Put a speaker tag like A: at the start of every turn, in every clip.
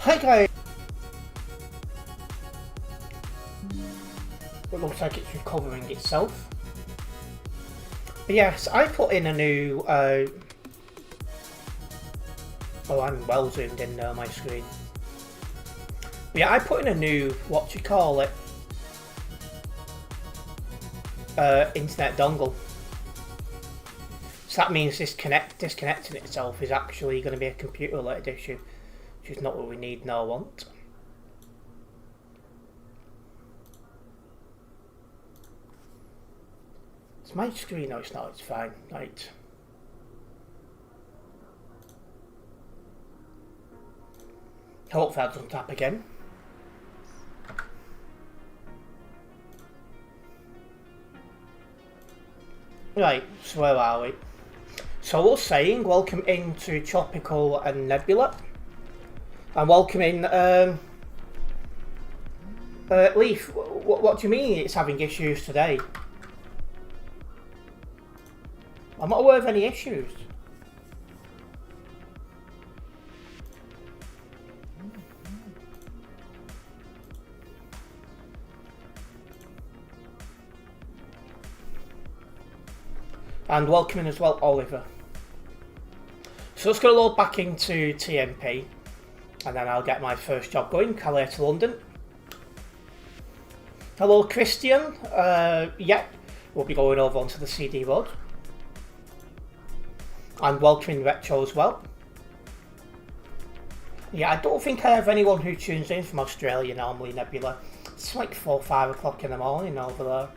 A: Hi guys! It looks like it's recovering itself. But yes, I put in a new... oh, I'm well zoomed in now on my screen. But yeah, I put in a new, internet dongle. So that means disconnecting itself is actually going to be a computer-related issue, which is not what we need nor want. It's my screen. No, it's not. It's fine. Right. Hope that doesn't tap again. Right, so where are we? So we're saying welcome into Tropical and Nebula. And welcome in, Leaf, what do you mean it's having issues today? I'm not aware of any issues. And welcome in as well, Oliver. So let's go load back into TMP, and then I'll get my first job going, Calais to London. Hello, Christian. Yeah, we'll be going over onto the CD road. And welcoming Retro as well. Yeah, I don't think I have anyone who tunes in from Australia normally, Nebula. It's like 4 or 5 o'clock in the morning over there.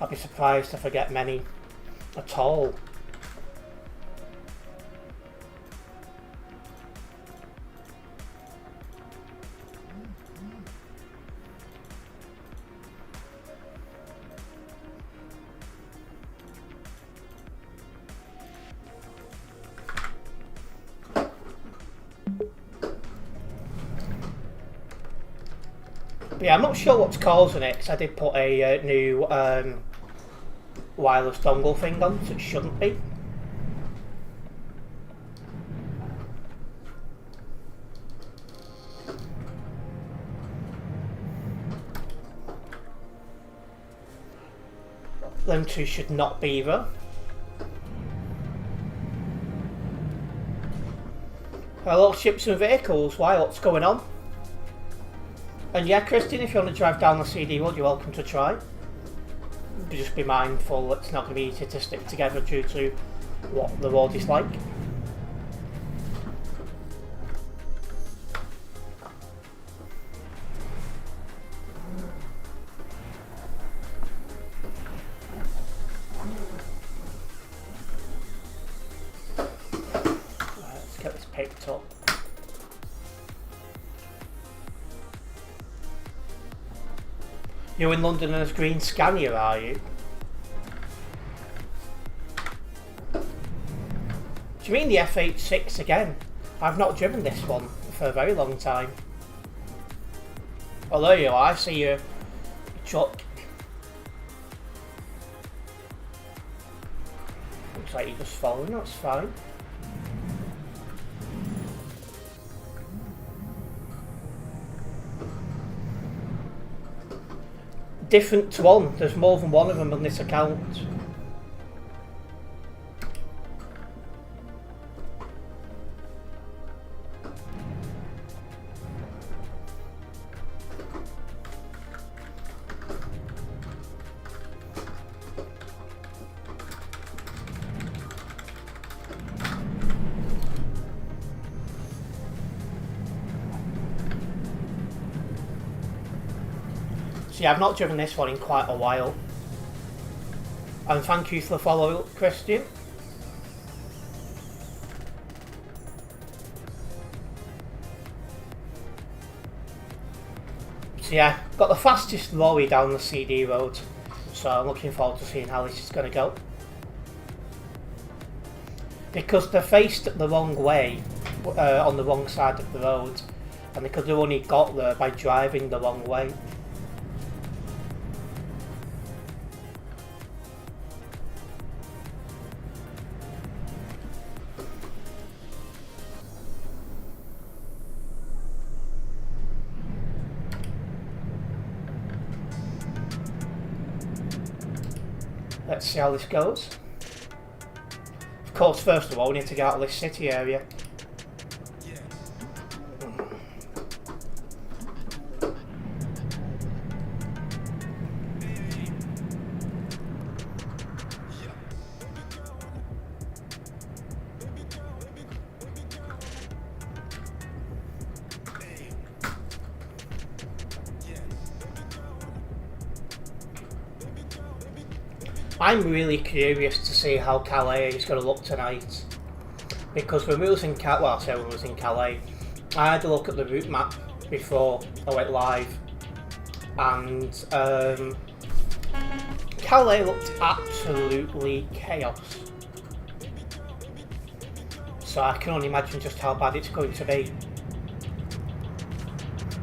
A: I'd be surprised if I get many at all. Yeah, I'm not sure what's causing it, because I did put a new wireless dongle thing on, so it shouldn't be. Them two should not be either. Hello, ships and vehicles. Why? What's going on? And yeah, Christian, if you want to drive down the CD road, you're welcome to try. But just be mindful it's not going to be easy to stick together due to what the road is like. Let's get this picked up. You're in London and there's green Scania, are you? Do you mean the F86 again? I've not driven this one for a very long time. Oh, there you are, I see your truck. Looks like you're just following, that's fine. Different one, there's more than one of them on this account. So yeah, I've not driven this one in quite a while. And thank you for the follow, Christian. So yeah, got the fastest lorry down the CD road. So I'm looking forward to seeing how this is going to go. Because they're faced the wrong way, on the wrong side of the road. And they could have only got there by driving the wrong way. Let's see how this goes. Of course, first of all, we need to get out of this city area. I'm really curious to see how Calais is going to look tonight, because when we was in Calais, well I say when we was in Calais, I had a look at the route map before I went live, and Calais looked absolutely chaos. So I can only imagine just how bad it's going to be.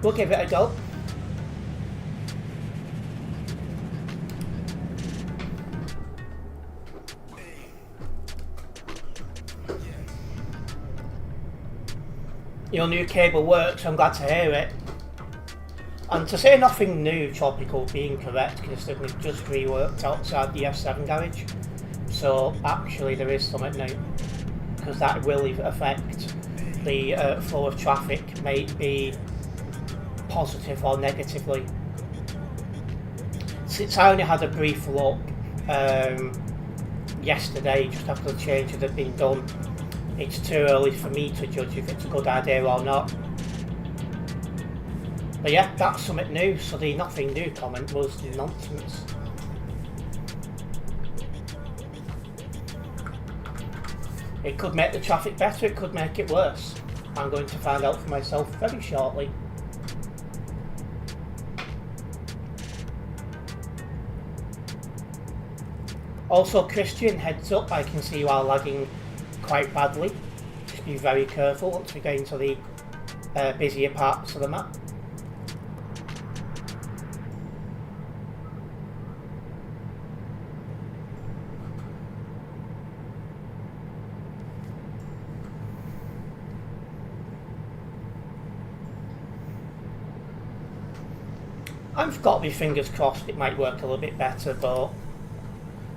A: We'll give it a go. Your new cable works, I'm glad to hear it. And to say nothing new, Tropical being correct, considering we've just reworked outside the S7 garage. So actually there is something new, because that will affect the flow of traffic, maybe positive or negatively. Since I only had a brief look yesterday, just after the changes had been done, it's too early for me to judge if it's a good idea or not. But yeah, that's something new, so the nothing new comment was nonsense. It could make the traffic better, it could make it worse. I'm going to find out for myself very shortly. Also, Christian, heads up, I can see you are lagging quite badly. Just be very careful once we get into the busier parts of the map. I've got my fingers crossed it might work a little bit better, but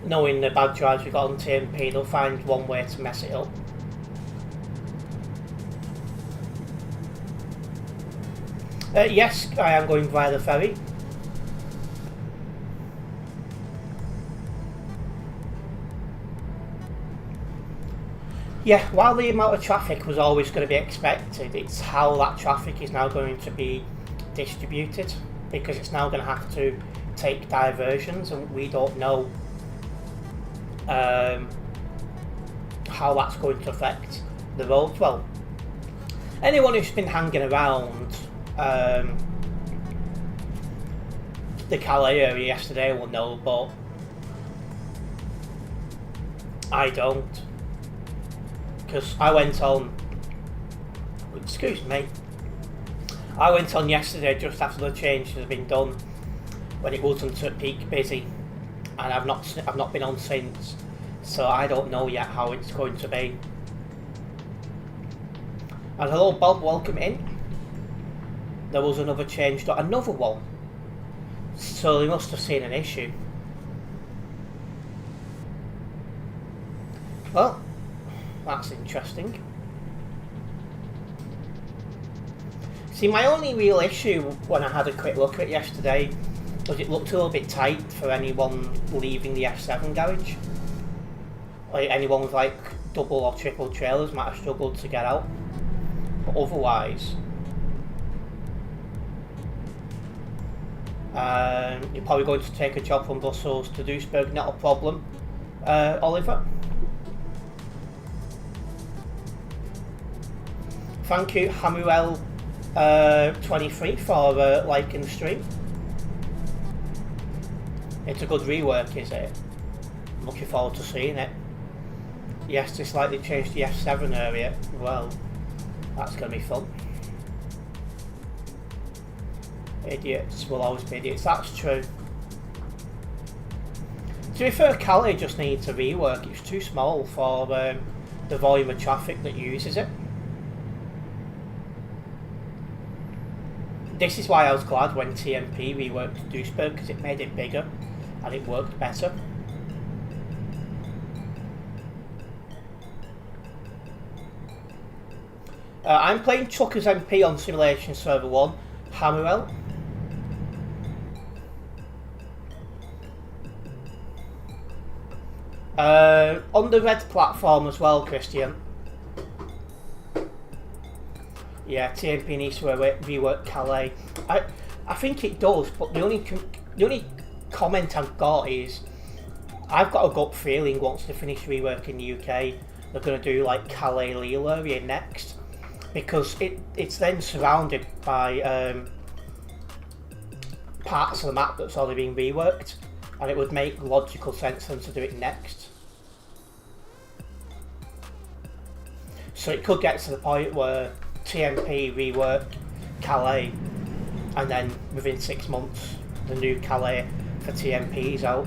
A: knowing the bad drives we got on TMP, they'll find one way to mess it up. Yes, I am going via the ferry. Yeah, while the amount of traffic was always going to be expected, it's how that traffic is now going to be distributed, because it's now going to have to take diversions, and we don't know how that's going to affect the roads. Well, anyone who's been hanging around the Calais area yesterday will know, but I don't, because I went on, excuse me, I went on yesterday just after the changes had been done, when it wasn't at peak busy, and I've not been on since, so I don't know yet how it's going to be. And hello Bob, welcome in. There was another change, another one, so they must have seen an issue. Well, that's interesting. See, my only real issue when I had a quick look at it yesterday was it looked a little bit tight for anyone leaving the F7 garage. Like anyone with like double or triple trailers might have struggled to get out. But otherwise, you're probably going to take a job from Brussels to Duisburg, not a problem, Oliver. Thank you, Hamuel 23 for liking the stream. It's a good rework, is it? I'm looking forward to seeing it. Yes, they slightly changed the F7 area. Well, that's going to be fun. Idiots will always be idiots, that's true. To be fair, Calais just needs a rework. It's too small for the volume of traffic that uses it. This is why I was glad when TMP reworked Duisburg, because it made it bigger and it worked better. I'm playing Truckers MP on Simulation Server 1, Hamuel. On the red platform as well, Christian. Yeah, TMP needs to rework Calais. I think it does, but the only comment I've got is I've got a gut feeling once they finish reworking the UK, they're going to do like Calais Lille area next, because it's then surrounded by parts of the map that's already been reworked, and it would make logical sense for them to do it next. So it could get to the point where TMP rework Calais, and then within 6 months the new Calais for TMP is out.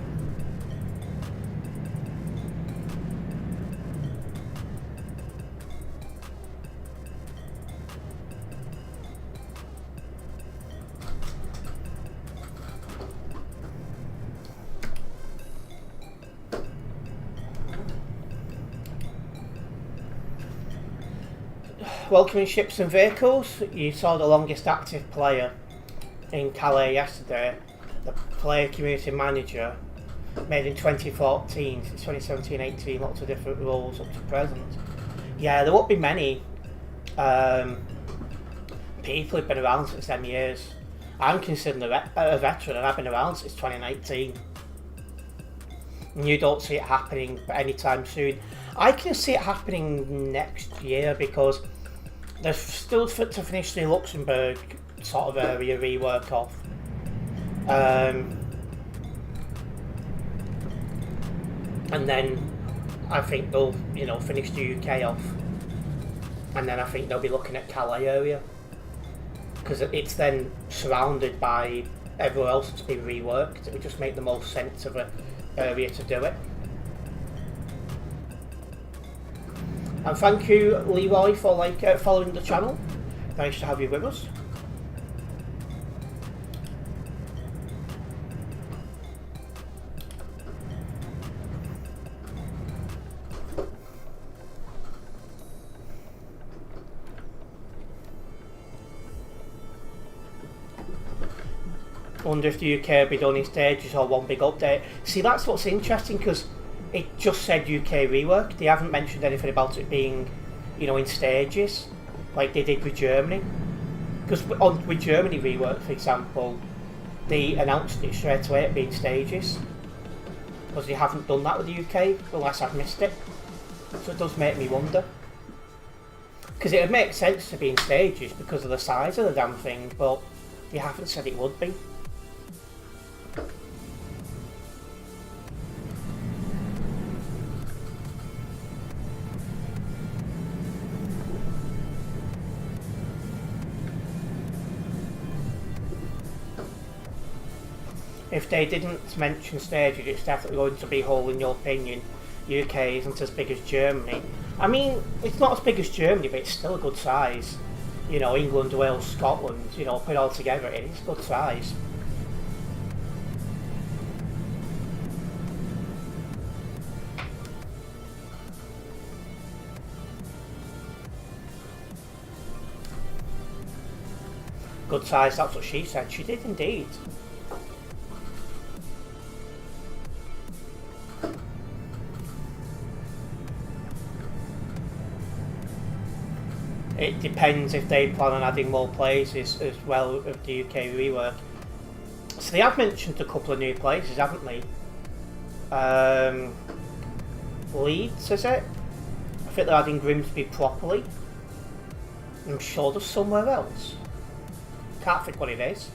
A: Welcoming ships and vehicles, you saw the longest active player in Calais yesterday, the player community manager made in 2014, since 2017-18, lots of different roles up to present. Yeah, there won't be many people who've been around since them years. I'm considered a veteran and I've been around since 2019. And you don't see it happening anytime soon. I can see it happening next year because there's still to finish the Luxembourg sort of area rework off. And then I think they'll, finish the UK off. And then I think they'll be looking at Calais area. Because it's then surrounded by everywhere else that's been reworked. It would just make the most sense of an area to do it. And thank you, Leroy, for following the channel. Nice to have you with us. Wonder if the UK will be done in stages or one big update. See, that's what's interesting because it just said UK rework. They haven't mentioned anything about it being, in stages, like they did with Germany. Because with Germany rework, for example, they announced it straight away at being stages. Because they haven't done that with the UK, unless I've missed it. So it does make me wonder. Because it would make sense to be in stages because of the size of the damn thing, but they haven't said it would be. If they didn't mention stages, it's definitely going to be whole, in your opinion. UK isn't as big as Germany. I mean, it's not as big as Germany, but it's still a good size. England, Wales, Scotland, put it all together, it is a good size. Good size, that's what she said. She did indeed. It depends if they plan on adding more places as well of the UK rework. So they have mentioned a couple of new places, haven't they? Leeds, is it? I think they're adding Grimsby properly. I'm sure there's somewhere else. Can't think what it is.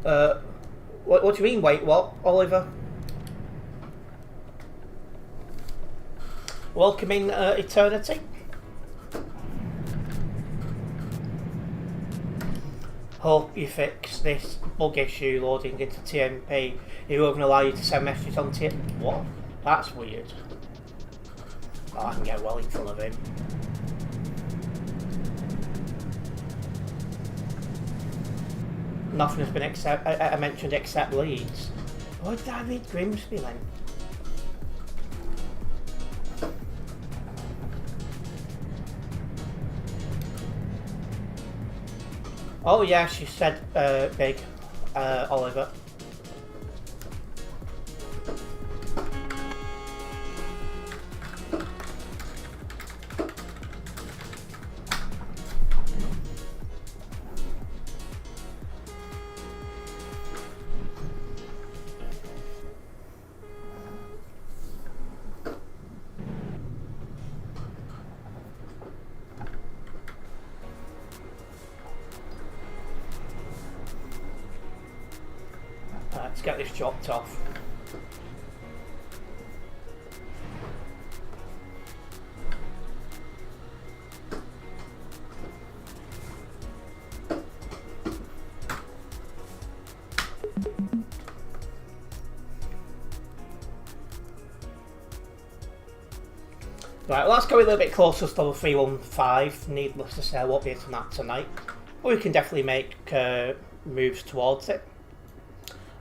A: What do you mean, wait, what, Oliver? Welcoming Eternity. Hope you fix this bug issue loading into TMP. It won't allow you to send messages on TMP. What? That's weird. Oh, I can get well in front of him. Nothing has been mentioned except Leeds. Why did I read Grimsby then? Oh yeah, she said big, Oliver. Let's get this chopped off. Right, let's go a little bit closer to level 315. Needless to say, I won't be hitting that tonight. But we can definitely make moves towards it.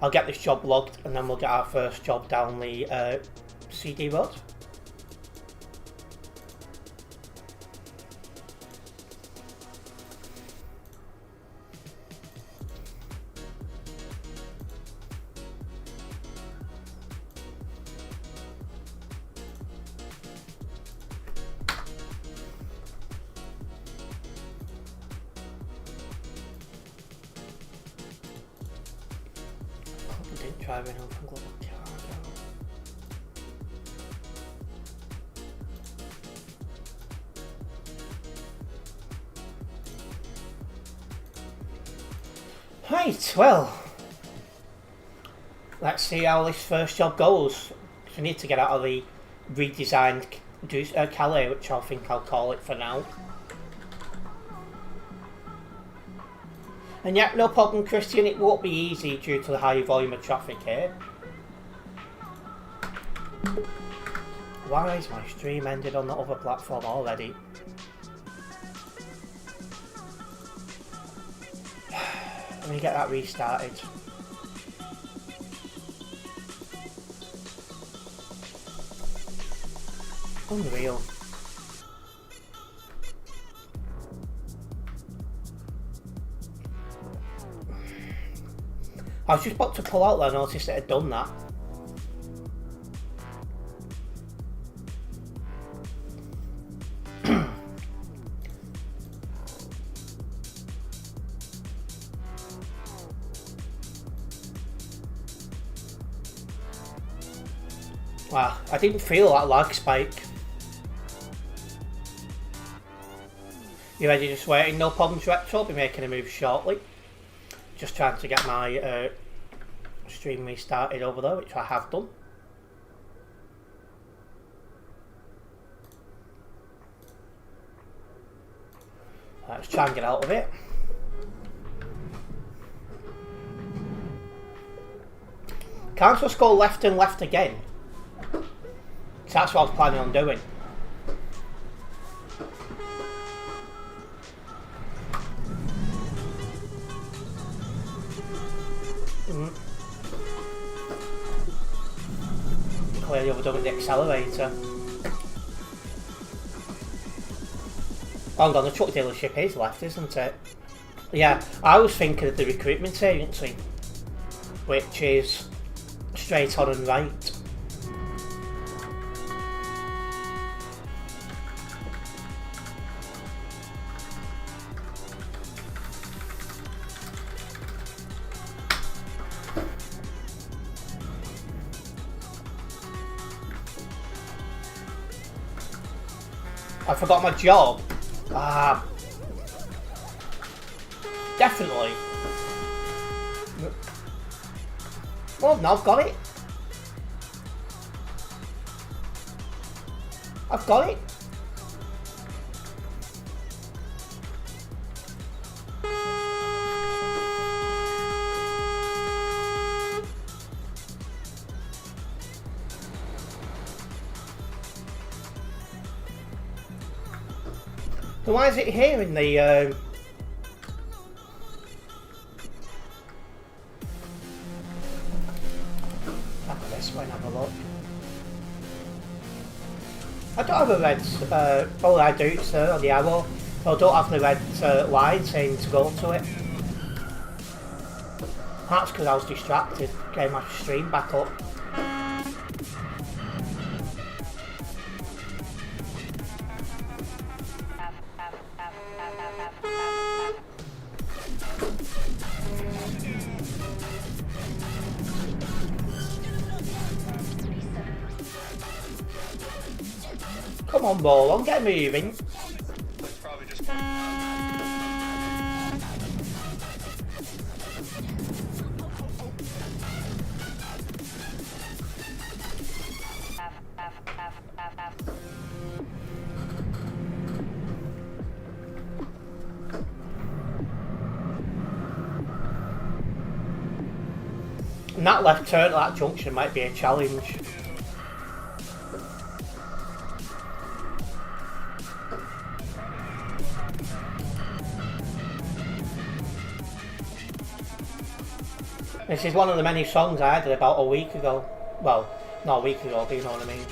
A: I'll get this job logged and then we'll get our first job down the CD road. Didn't driving home from Global Cargo. Right, well, let's see how this first job goes. I need to get out of the redesigned Calais, which I think I'll call it for now. And yeah, no problem, Christian, it won't be easy due to the high volume of traffic here. Why is my stream ended on the other platform already? Let me get that restarted. Unreal. I was just about to pull out there and I noticed it had done that. Wow, I didn't feel that lag spike. You ready? Just waiting? No problems, Retro. I'll be making a move shortly. Just trying to get my stream restarted over there, which I have done. Let's try and get out of it. Can't just go left and left again. So that's what I was planning on doing. Clearly overdone the accelerator. Hang on, the truck dealership is left, isn't it? Yeah, I was thinking of the recruitment agency, which is straight on and right. I forgot my job. Ah, definitely. Well, no, I've got it. I've got it. So why is it here in the back this way and have a look. I don't have a red oh I do, it's on the arrow. I don't have the red line saying to go to it. That's because I was distracted, getting my stream back up. Come on, ball on, get moving. And that left turn at that junction might be a challenge. This is one of the many songs I did about a week ago. Well, not a week ago, but you know what I mean.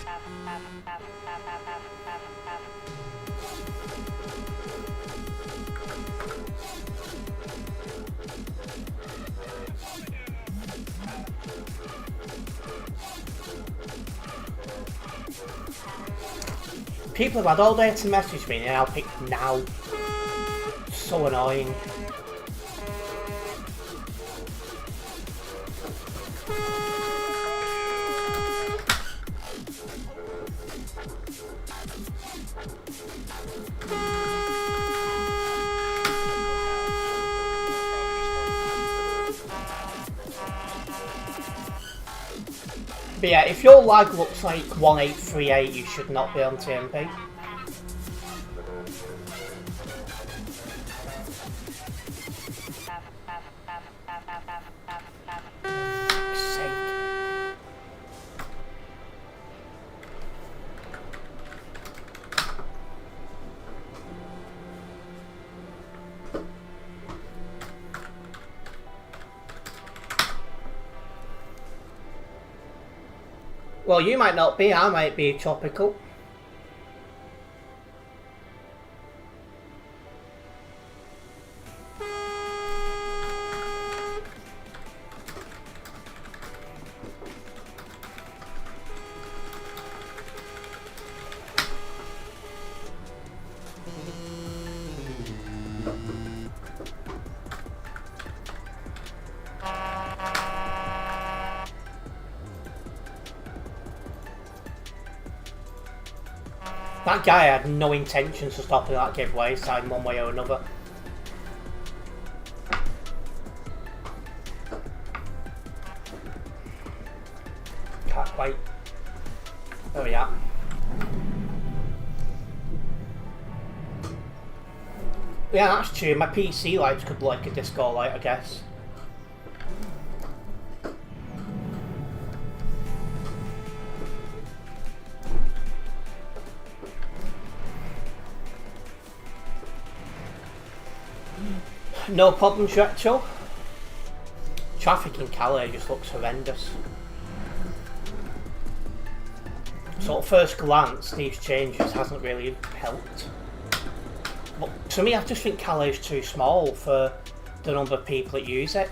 A: People have had all day to message me and I'll pick now. It's so annoying. But yeah, if your lag looks like 1838, you should not be on TMP. Well, you might not be, I might be tropical. That guy had no intentions of stopping that giveaway, side one way or another. Can't wait. There we are. Yeah, that's true. My PC lights could like a disco light, I guess. No problems, Retro. Traffic in Calais just looks horrendous. So at first glance, these changes hasn't really helped. But to me, I just think Calais is too small for the number of people that use it.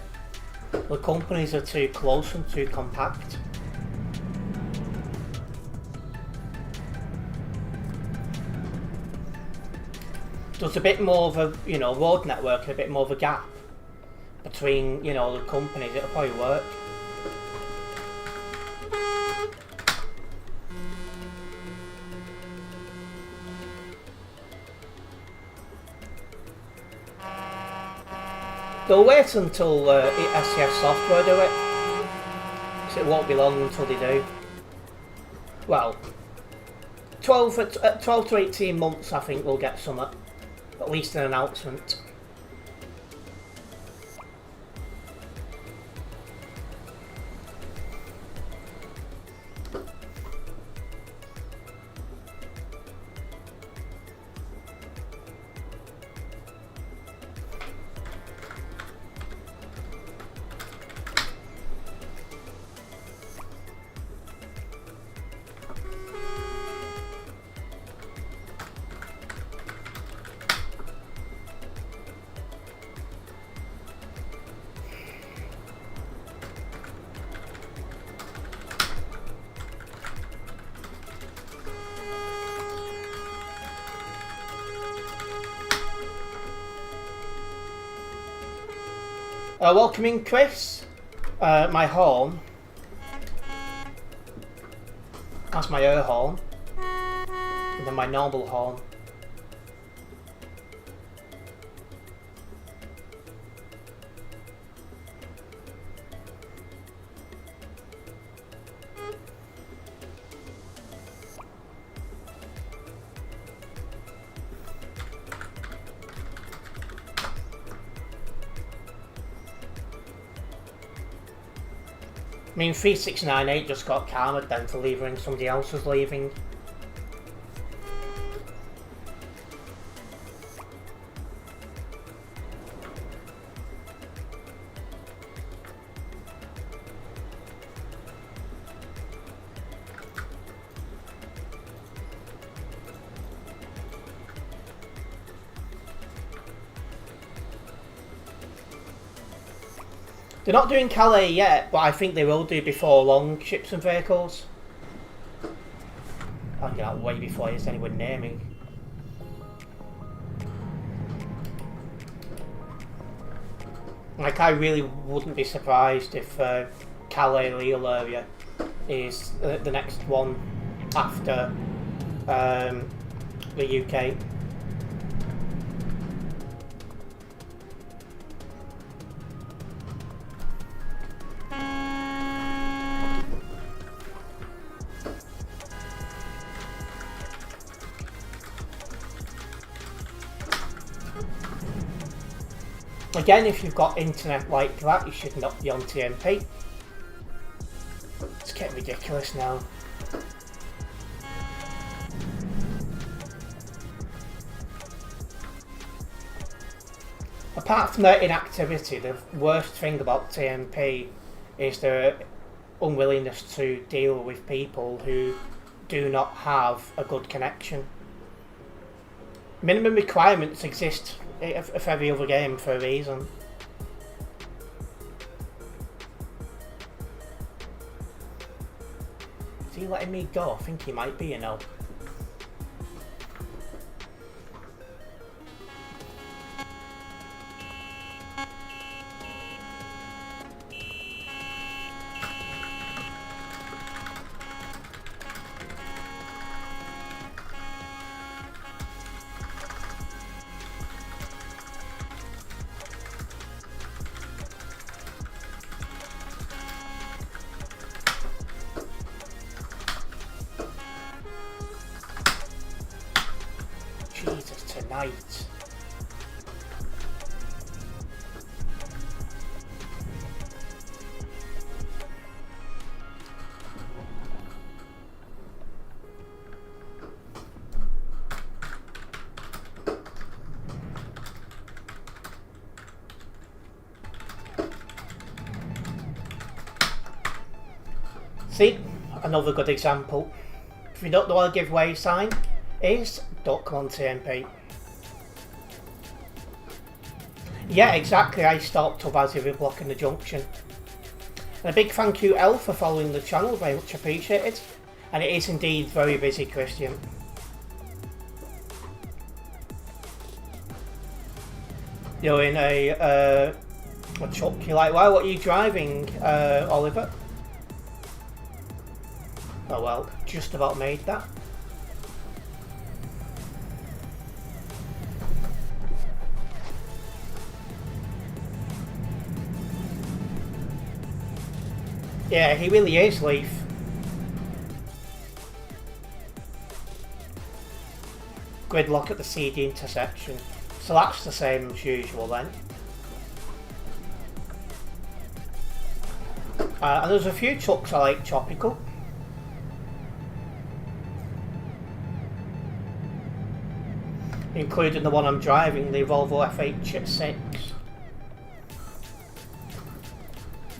A: The companies are too close and too compact. There's a bit more of a, road network and a bit more of a gap between, the companies. It'll probably work. They'll wait until SCS Software do it, because it won't be long until they do. Well, 12 to 18 months I think we'll get some, at least an announcement. Welcoming Chris, my home. That's my air horn, and then my normal horn. I mean, 3698 just got karma then for leaving somebody else was leaving. They're not doing Calais yet, but I think they will do before long, ships and vehicles. I'll get out way before there's anyone near me. Like, I really wouldn't be surprised if Calais Lille area is the next one after the UK. Again, if you've got internet like that, you should not be on TMP. It's getting ridiculous now. Apart from their inactivity, the worst thing about TMP is their unwillingness to deal with people who do not have a good connection. Minimum requirements exist for every other game for a reason. Is he letting me go? I think he might be, you know. Jesus, tonight. See, another good example. If you don't know what a giveaway sign is, don't come on TMP. Yeah, exactly, I stopped up as he was blocking the junction. And a big thank you, Elle, for following the channel, very much appreciated. And it is indeed very busy, Christian. You're in a truck, you're like, wow, what are you driving, Oliver? Oh well, just about made that. Yeah, he really is, Leaf. Gridlock at the CD intersection. So that's the same as usual then. And there's a few trucks I like tropical. Including the one I'm driving, the Volvo FH6.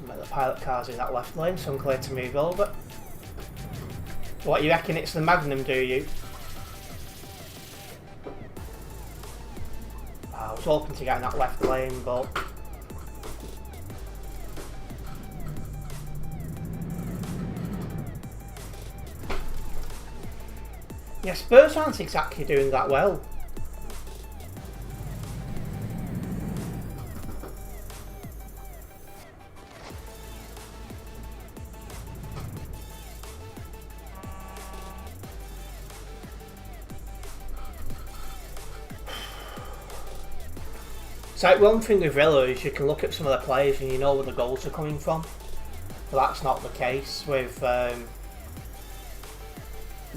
A: The pilot car's in that left lane, so I'm clear to move over. What, you reckon it's the Magnum, do you? I was hoping to get in that left lane, but... yeah, Spurs aren't exactly doing that well. It's like one thing with Villa is you can look at some of the players and you know where the goals are coming from. But that's not the case with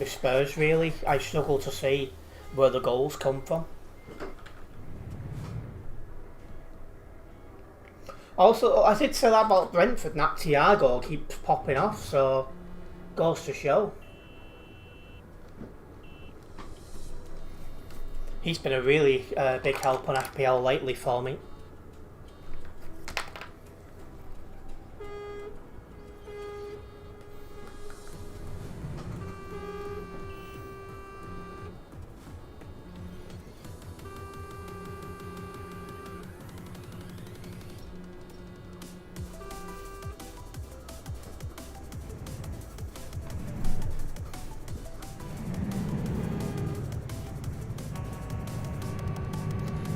A: Spurs really. I struggle to see where the goals come from. Also, I did say that about Brentford, and that Thiago keeps popping off, so goes to show. He's been a really big help on FPL lately for me.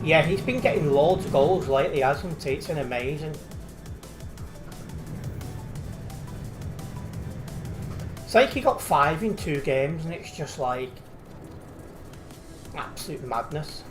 A: Yeah, he's been getting loads of goals lately, hasn't he? It's been amazing. It's like he got 5 in 2 games and it's just like absolute madness.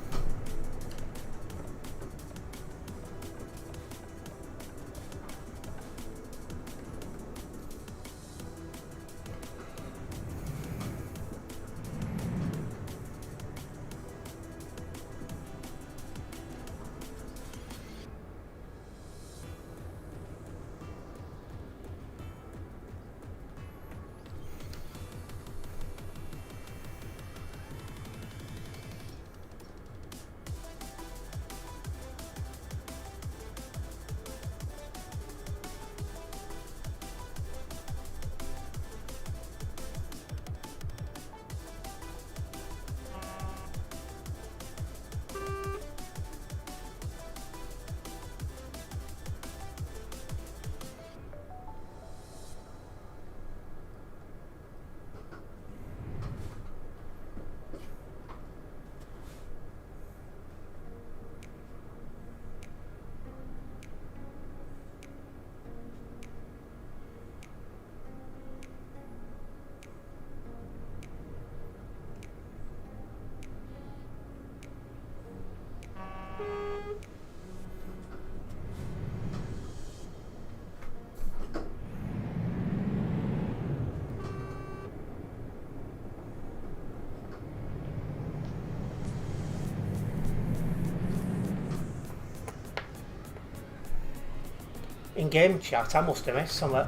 A: In game chat, I must have missed something.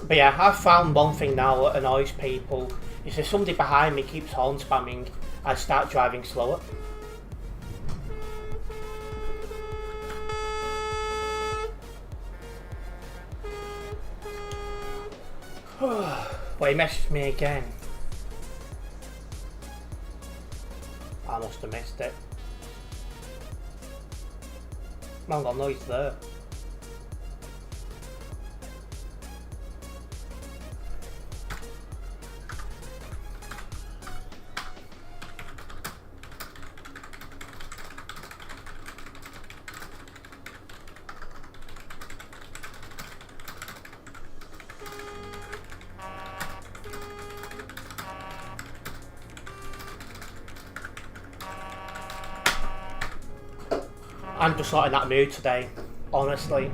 A: But yeah, I've found one thing now that annoys people is if somebody behind me keeps horn spamming, I start driving slower. Well, he messaged me again. I must have missed it. Hang on, no, he's there. I'm just not in that mood today, honestly.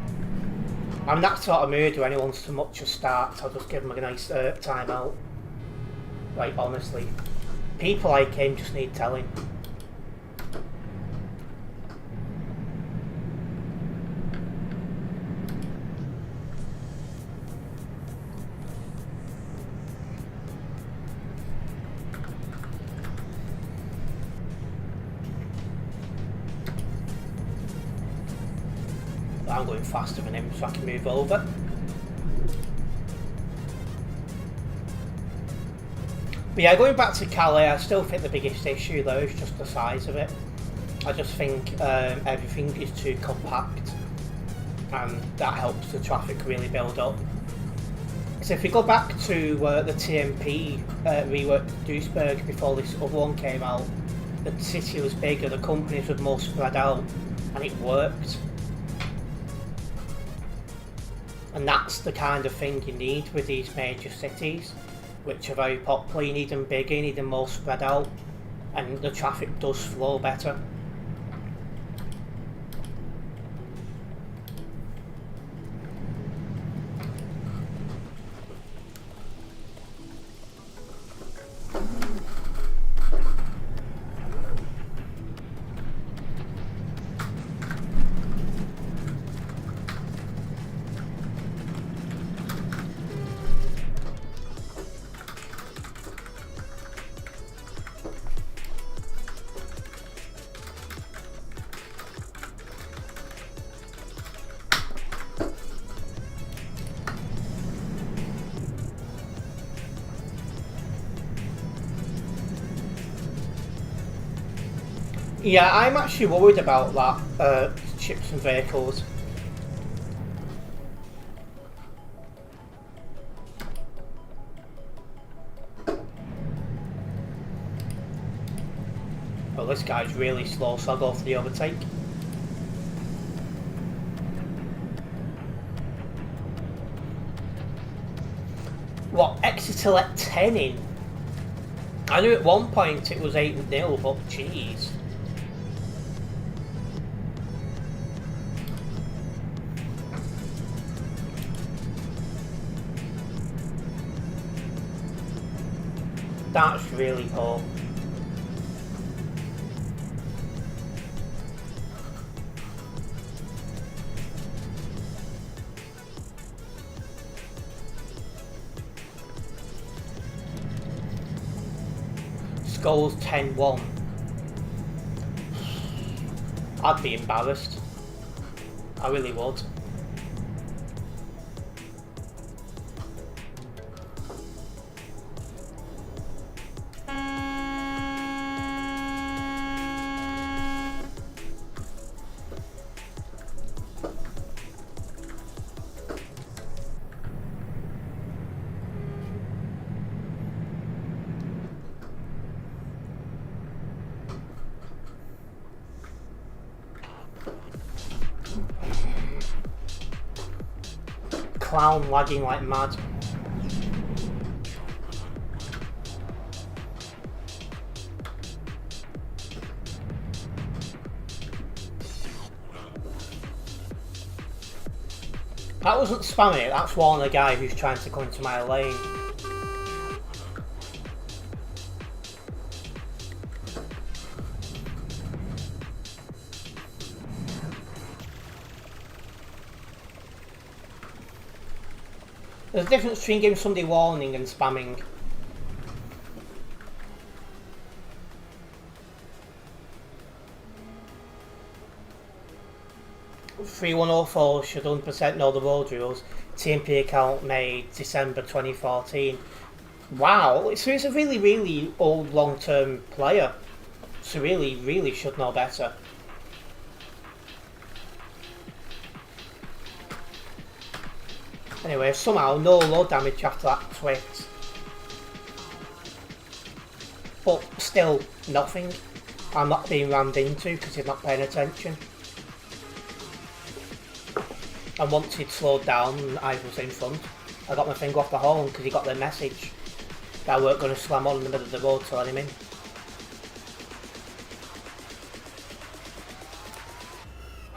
A: I'm that sort of mood where anyone so much as starts, I'll just give them a nice time out. Like, honestly. People like him just need telling. I'm going faster than him so I can move over. But yeah, going back to Calais, I still think the biggest issue though is just the size of it. I just think everything is too compact and that helps the traffic really build up. So if we go back to the TMP reworked Duisburg before this other one came out, the city was bigger, the companies were more spread out and it worked. And that's the kind of thing you need with these major cities, which are very popular. You need them bigger, you need them more spread out, and the traffic does flow better. Yeah, I'm actually worried about that, ships and vehicles. Well, this guy's really slow, so I'll go for the overtake. What, Exeter let 10 in? I knew at one point it was 8-0, but jeez. That's really poor. Skulls 10-1. I'd be embarrassed. I really would. Clown lagging like mad. That wasn't spamming it, that's one of the guy who's trying to go into my lane. There's a difference between giving somebody warning and spamming. "3104 should 100% know the road rules. TMP account made December 2014. Wow, so he's a really, really old long-term player. So really, really should know better. Anyway, somehow no low damage after that twit. But still, nothing. I'm not being rammed into because he's not paying attention. And once he'd slowed down and I was in front, I got my finger off the horn because he got the message that I weren't going to slam on in the middle of the road to let him in.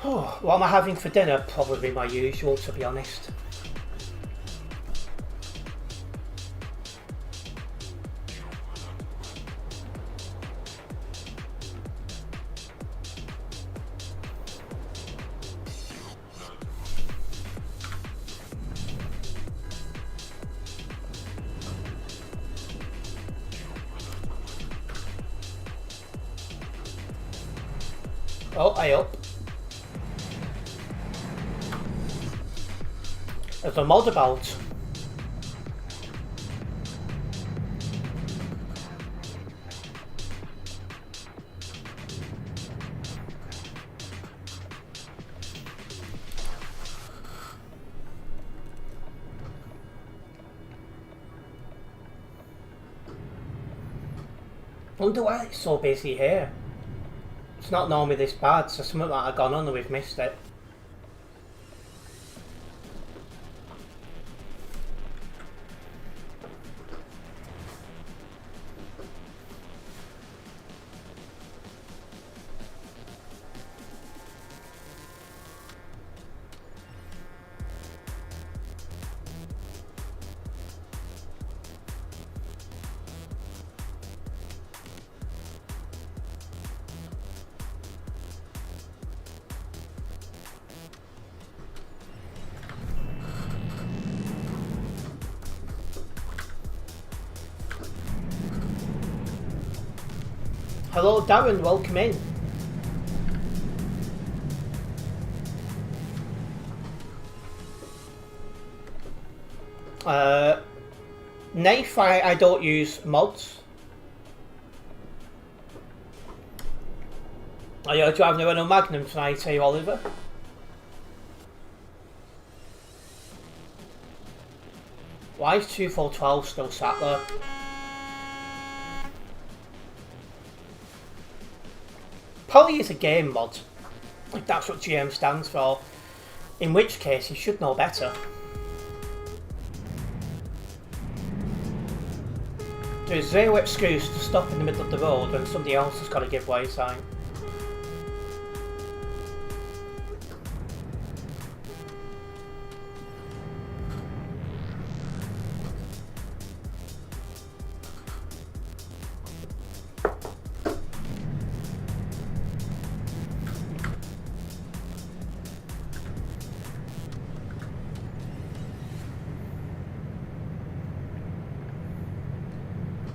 A: Oh, what am I having for dinner? Probably my usual, to be honest. Oh, I up. There's a mod about. Wonder why it's so busy here. It's not normally this bad, so something might have gone on and we've missed it. Hello Darren, welcome in. Knife, I don't use mods. Are you driving a Renault Magnum tonight, are you, Oliver? Why is 2412 still sat there? Probably is a game mod, if that's what GM stands for, in which case you should know better. There's zero excuse to stop in the middle of the road when somebody else has got a give way sign.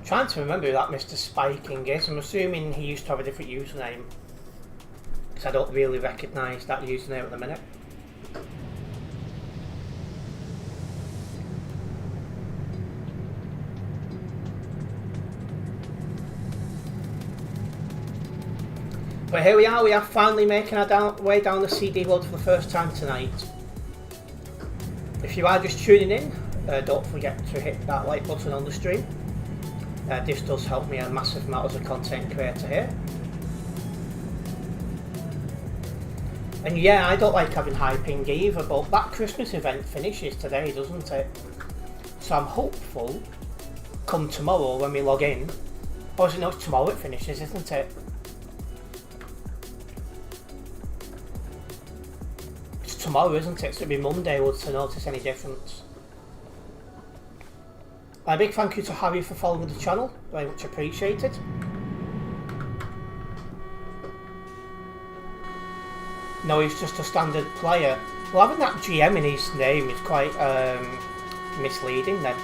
A: Trying to remember who that Mr. Spiking is. I'm assuming he used to have a different username, because I don't really recognise that username at the minute. But here we are finally making our way down the CD road for the first time tonight. If you are just tuning in, don't forget to hit that like button on the stream. This does help me a massive amount as a content creator here. And yeah, I don't like having high ping either, but that Christmas event finishes today, doesn't it? So I'm hopeful, come tomorrow when we log in, or is it not tomorrow it finishes, isn't it? It's tomorrow, isn't it? So it'll be Monday to notice any difference. A big thank you to Harry for following the channel, very much appreciated. No, he's just a standard player. Well, having that GM in his name is quite misleading then.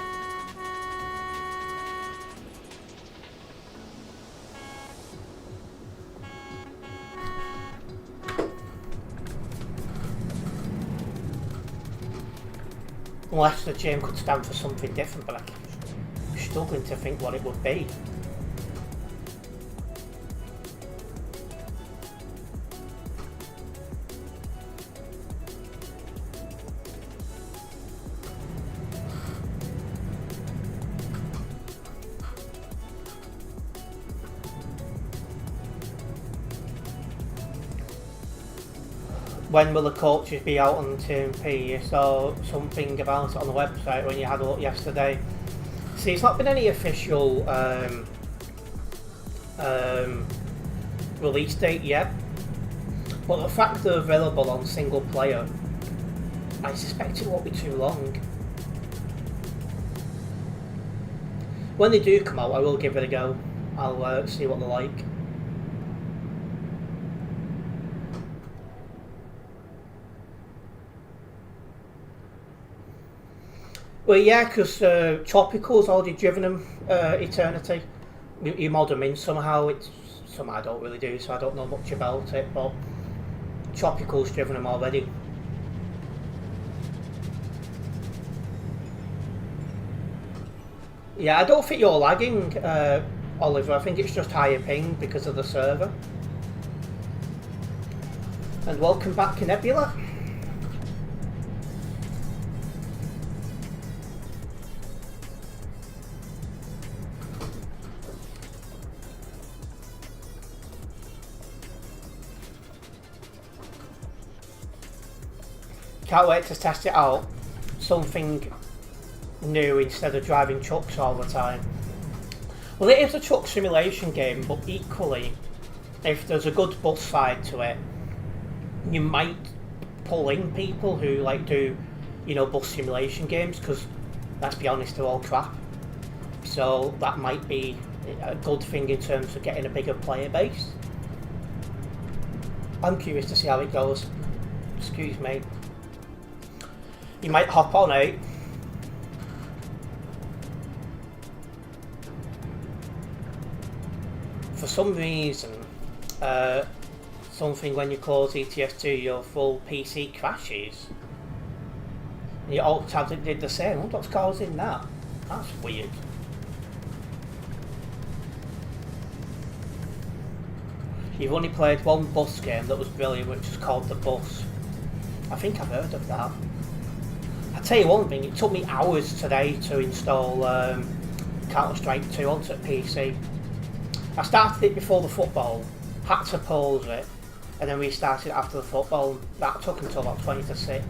A: Unless the gym could stand for something different, but I'm struggling to think what it would be. When will the coaches be out on TMP? You saw something about it on the website when you had a look yesterday. See, it's not been any official release date yet, but the fact they're available on single player, I suspect it won't be too long. When they do come out, I will give it a go. I'll see what they're like. Well, yeah, because Tropical's already driven them Eternity. You mod them in somehow. It's something I don't really do, so I don't know much about it. But Tropical's driven them already. Yeah, I don't think you're lagging, Oliver. I think it's just higher ping because of the server. And welcome back, Nebula. Can't wait to test it out. Something new instead of driving trucks all the time. Well, it is a truck simulation game, but equally, if there's a good bus side to it, you might pull in people who like do, you know, bus simulation games, because let's be honest, they're all crap. So that might be a good thing in terms of getting a bigger player base. I'm curious to see how it goes. Excuse me. You might hop on, eh? For some reason, something when you close ETS2, your full PC crashes. And your alt tab did the same. What's causing that? That's weird. You've only played one bus game that was brilliant, which is called The Bus. I think I've heard of that. I'll tell you one thing, it took me hours today to install Counter-Strike 2 onto a PC. I started it before the football, had to pause it, and then restarted after the football. That took until about 20 to 6.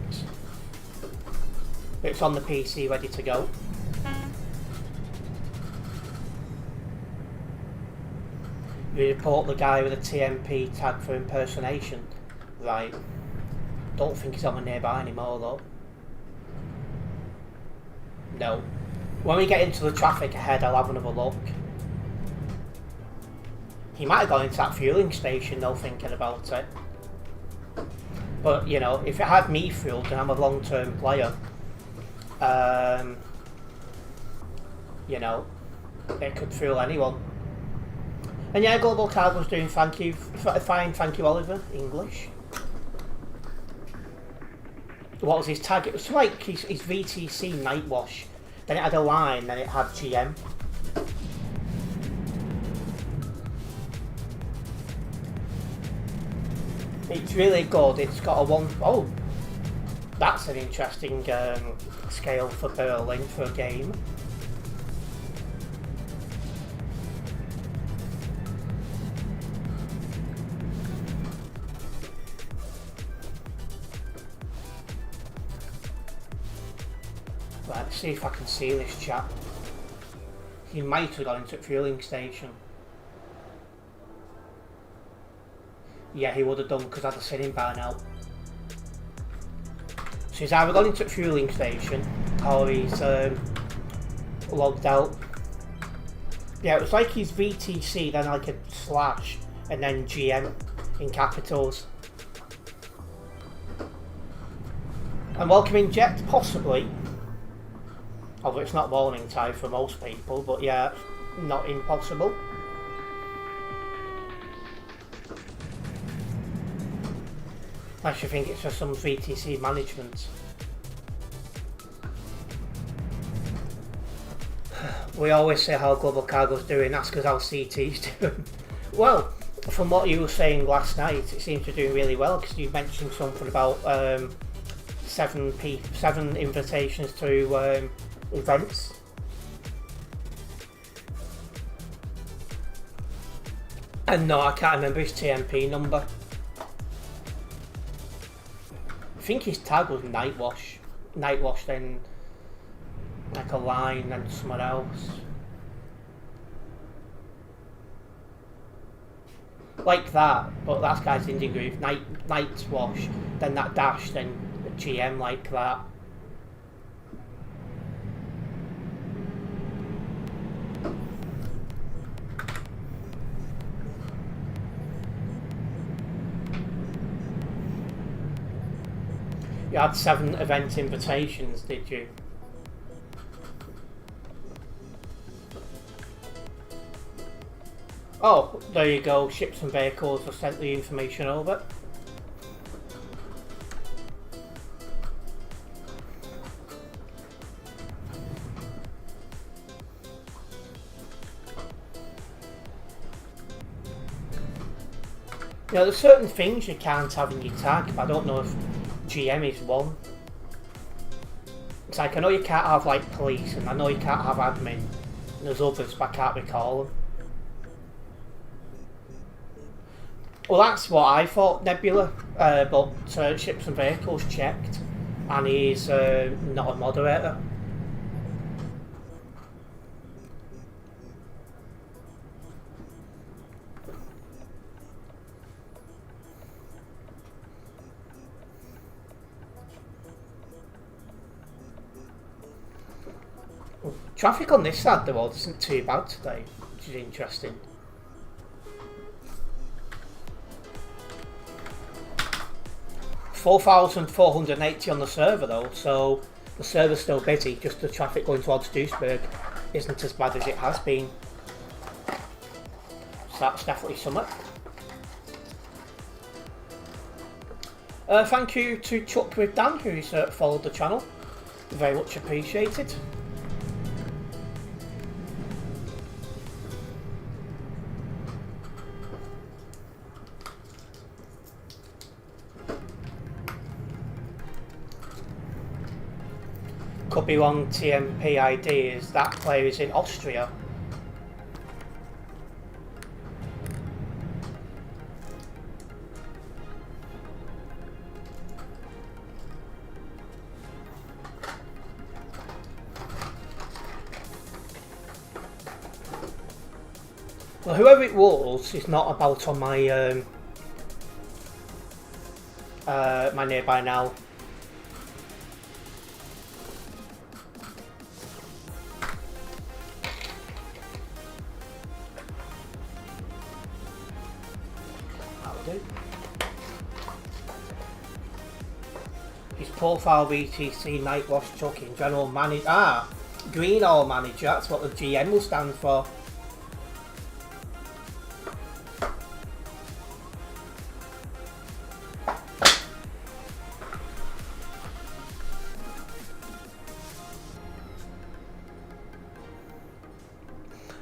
A: It's on the PC ready to go. You report the guy with a TMP tag for impersonation. Right. Don't think he's on my nearby anymore though. No. When we get into the traffic ahead, I'll have another look. He might have gone into that fueling station though, thinking about it. But, you know, if it had me fooled and I'm a long-term player, you know, it could fool anyone. And yeah, Global Card was doing fine, thank you, Oliver. English. What was his tag? It was like his VTC Nightwash. Then it had a line, then it had GM. It's really good. It's got a one. Oh, that's an interesting scale for Berlin for a game. Right, let's see if I can see this chap. He might have gone into a fueling station. Yeah, he would have done because I'd have seen him by now. So he's either gone into a fueling station or he's logged out. Yeah, it was like his VTC, then like a slash, and then GM in capitals. And welcoming Jet, possibly. Although it's not morning time for most people, but yeah, not impossible. I should think it's for some VTC management. We always say how Global Cargo's doing, ask us how CT's doing. Well, from what you were saying last night, it seems to be doing really well, because you mentioned something about 7 invitations to events. And no, I can't remember his TMP number. I think his tag was Nightwash. Nightwash, then like a line and someone else. Like that, but that guy's Indian Groove. Nightwash, then that dash, then GM like that. You had 7 event invitations, did you? Oh, there you go. Ships and vehicles have sent the information over. You know, there's certain things you can't have in your tag, but I don't know if GM is one. It's like, I know you can't have like police, and I know you can't have admin, and there's others, but I can't recall them. Well, that's what I thought, Nebula, but Ships and Vehicles checked, and he's not a moderator. Traffic on this side of the road isn't too bad today, which is interesting. $4,480 on the server though, so the server's still busy, just the traffic going towards Duisburg isn't as bad as it has been. So that's definitely something. Thank you to Chuck with Dan, who's followed the channel. Very much appreciated. Could be wrong, TMP ID is that player is in Austria. Well, whoever it was is not about on my my nearby now. His profile VTC Nightwash Trucking General Manager. Green Oil Manager, that's what the GM will stand for.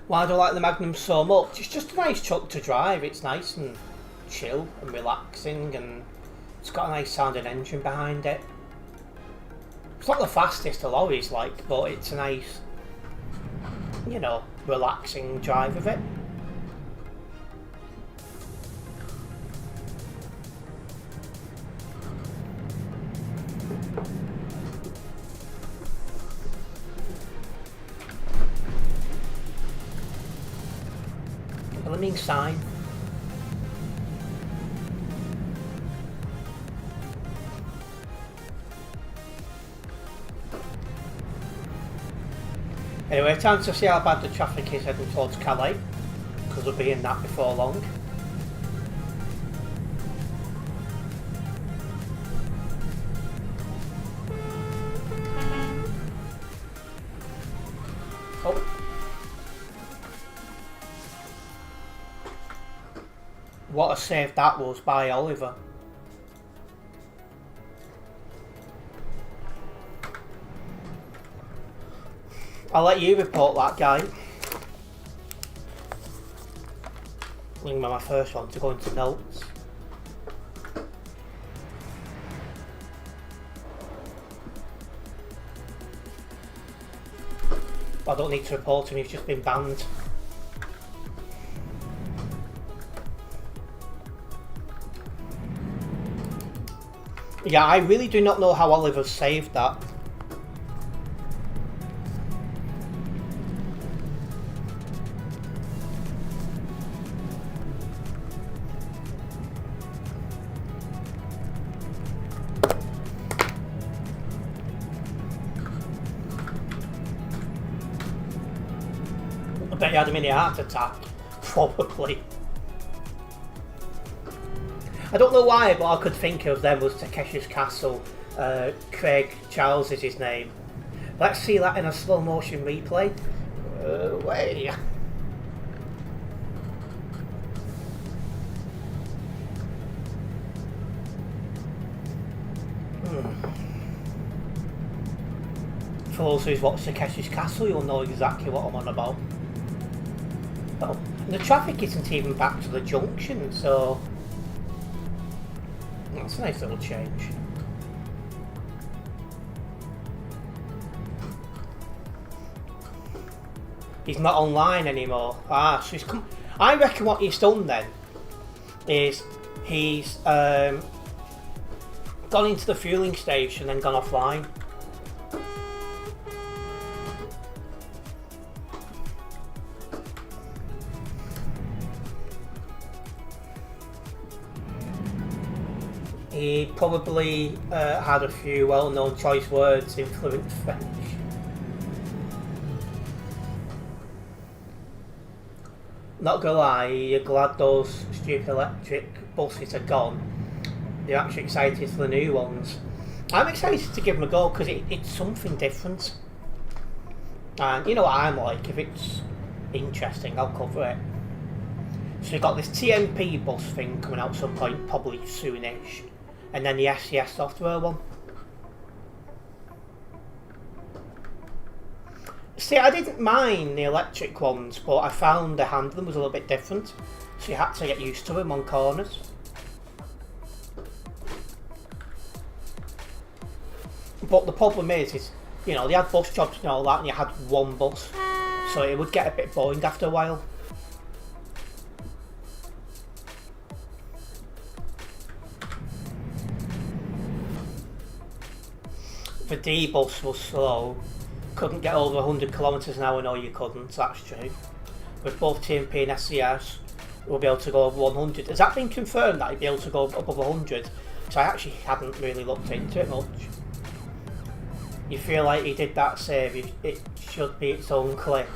A: Why do I like the Magnum so much? It's just a nice truck to drive. It's nice and chill and relaxing, and it's got a nice sounding engine behind it. It's not the fastest of lorries, like, but it's a nice, you know, relaxing drive of it. Blooming sign. Anyway, time to see how bad the traffic is heading towards Calais, because we'll be in that before long. What a save that was by Oliver. I'll let you report that guy. Leaving my first one to go into notes. I don't need to report him, he's just been banned. Yeah, I really do not know how Oliver saved that. I bet he had a mini heart attack. Probably. I don't know why, but I could think of them was Takeshi's Castle. Craig Charles is his name. Let's see that in a slow motion replay. Way. For those who's watched Takeshi's Castle, you'll know exactly what I'm on about. Oh, the traffic isn't even back to the junction, so that's a nice little change. He's not online anymore. Ah, so he's come. I reckon what he's done then is he's gone into the fueling station and gone offline. He probably had a few well-known choice words in fluent French. Not gonna lie, you're glad those stupid electric buses are gone. You're actually excited for the new ones. I'm excited to give them a go because it's something different. And you know what I'm like, if it's interesting, I'll cover it. So you've got this TMP bus thing coming out at some point, probably soonish. And then the SCS software one. See, I didn't mind the electric ones, but I found the handling was a little bit different. So you had to get used to them on corners. But the problem is, you know, they had bus jobs and all that, and you had one bus. So it would get a bit boring after a while. The D bus was slow, couldn't get over 100 kilometres an hour. No, you couldn't, that's true. With both TMP and SCS, we'll be able to go over 100. Has that been confirmed that you'd be able to go above 100? Because I actually hadn't really looked into it much. You feel like he did that save, it should be its own clip.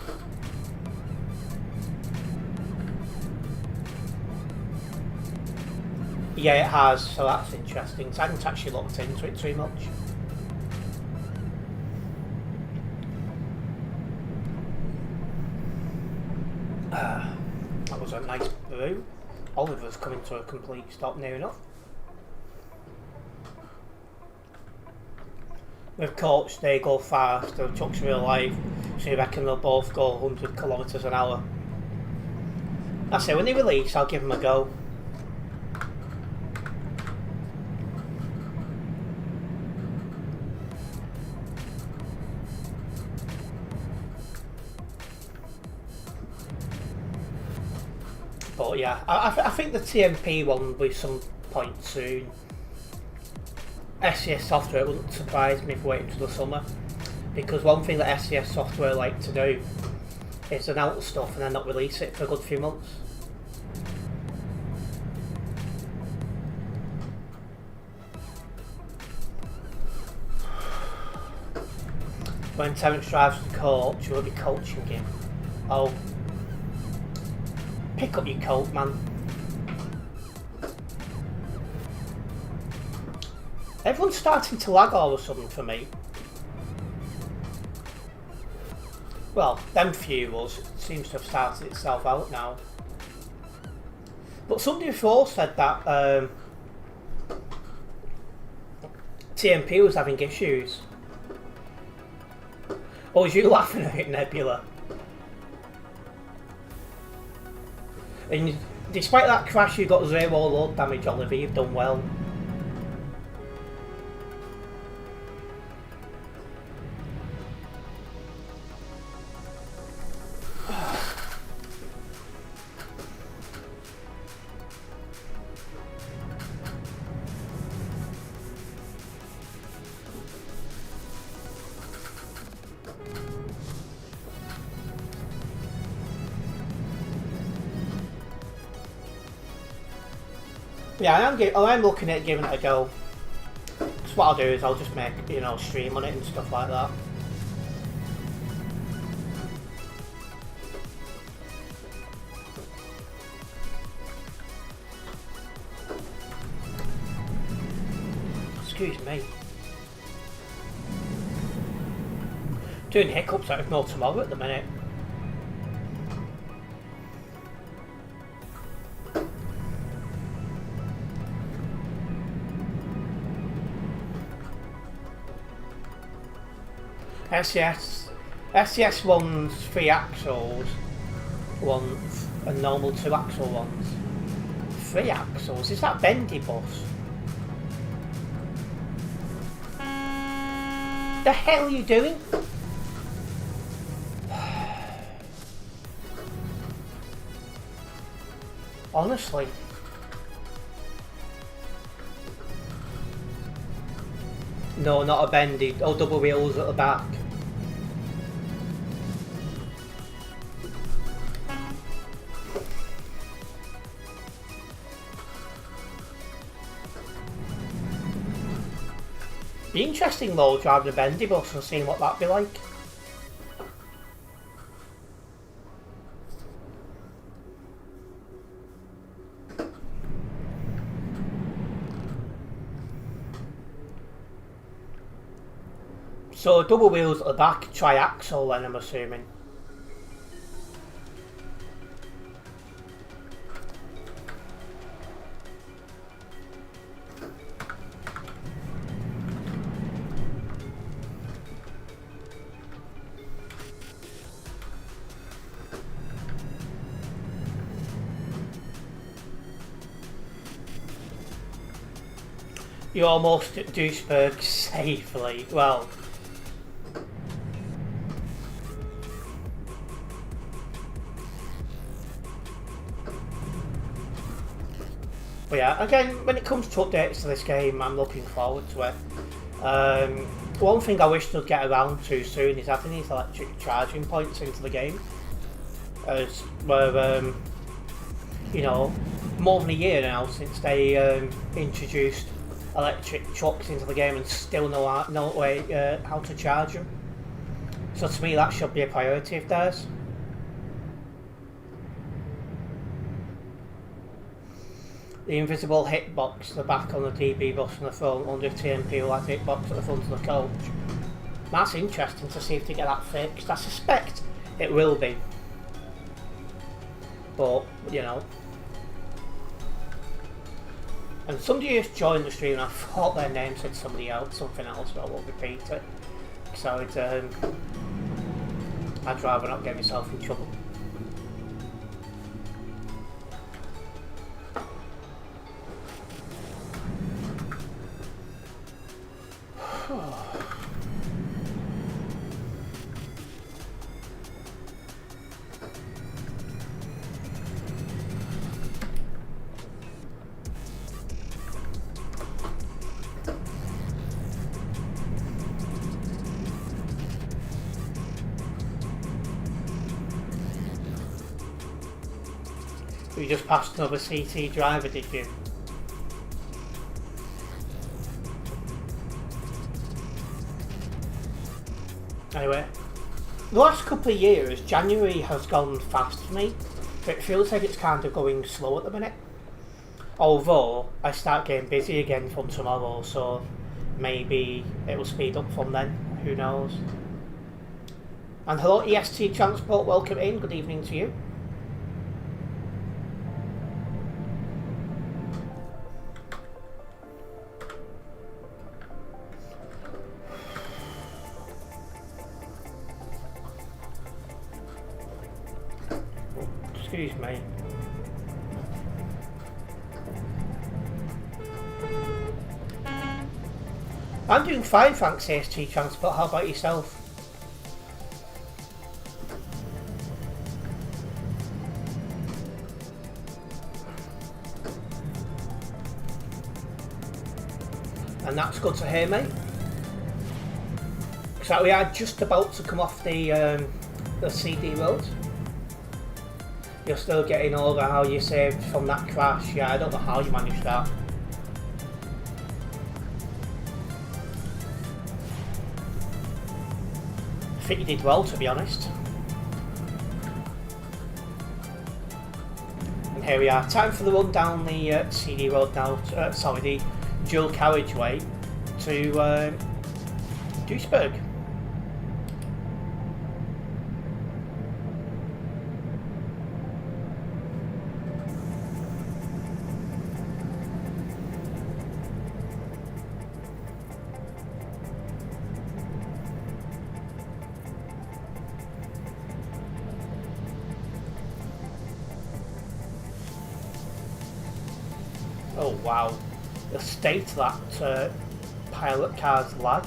A: Yeah, it has, so that's interesting. So I haven't actually looked into it too much. That was a nice brew. Oliver's coming to a complete stop near enough. With Coach, they go fast, the trucks are alive, so you reckon they'll both go 100 kilometres an hour. That's it, when they release, I'll give them a go. But yeah, I think the TMP one will be some point soon. SCS software wouldn't surprise me if we wait until the summer, because one thing that SCS software like to do is announce stuff and then not release it for a good few months. When Terence drives the coach, we'll be coaching him. Oh. Pick up your coat, man. Everyone's starting to lag all of a sudden for me. Well, them fuels seems to have started itself out now. But somebody before said that TMP was having issues. Or was you laughing at it, Nebula? And despite that crash, you got 0 load damage, Oliver. You've done well. Yeah, I am looking at giving it a go. So what I'll do is I'll just make, you know, stream on it and stuff like that. Excuse me. Doing hiccups out of no tomorrow at the minute. SCS ones 3 axles, ones and normal 2 axle ones. 3 axles? Is that bendy bus? The hell are you doing? Honestly. No, not a bendy. Oh, double wheels at the back. Be interesting though, driving a bendy bus and seeing what that'd be like. So double wheels at the back, tri-axle then I'm assuming. You almost at Duisburg safely. Well, but yeah, again, when it comes to updates to this game, I'm looking forward to it. One thing I wish they'd get around to soon is adding these electric charging points into the game. As we're, you know, more than a year now since they introduced electric trucks into the game and still no way how to charge them. So to me that should be a priority of theirs. The invisible hitbox, the back on the DB bus and the front, under TMP will have hitbox at the front of the coach. That's interesting to see if they get that fixed. I suspect it will be. But, you know. And somebody just joined the stream and I thought their name said something else, but I won't repeat it. So I'd rather not get myself in trouble. You just passed another CT driver, did you? Anyway, the last couple of years, January has gone fast for me. It feels like it's kind of going slow at the minute. Although, I start getting busy again from tomorrow, so maybe it will speed up from then. Who knows? And hello EST Transport, welcome in. Good evening to you. Excuse me. I'm doing fine, thanks, AST Transport. How about yourself? And that's good to hear, mate. So we are just about to come off the CD road. You're still getting over how you saved from that crash. Yeah, I don't know how you managed that. I think you did well, to be honest. And here we are. Time for the run down the CD road now. Sorry, the dual carriageway to Duisburg. Oh wow, the state that pilot car's lag.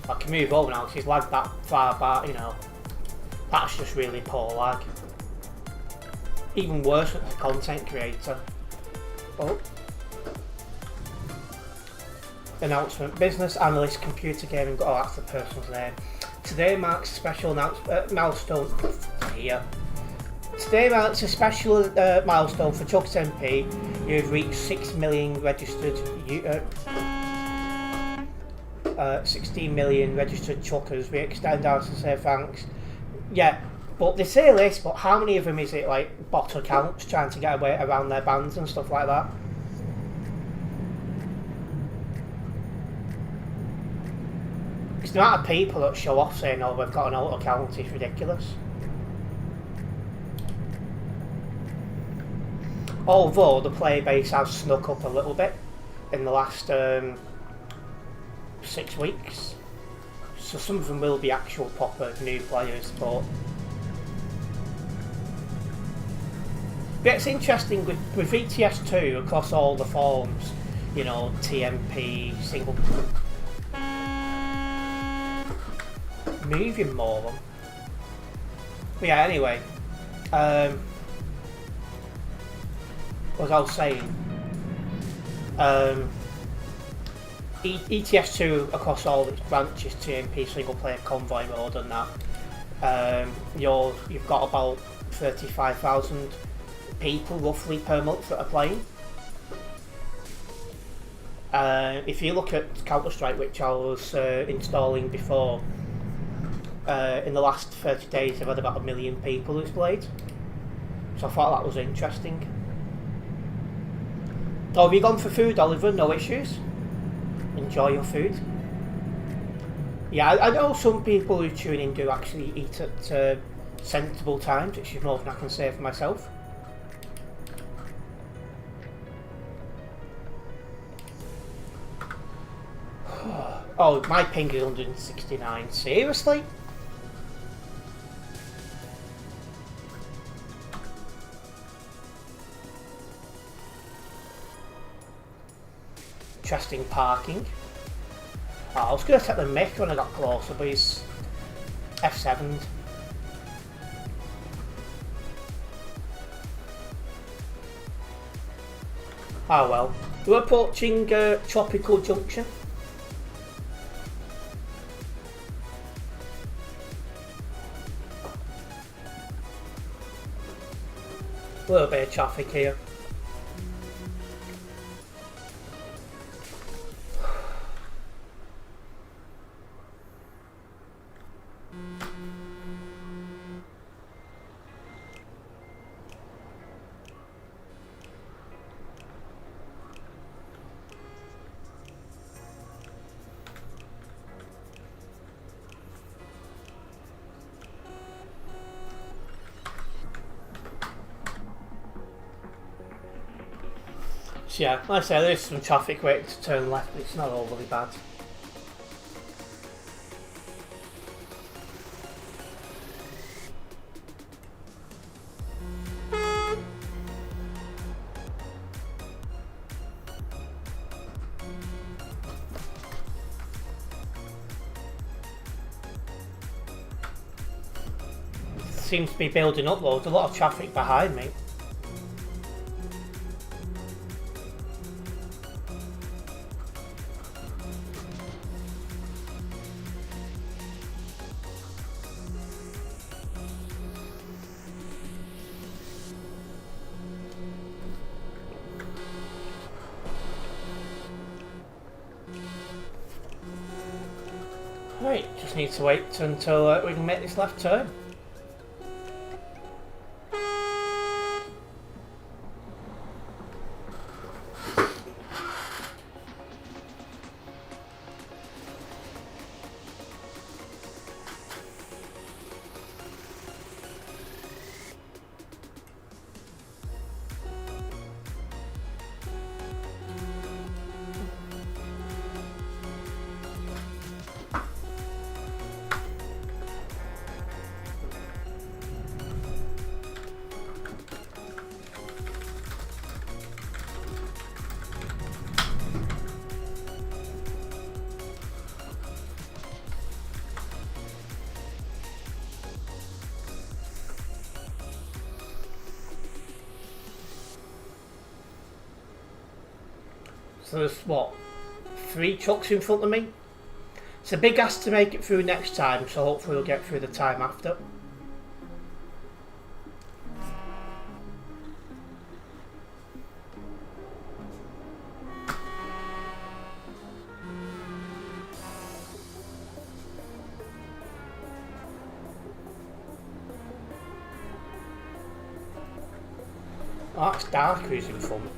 A: I can move over now because he's lagged that far back, you know. That's just really poor lag. Even worse with the content creator. Oh. Announcement. Business analyst, computer gaming. Oh, that's the person's name. Today marks a special milestone here. Today marks a special milestone for Chuck's MP. You've reached 6 million registered. 16 million registered Chuckers. We extend our sincere thanks. Yeah, but they say this, but how many of them is it like bot accounts trying to get away around their bans and stuff like that? The amount of people that show off saying, oh, we've got an alt account is ridiculous. Although the player base has snuck up a little bit in the last 6 weeks. So some of them will be actual proper new players, but it's interesting with ETS2 across all the forms, you know, TMP, single... Moving more. But yeah, anyway. What was I saying? ETS2 across all its branches, TMP, single player, convoy mode and that. You've got about 35,000 people roughly per month that are playing. If you look at Counter-Strike, which I was installing before, in the last 30 days I've had about 1 million people who's played, so I thought that was interesting. So have you gone for food, Oliver? No issues? Enjoy your food? Yeah, I know some people who tune in do actually eat at sensible times, which is more than I can say for myself. Oh, my ping is 169, seriously? Interesting parking. Oh, I was going to take the mic when I got closer, but he's F7'd. Oh well. We're approaching Tropical Junction. A little bit of traffic here. yeah. Like I say, there's some traffic waiting to turn left, but it's not overly bad. Seems to be building up though, there's a lot of traffic behind me. Right, just need to wait until we can make this left turn. So there's what, 3 trucks in front of me? It's a big ask to make it through next time, so hopefully we'll get through the time after. Oh, that's dark who's in front.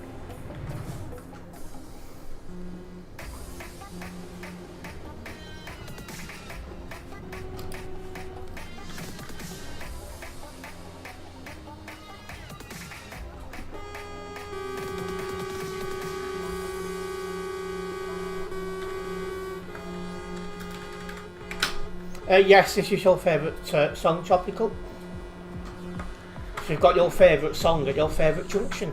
A: Yes, this is your favourite song, Tropical. So you've got your favourite song at your favourite junction.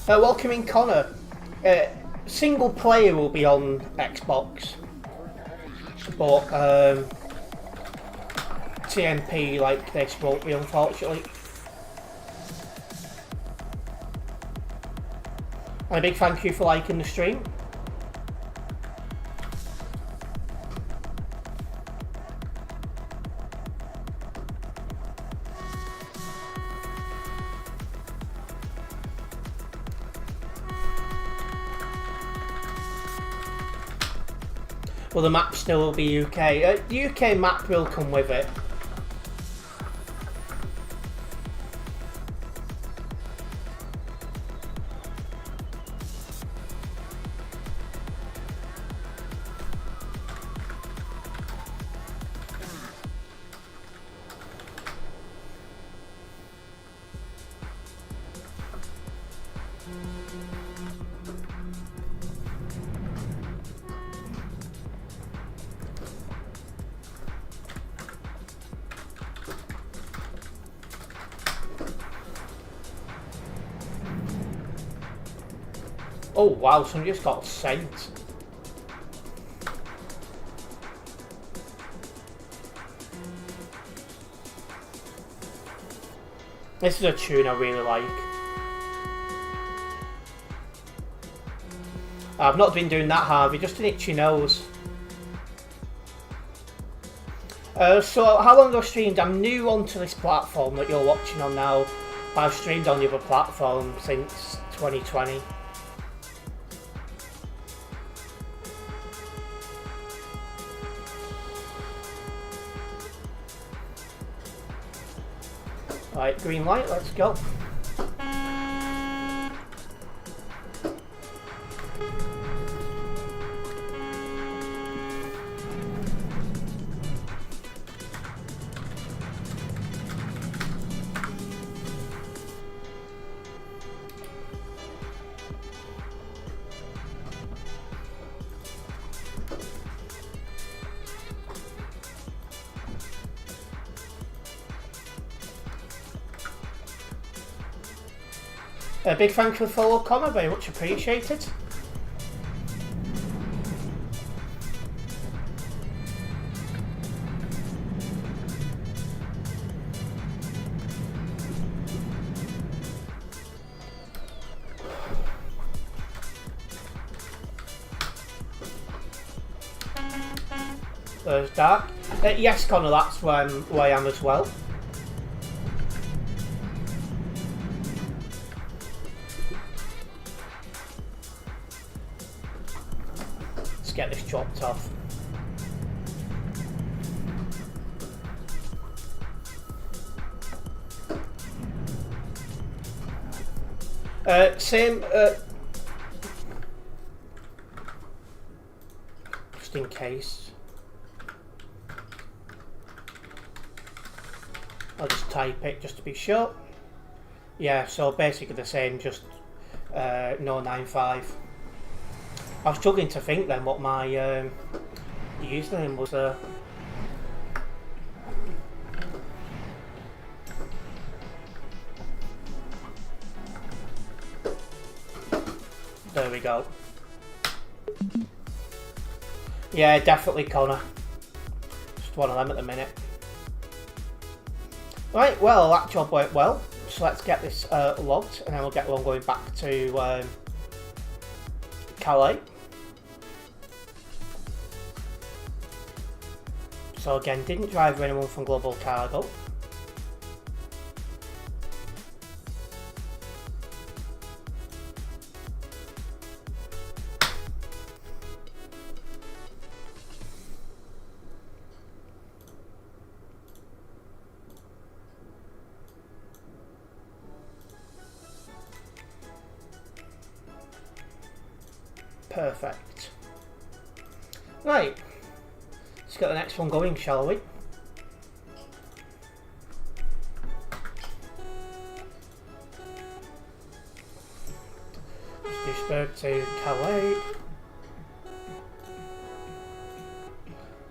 A: Welcoming Connor. Single player will be on Xbox, but TMP like this won't be, unfortunately. And a big thank you for liking the stream. Well, the map still will be UK. The UK map will come with it. Oh wow, someone just got sent. This is a tune I really like. I've not been doing that, Harvey, just an itchy nose. So how long have I streamed? I'm new onto this platform that you're watching on now. I've streamed on the other platform since 2020. Right, green light, let's go. A big thank you for the follow, Connor, very much appreciated. There's dark. Yes, Connor, that's where I am as well. Let's get this chopped off. Same. Just in case. I'll just type it just to be sure. Yeah, so basically the same, just no 95. I was struggling to think then what my username was. There we go. Yeah, definitely Connor. Just one of them at the minute. Right, well, that job went well. So let's get this logged and then we'll get one going back to Calais. So again, didn't drive anyone from Global Cargo. Perfect. Right, let's get the next one going, shall we? Duisburg to Calais.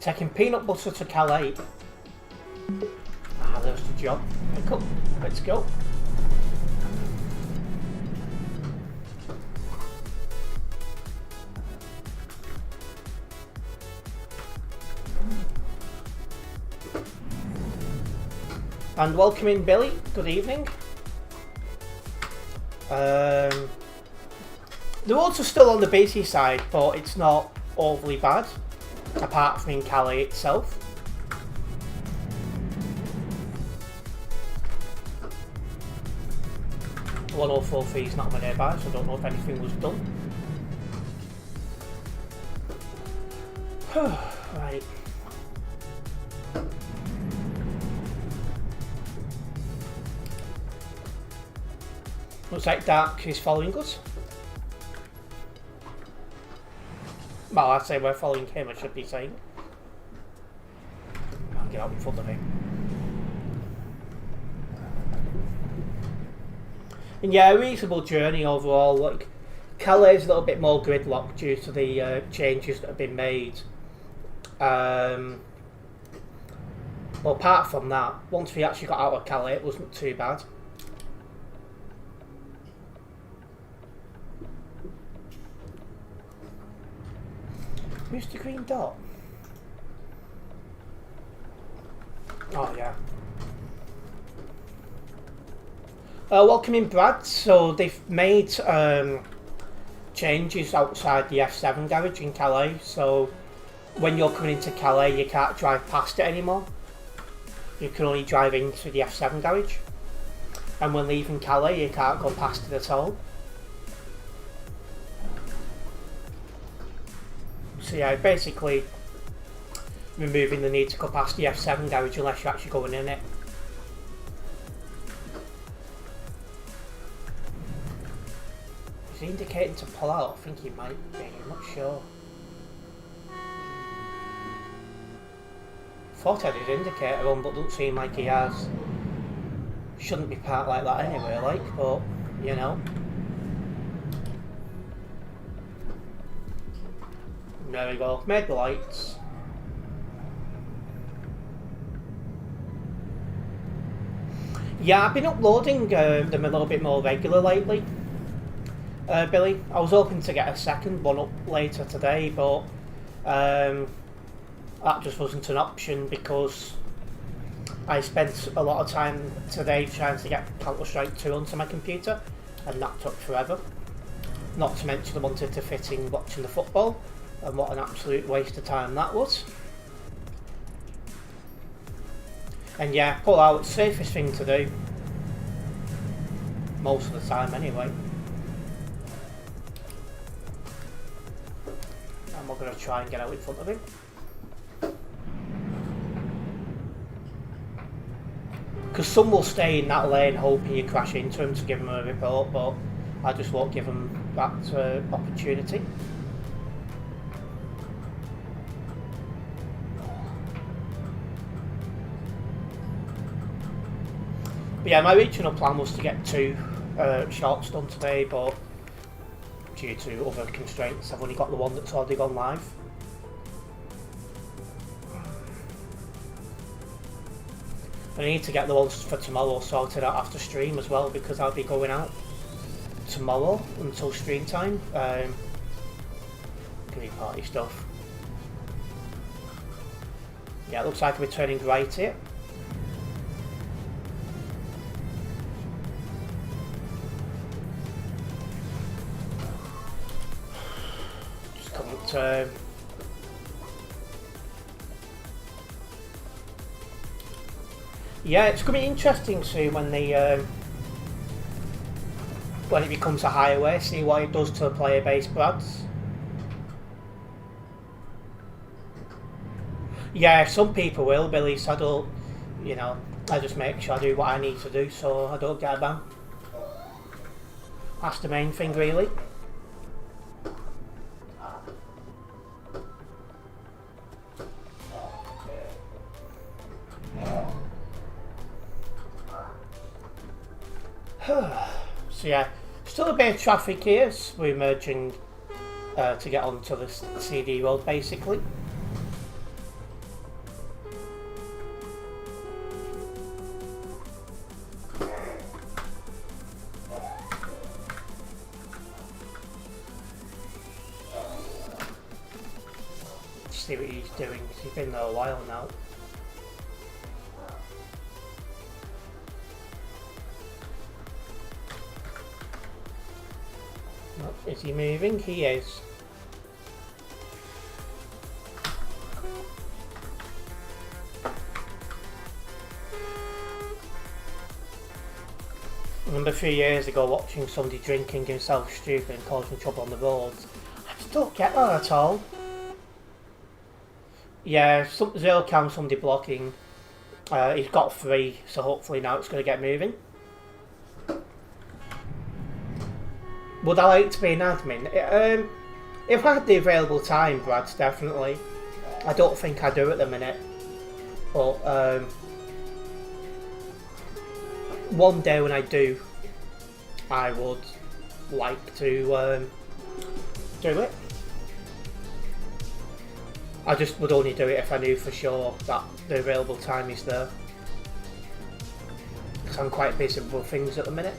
A: Taking peanut butter to Calais. Ah, there's the job. Pick up. Let's go. And welcome in, Billy. Good evening. The roads are still on the busy side, but it's not overly bad, apart from in Calais itself. The 104 is not nearby, so I don't know if anything was done. Right. Looks like Dark is following us. Well, I'd say we're following him, I should be saying. I'll get out in front of him. And yeah, a reasonable journey overall. Like, Calais is a little bit more gridlocked due to the changes that have been made. Well, apart from that, once we actually got out of Calais, it wasn't too bad. Where's the green dot? Oh yeah. Welcome in, Brad. So they've made changes outside the F7 garage in Calais. So when you're coming into Calais, you can't drive past it anymore. You can only drive into the F7 garage. And when leaving Calais, you can't go past it at all. So yeah, basically removing the need to go past the F7 garage unless you're actually going in it. he indicating to pull out? I think he might be, I'm not sure. Thought I had his indicator on, but doesn't seem like he has. Shouldn't be parked like that anyway, like, but, you know. There we go, made the lights. Yeah, I've been uploading them a little bit more regular lately, Billy. I was hoping to get a second one up later today, but that just wasn't an option because I spent a lot of time today trying to get Counter-Strike 2 onto my computer, and that took forever. Not to mention I wanted to fit in watching the football, and what an absolute waste of time that was. And yeah, pull out, safest thing to do. Most of the time anyway. And we're going to try and get out in front of him. Because some will stay in that lane hoping you crash into him to give him a report, but I just won't give him that opportunity. But yeah, my original plan was to get 2 shorts done today, but due to other constraints, I've only got the one that's already gone live. I need to get the ones for tomorrow sorted out after stream as well, because I'll be going out tomorrow until stream time. Doing party stuff. Yeah, it looks like we're turning right here. Yeah, it's going to be interesting soon when it becomes a highway, see what it does to the player base, Brads. Yeah, some people will, Billy, so I don't, you know, I just make sure I do what I need to do so I don't get a ban. That's the main thing, really. So yeah, still a bit of traffic here as we're merging to get onto the CD road basically. See what he's doing, he's been there a while now. Is he moving? He is. I remember a few years ago watching somebody drinking himself stupid and causing trouble on the roads. I just don't get that at all. Yeah, zero cam, somebody blocking. He's got 3, so hopefully now it's going to get moving. Would I like to be an admin? If I had the available time, Brad, definitely. I don't think I do at the minute. But one day when I do, I would like to do it. I just would only do it if I knew for sure that the available time is there. Because I'm quite busy with things at the minute.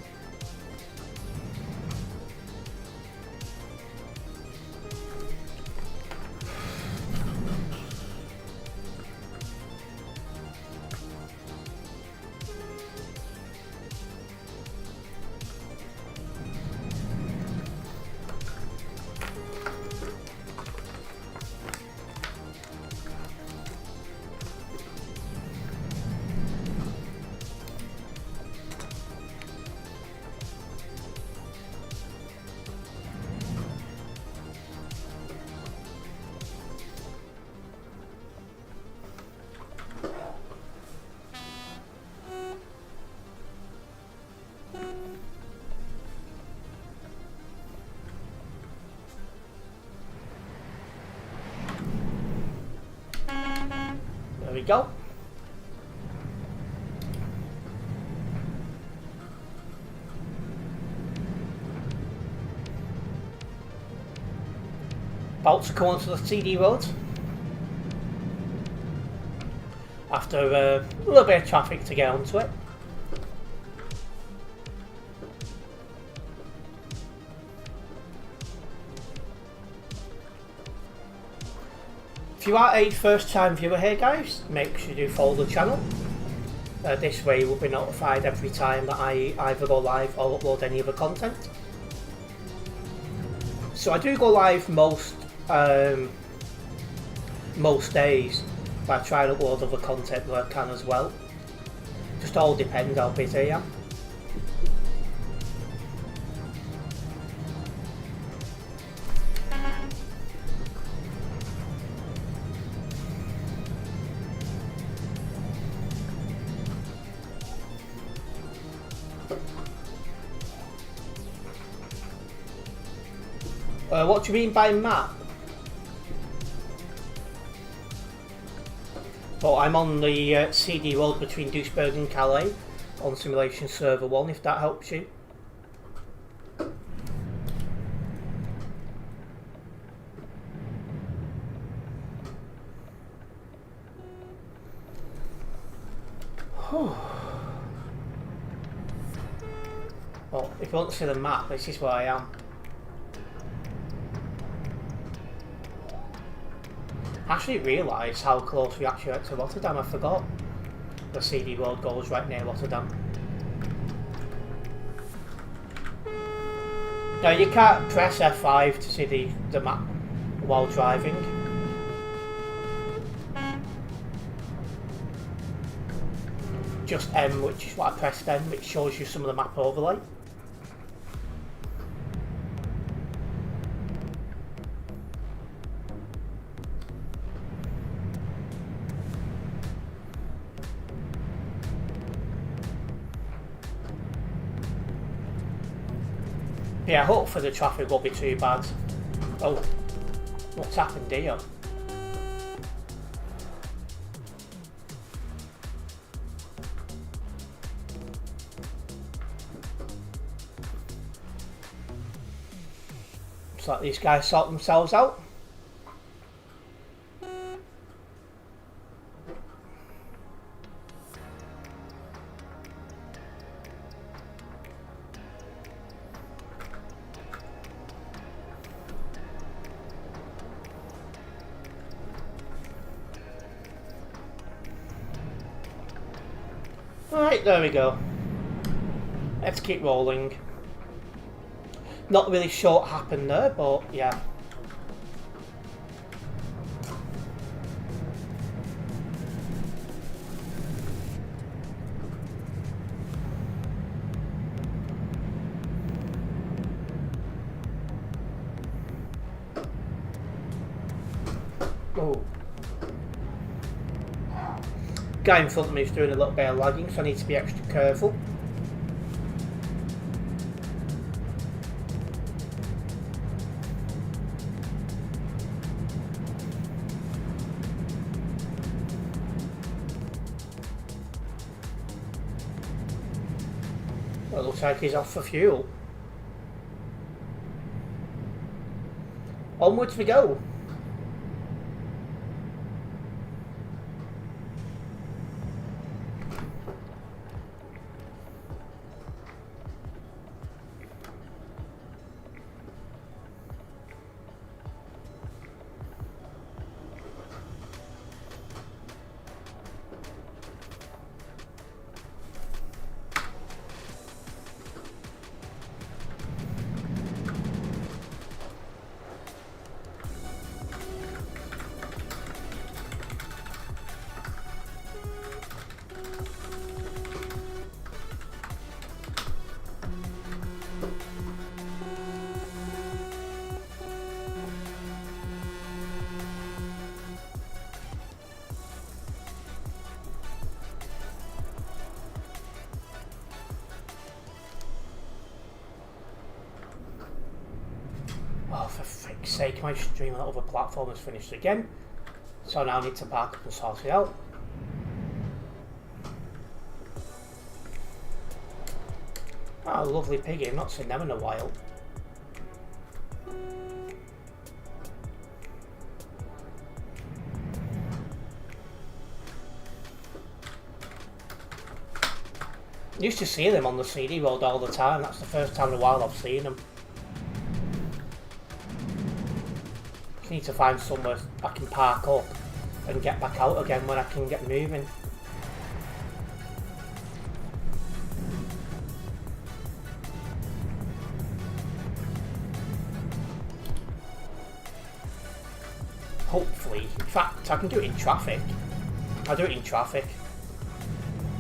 A: go. About to come onto the CD road. After a little bit of traffic to get onto it. If you are a first time viewer here guys, make sure you do follow the channel. This way you will be notified every time that I either go live or upload any other content. So I do go live most days, but I try and upload other content where I can as well. Just all depends how busy I am. What do you mean by map? Well, I'm on the CD road between Duisburg and Calais on Simulation Server 1, if that helps you. Well, if you want to see the map, this is where I am. I actually realised how close we actually are to Rotterdam. I forgot the CD road goes right near Rotterdam. Now you can't press F5 to see the map while driving. Just M, which is what I pressed M, which shows you some of the map overlay. Yeah, hopefully the traffic won't be too bad. Oh, what's happened here? Looks like these guys sort themselves out. Right, there we go. Let's keep rolling. Not really sure what happened there, but yeah. Oh. Guy in front of me is doing a little bit of lagging, so I need to be extra careful. Well, it looks like he's off for fuel. Onwards we go. Oh, for frick's sake, my stream on that other platform has finished again. So now I need to back up and sort it out. Oh, lovely piggy. I've not seen them in a while. Used to see them on the CD road all the time. That's the first time in a while I've seen them. Just need to find somewhere I can park up and get back out again when I can get moving. Hopefully, in fact, I can do it in traffic. I'll do it in traffic.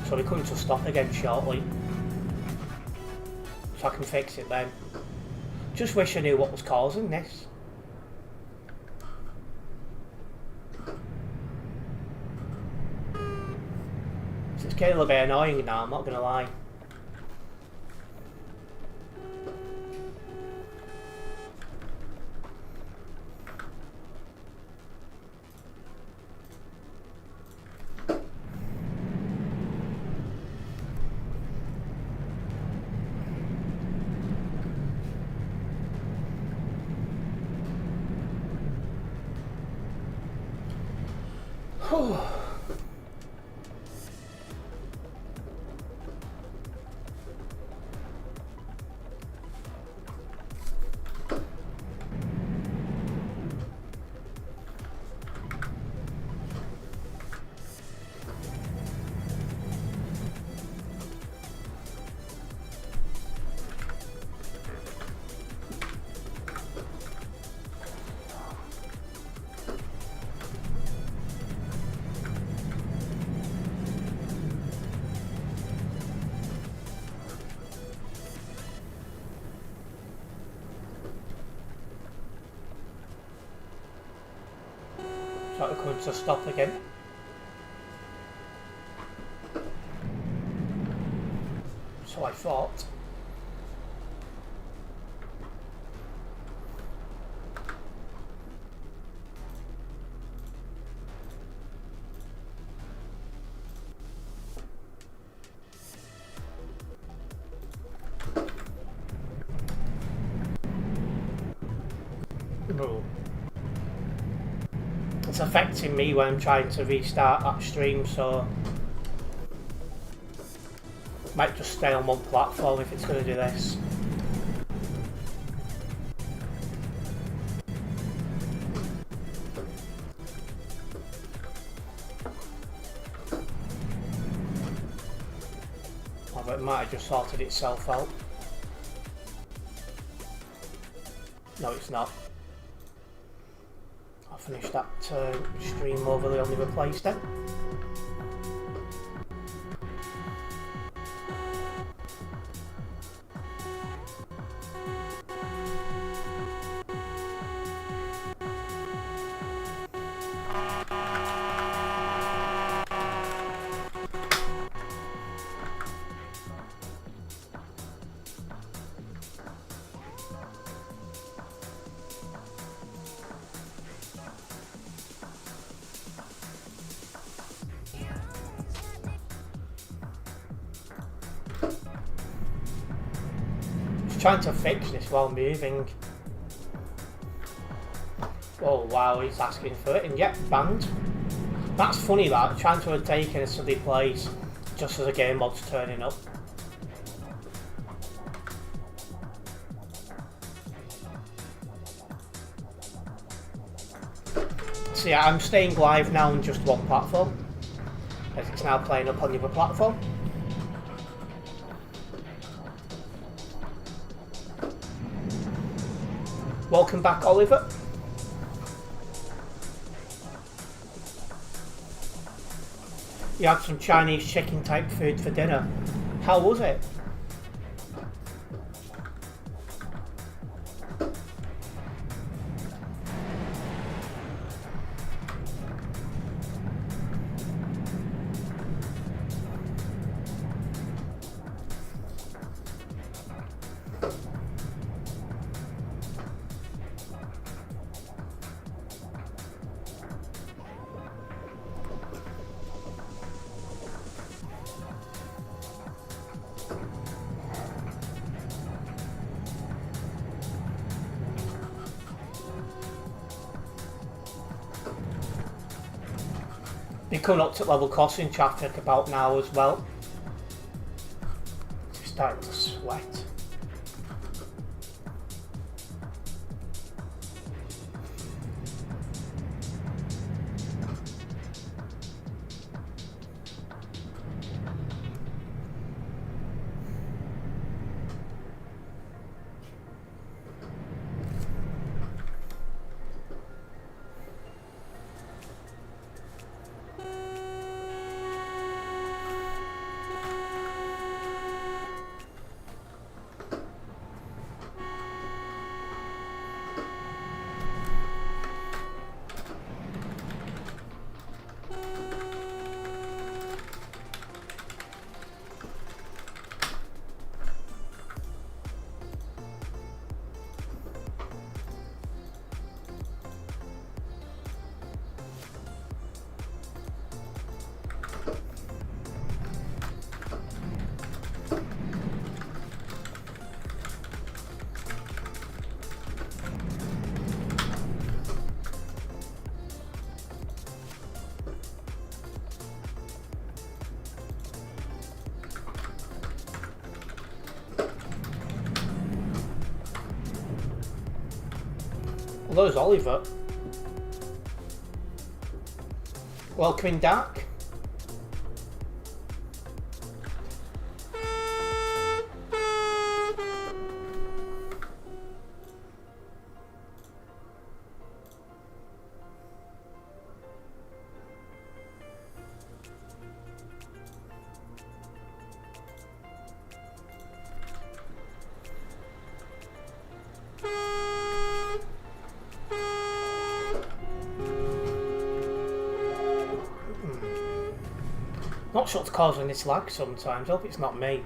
A: So we're coming to a stop again shortly. So I can fix it then. Just wish I knew what was causing this. It's getting a little bit annoying now, I'm not gonna lie. So we're coming to a stop again. So I thought. No. It's affecting me when I'm trying to restart that stream, so might just stay on one platform if it's going to do this. Although it might have just sorted itself out. No, it's not. I'll finish that stream over the only replaced then. Trying to fix this while moving. Oh wow, he's asking for it, and yep, banned. That's funny that, trying to overtake in a silly place just as a game mod's turning up. So yeah, I'm staying live now on just one platform, as it's now playing up on the other platform. Welcome back, Oliver. You had some Chinese chicken type food for dinner. How was it? Be coming up to level crossing traffic about now as well. It's starting to sweat. Well, there's Oliver. Welcoming Dark. Not sure what's causing this lag sometimes. I hope it's not me.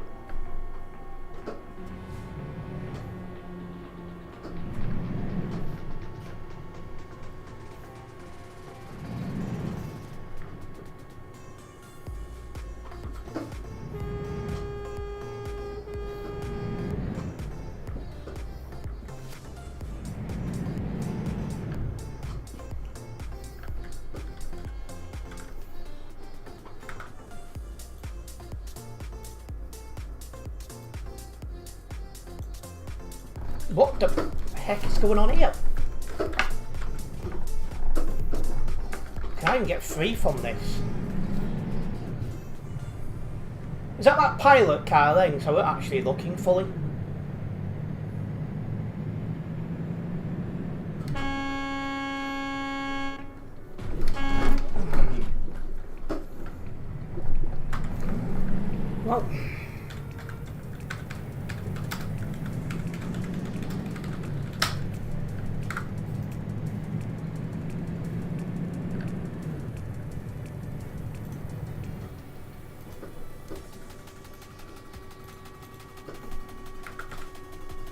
A: What the heck is going on here? Can I even get free from this? Is that pilot car then? So we're actually looking fully. Well.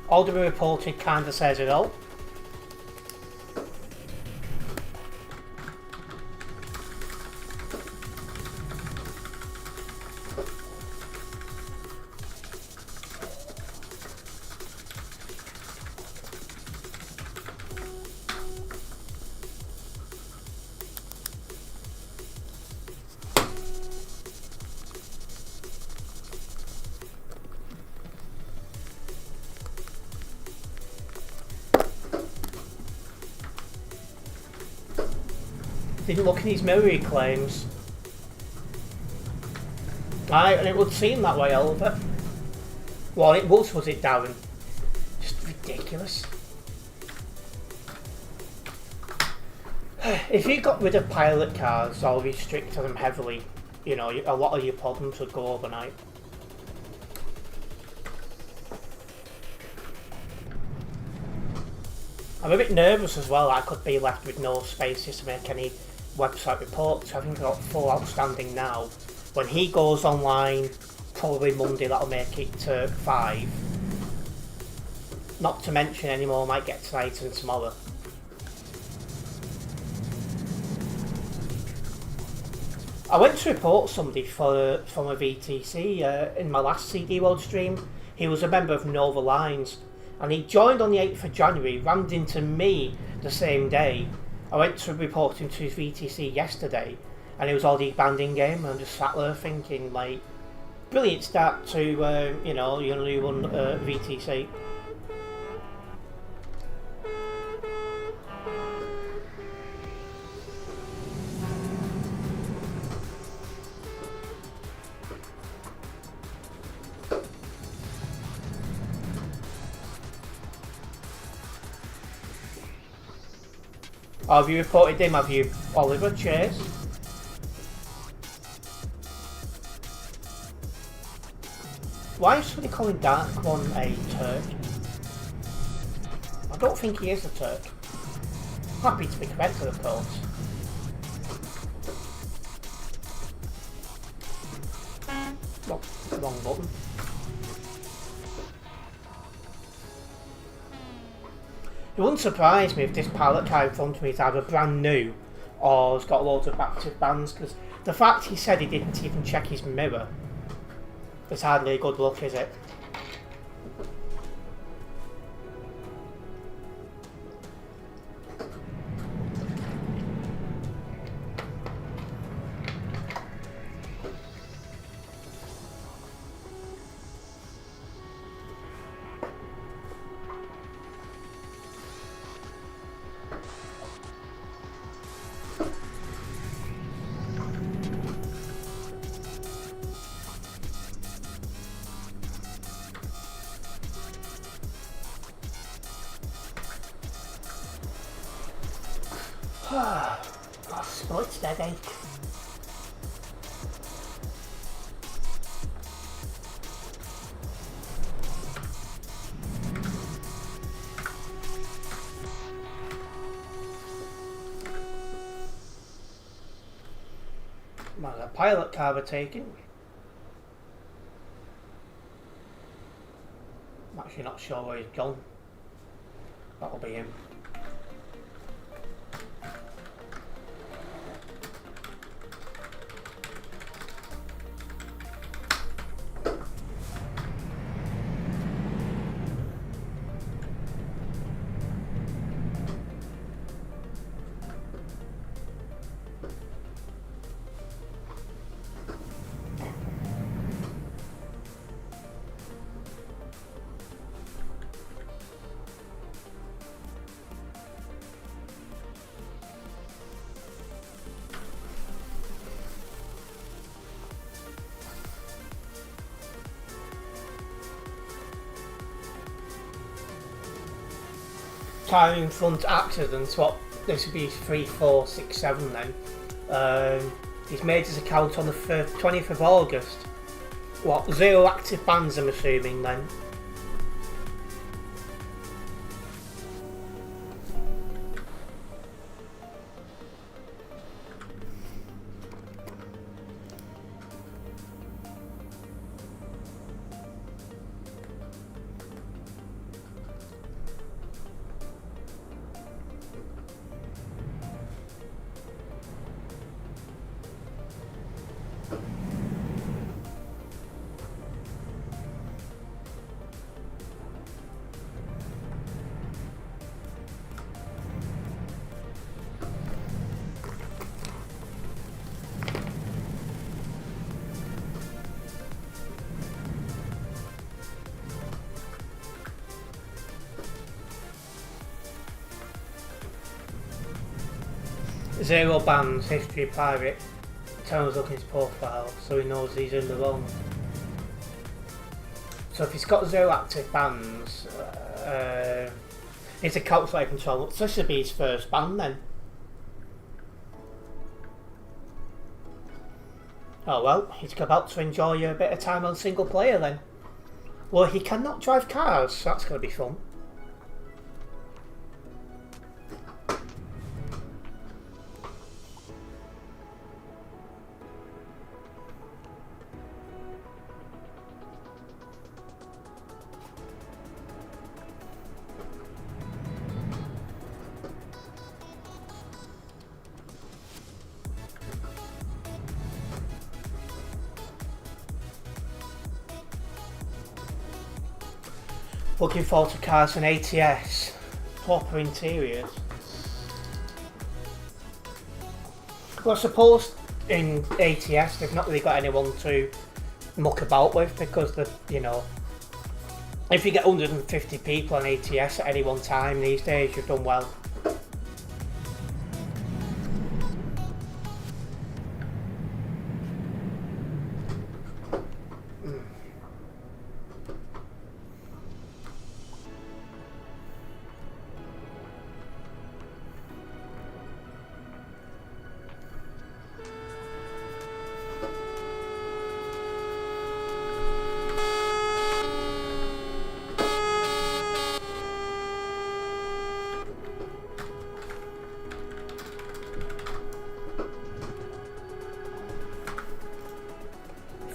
A: All the reported kinda says it all. Didn't look in his mirror, he claims. Aye, and it would seem that way, Oliver. Well, it was it, Darren? Just ridiculous. If you got rid of pilot cars or restricted them heavily, you know, a lot of your problems would go overnight. I'm a bit nervous as well. I could be left with no spaces to make any website reports. I think I've got 4 outstanding now. When he goes online, probably Monday, that'll make it to 5. Not to mention any more might get tonight and tomorrow. I went to report somebody from a VTC in my last CD World stream. He was a member of Nova Lines, and he joined on the 8th of January, rammed into me the same day. I went to report him to his VTC yesterday, and it was all banned in game, and I'm just sat there thinking, like, brilliant start to, you know, your new one, VTC. Oh, have you reported him, have you, Oliver Chase? Why is somebody calling Dark One a Turk? I don't think he is a Turk. Happy to be corrected, of course. Oh, wrong button. It wouldn't surprise me if this pilot car in front of me is either brand new or has got loads of active bans, because the fact he said he didn't even check his mirror is hardly a good look, is it? Oh, sports headache. Man, a pilot car we're taking. I'm actually not sure where he's gone. That'll be him. Car in front accidents, what, this would be 3, 4, 6, 7 then. He's made his account on the 20th of August. What, 0 active bans I'm assuming then? Zero bans, history private. Terence looking at his profile so he knows he's in the wrong. So if he's got 0 active bans, it's a calculator control. So this should be his first ban then. Oh well, he's about to enjoy a bit of time on single player then. Well, he cannot drive cars, so that's going to be fun. Looking forward to cars and ATS. Proper interiors. Well, I suppose in ATS, they've not really got anyone to muck about with because if you get 150 people on ATS at any one time these days, you've done well.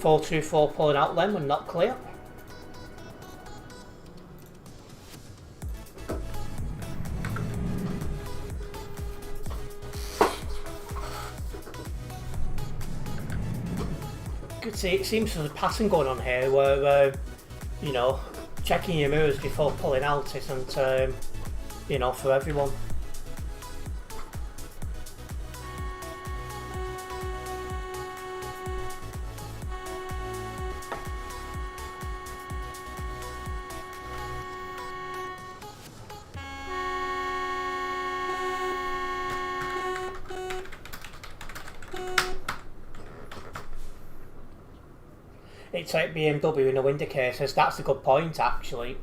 A: .424 pulling out then when not clear. Could see it seems there's a pattern going on here where checking your mirrors before pulling out isn't for everyone. It's like BMW in the window cases. That's a good point, actually.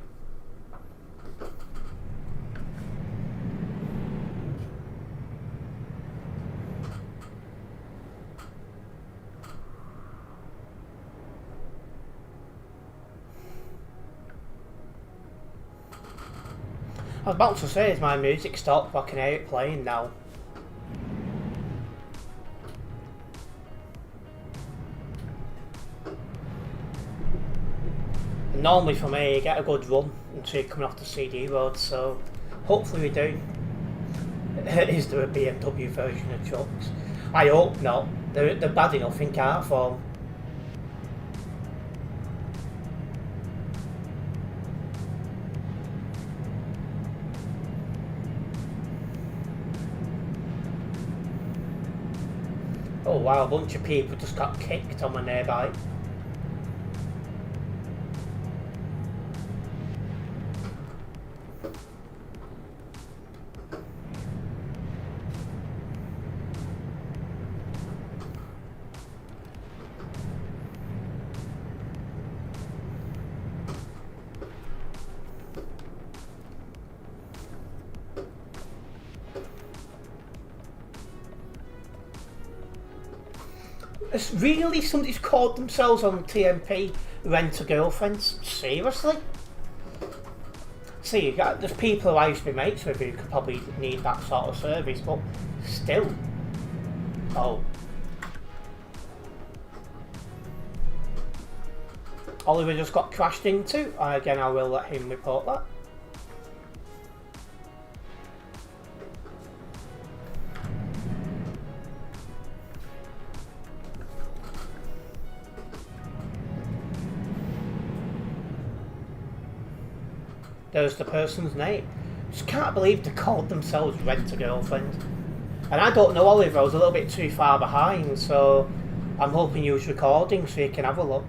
A: I was about to say, is my music stopped? I can hear it playing now. Normally for me, you get a good run until you're coming off the CD road, so hopefully we do. Is there a BMW version of trucks? I hope not. They're bad enough in car form. Oh wow, a bunch of people just got kicked on my nearby. It's really somebody's called themselves on TMP Rent-A-Girlfriends? Seriously? See, there's people who I used to be mates with who could probably need that sort of service, but still. Oh. Oliver just got crashed into. Again, I will let him report that. There's the person's name. Just can't believe they called themselves Rent-A-Girlfriend. And I don't know Oliver, I was a little bit too far behind, so I'm hoping he was recording so you can have a look.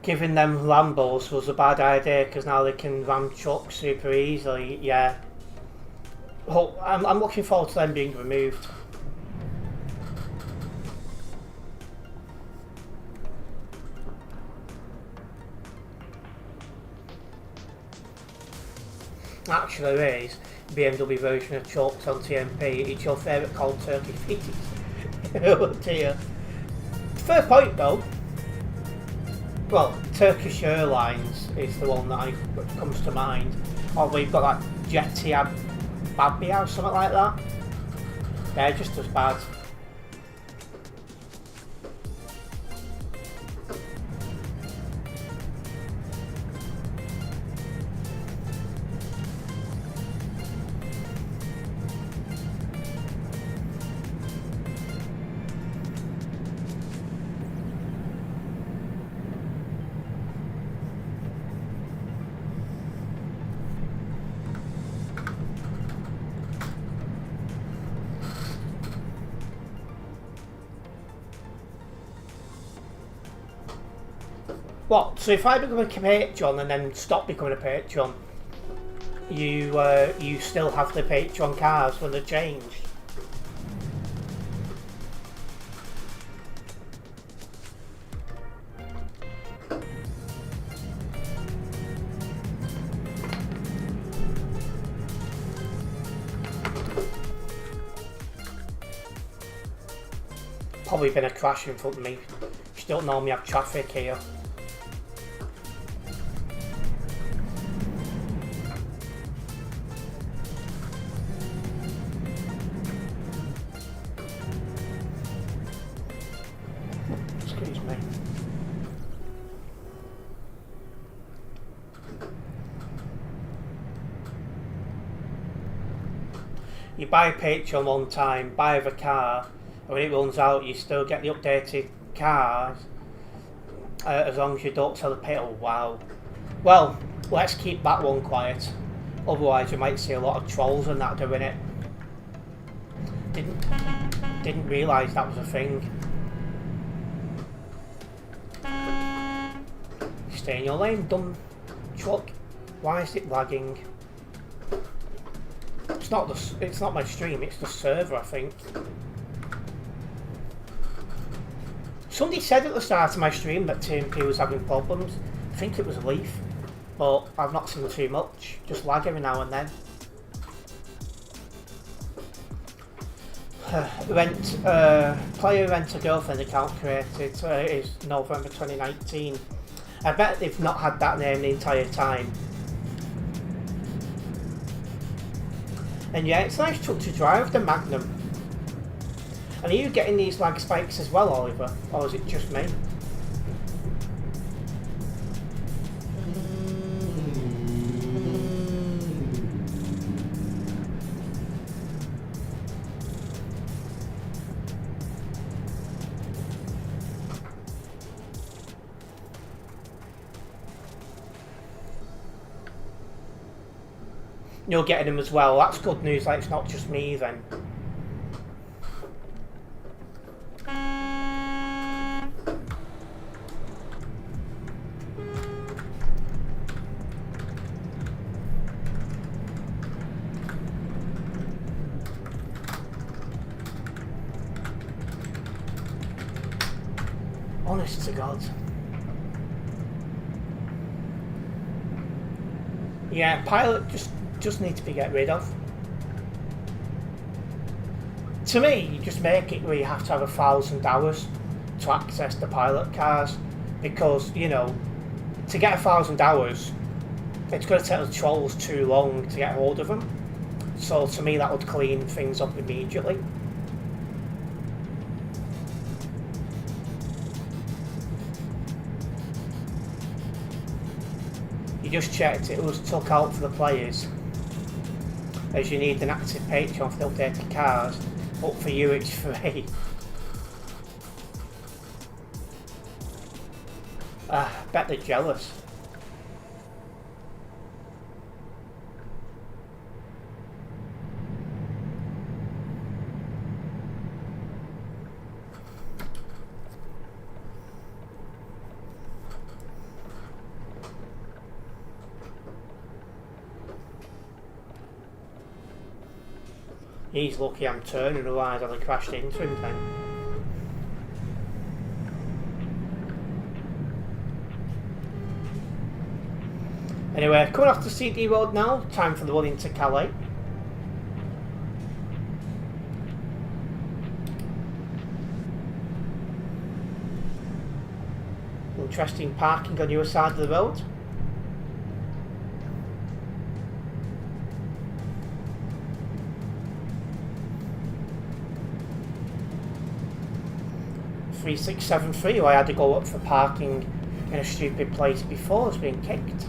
A: Giving them Lambos was a bad idea because now they can ram trucks super easily, yeah. I'm looking forward to them being removed. Actually, there is BMW version of trucks on TMP. It's your favourite cold turkey fetus. Oh dear. Fair point though. Well, Turkish Airlines is the one that comes to mind. Or we've got like Jetty Babia or something like that. They're just as bad. What? So if I become a patron and then stop becoming a patron, you still have the patron cars when they change? Probably been a crash in front of me. You don't normally have traffic here. Excuse me. You buy a Patreon one time, buy the car, and when it runs out you still get the updated cars as long as you don't sell the pit. Oh wow. Well, let's keep that one quiet. Otherwise you might see a lot of trolls and that doing it. Didn't realise that was a thing. Stay in your lane, dumb truck. Why is it lagging? It's not my stream, it's the server, I think. Somebody said at the start of my stream that TMP was having problems. I think it was Leaf, but I've not seen too much. Just lag every now and then. Player rent a girlfriend account created is November 2019. I bet they've not had that name the entire time. And yeah, it's a nice truck to drive, the Magnum. And are you getting these lag spikes as well, Oliver? Or is it just me? You're getting them as well. That's good news, like it's not just me then. Honest to God. Yeah, pilot just need to be get rid of. To me, you just make it where you have to have 1,000 hours to access the pilot cars, because, you know, to get 1,000 hours, it's going to take the trolls too long to get hold of them. So to me, that would clean things up immediately. You just checked, it was took out for the players, as you need an active Patreon for the updated cars, but for you it's free. Bet they're jealous. He's lucky I'm turning, otherwise I'd have crashed into him then. Anyway, coming off the CD road now, time for the one into Calais. Interesting parking on your side of the road. .3673, I had to go up for parking in a stupid place before, it's being kicked.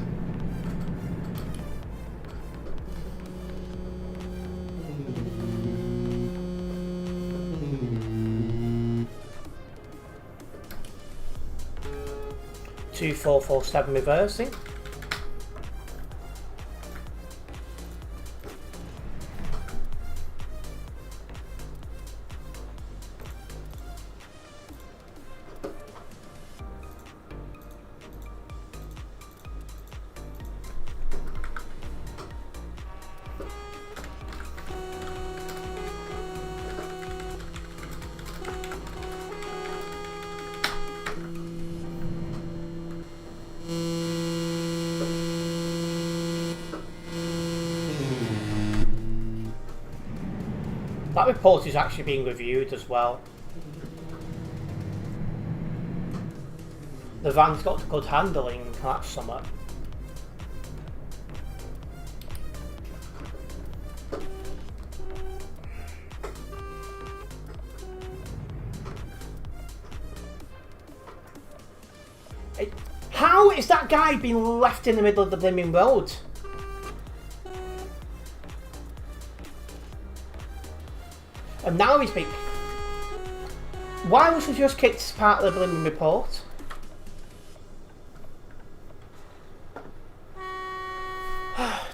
A: .2447 reversing. That report is actually being reviewed as well. The van's got good handling, that's something. How is that guy being left in the middle of the blimmin' road? And now he's being... Why was he just kicked as part of the blimmin' report?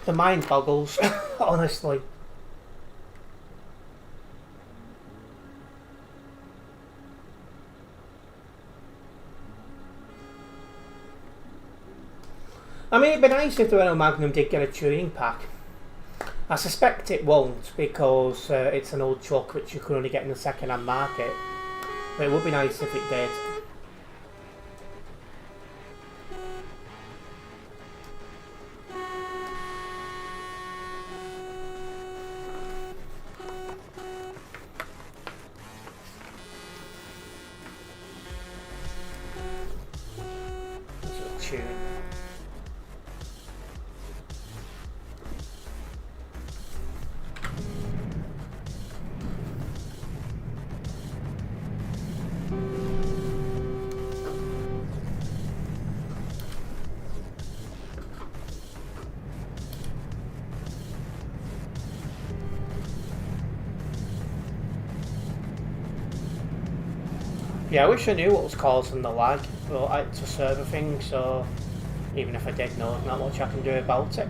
A: The mind boggles, honestly. I mean, it'd be nice if the Renault Magnum did get a tuning pack. I suspect it won't, because it's an old truck which you can only get in the second-hand market. But it would be nice if it did. It's a tune. Yeah, I wish I knew what was causing the lag, but it's a server thing, so even if I did know, there's not much I can do about it.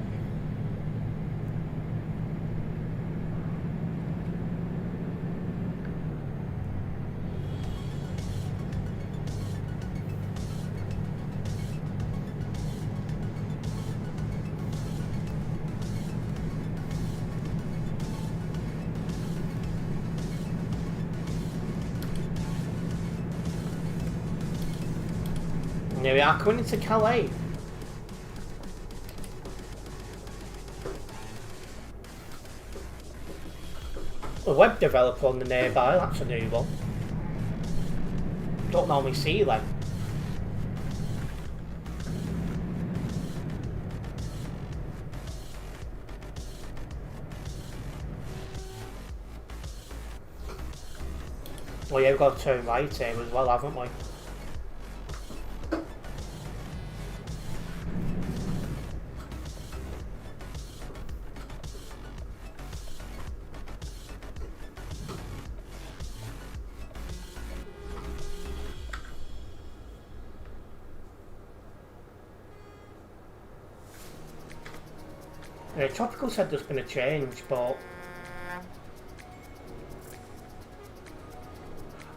A: Here we are coming into Calais. A web developer on the nearby, that's a new one. Don't normally see them. Well, yeah, we've got to turn right here as well, haven't we? Tropical said there's been a change, but...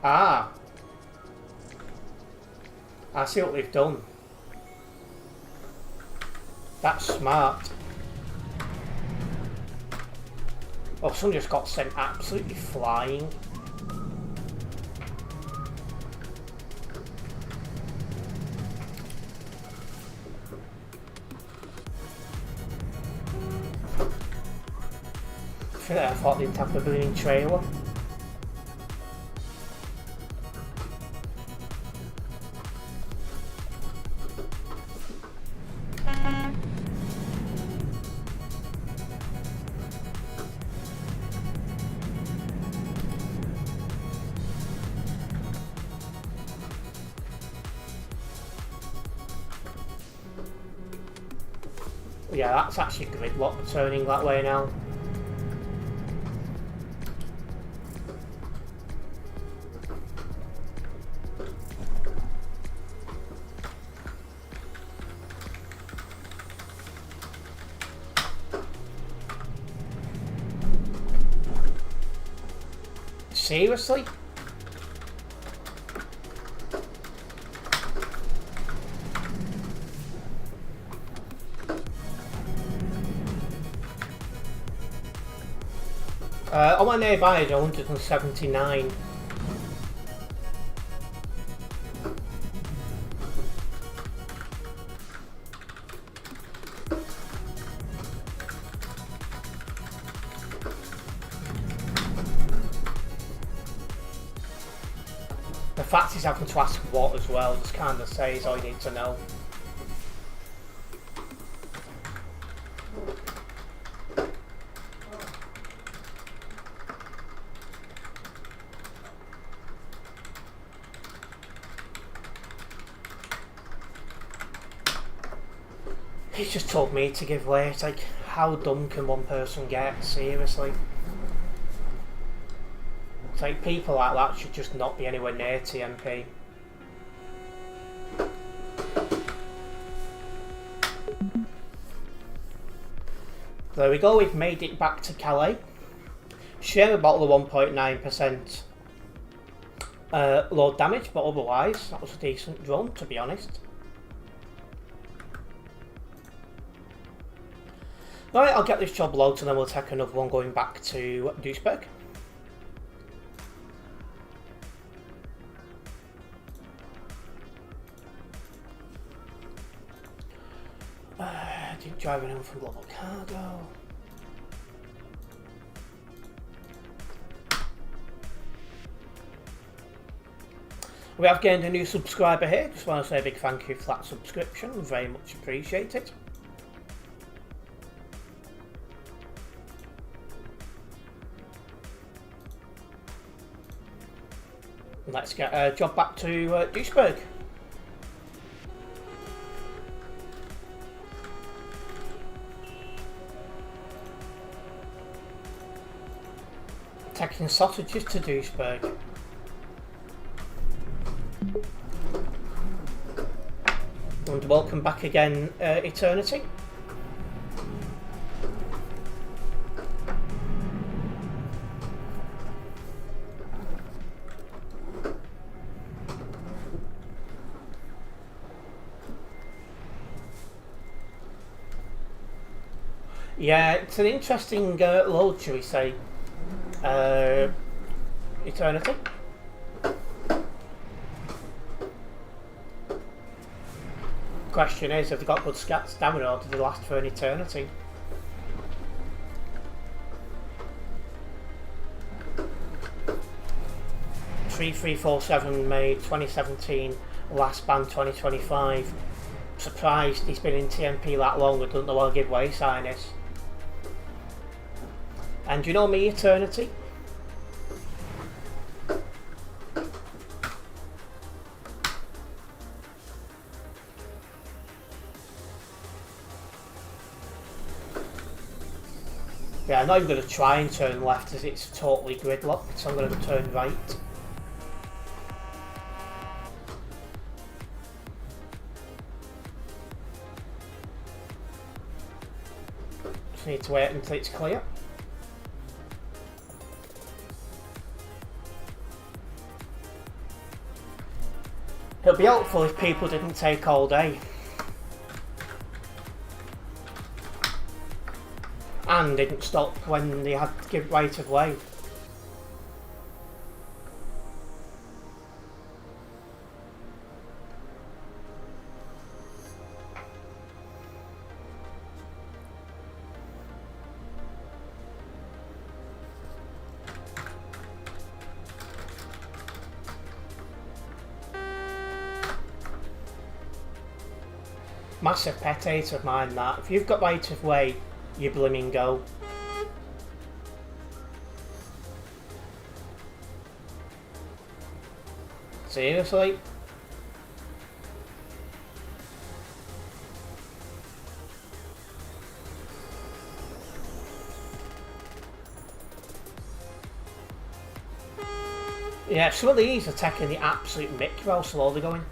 A: Ah! I see what they've done. That's smart. Oh, someone just got sent absolutely flying. I thought they'd have a blooming trailer. Yeah, that's actually gridlock turning that way now. Seriously? On my nearby is 179. The fact he's having to ask what as well just kind of says all you need to know. He's just told me to give way. It's like, how dumb can one person get? Seriously. It's like, people like that should just not be anywhere near TMP. There we go, we've made it back to Calais. Share a bottle of 1.9% load damage, but otherwise, that was a decent drone, to be honest. Right, I'll get this job logged and then we'll take another one going back to Duisburg. Driving in from Global Cargo. We have gained a new subscriber here. Just want to say a big thank you for that subscription. Very much appreciate it. Let's get a job back to Duisburg. Taking sausages to Duisburg. And welcome back again, Eternity. Yeah, it's an interesting load, shall we say. Eternity. Question is, have they got good stamina or do they last for an eternity? "3347 made 2017, last band 2025. Surprised he's been in TMP that long. I don't know what a giveaway sign is. And you know me, Eternity? Yeah, I'm not even going to try and turn left as it's totally gridlocked, so I'm going to turn right. Just need to wait until it's clear. It'll be helpful if people didn't take all day. And didn't stop when they had to give right of way. Massive pet hate of mine that. If you've got right of way, you blimmin' go. Seriously? Yeah, some of these are taking the absolute mick how slow they're going.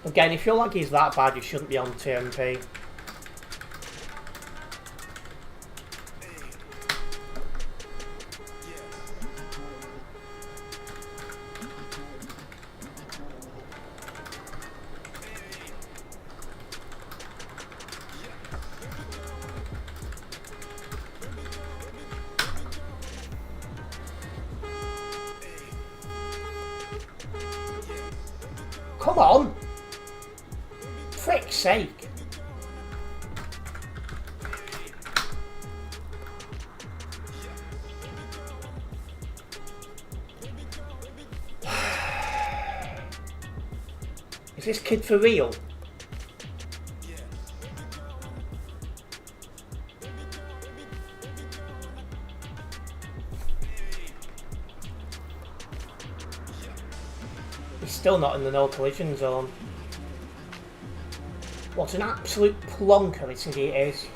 A: Again, if your lag is that bad, you shouldn't be on TMP. Come on! Frick's sake. Is this kid for real? He's still not in the no collision zone. What an absolute plonker this idiot is.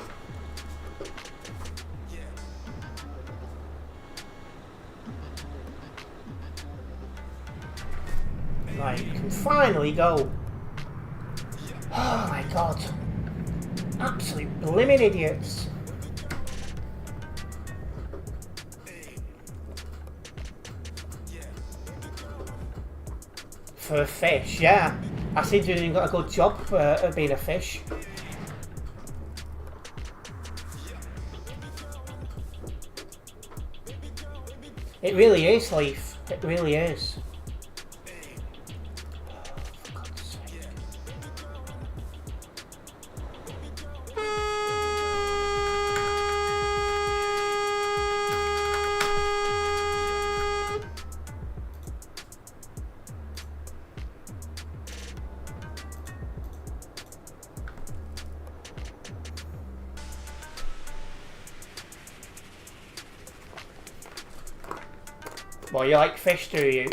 A: Right, you can finally go. Oh my god. Absolute blimmin' idiots. For a fish, yeah. I seem to have doing a good job of being a fish. It really is, Leaf. It really is. Well, you like fish, do you?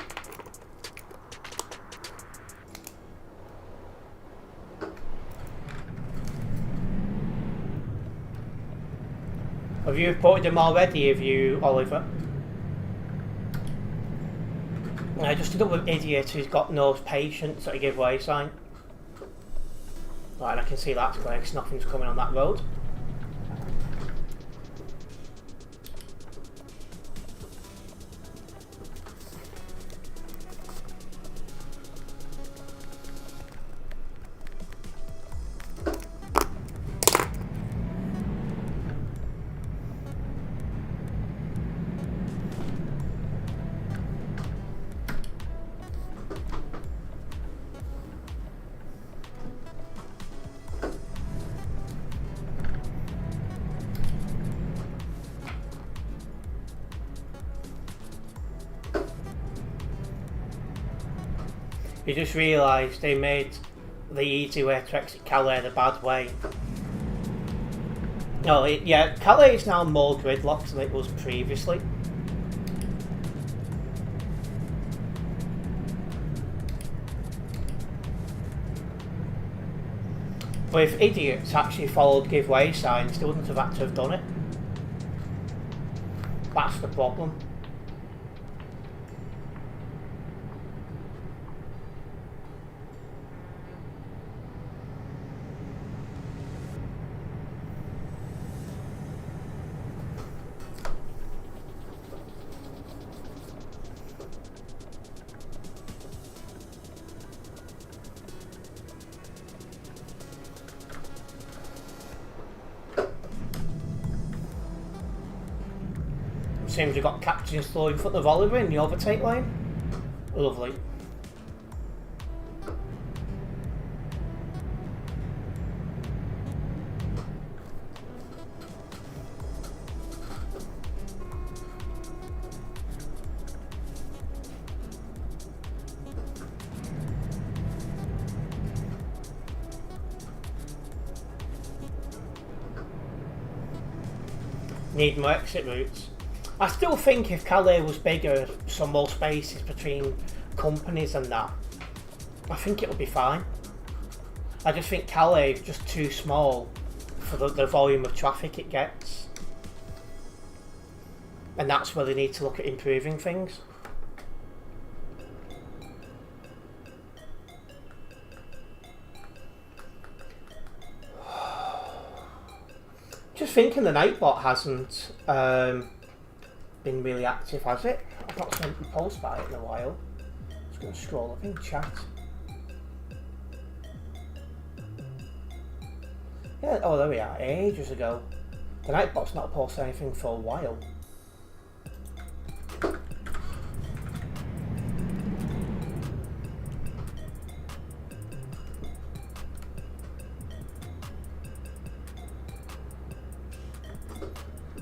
A: Have you reported them already, have you, Oliver? Just another idiot who's got no patience at a giveaway sign. Right, and I can see that's clear because nothing's coming on that road. You just realised they made the easy way to exit Calais the bad way. No, yeah, Calais is now more gridlocked than it was previously. But if idiots actually followed giveaway signs, they wouldn't have had to have done it. That's the problem. Seems we've got captain slow in front of Oliver in the overtake lane. Lovely. Need more exit routes. I still think if Calais was bigger, some more spaces between companies and that, I think it would be fine. I just think Calais is just too small for the volume of traffic it gets. And that's where they need to look at improving things. Just thinking the Nightbot hasn't been really active, has it? I've not seen a post about it in a while. Just going to scroll up in chat. Yeah, oh there we are, ages ago. The Nightbot's not posted anything for a while.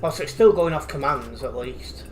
A: Oh, so it's still going off commands at least.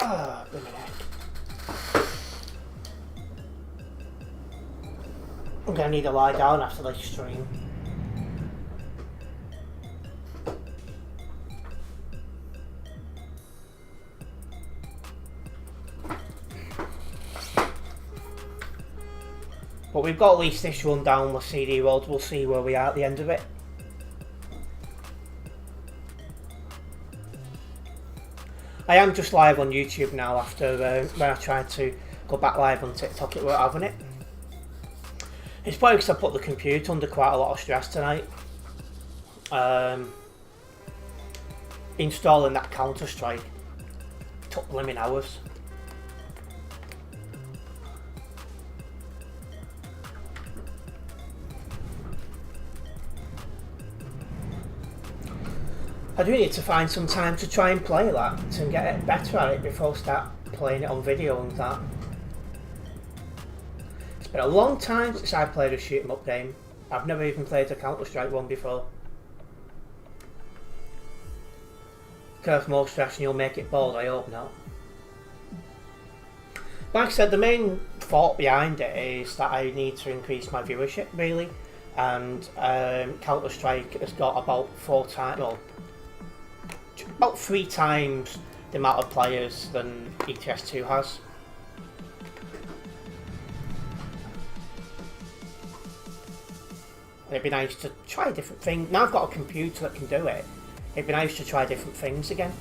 A: Ah, give me that. I'm gonna need to lie down after this stream. But we've got at least this run down the CD roads. We'll see where we are at the end of it. I am just live on YouTube now after when I tried to go back live on TikTok, it weren't having it. It's probably because I put the computer under quite a lot of stress tonight. Installing that Counter-Strike took blimmin' hours. I do need to find some time to try and play that and get it better at it before I start playing it on video and that. It's been a long time since I played a shoot 'em up game. I've never even played a Counter-Strike one before. Curve more stress and you'll make it bold, I hope not. Like I said, the main thought behind it is that I need to increase my viewership really, and Counter-Strike has got about 4 times, well, about 3 times the amount of players than ETS2 has. It'd be nice to try different things. Now I've got a computer that can do it, it'd be nice to try different things again.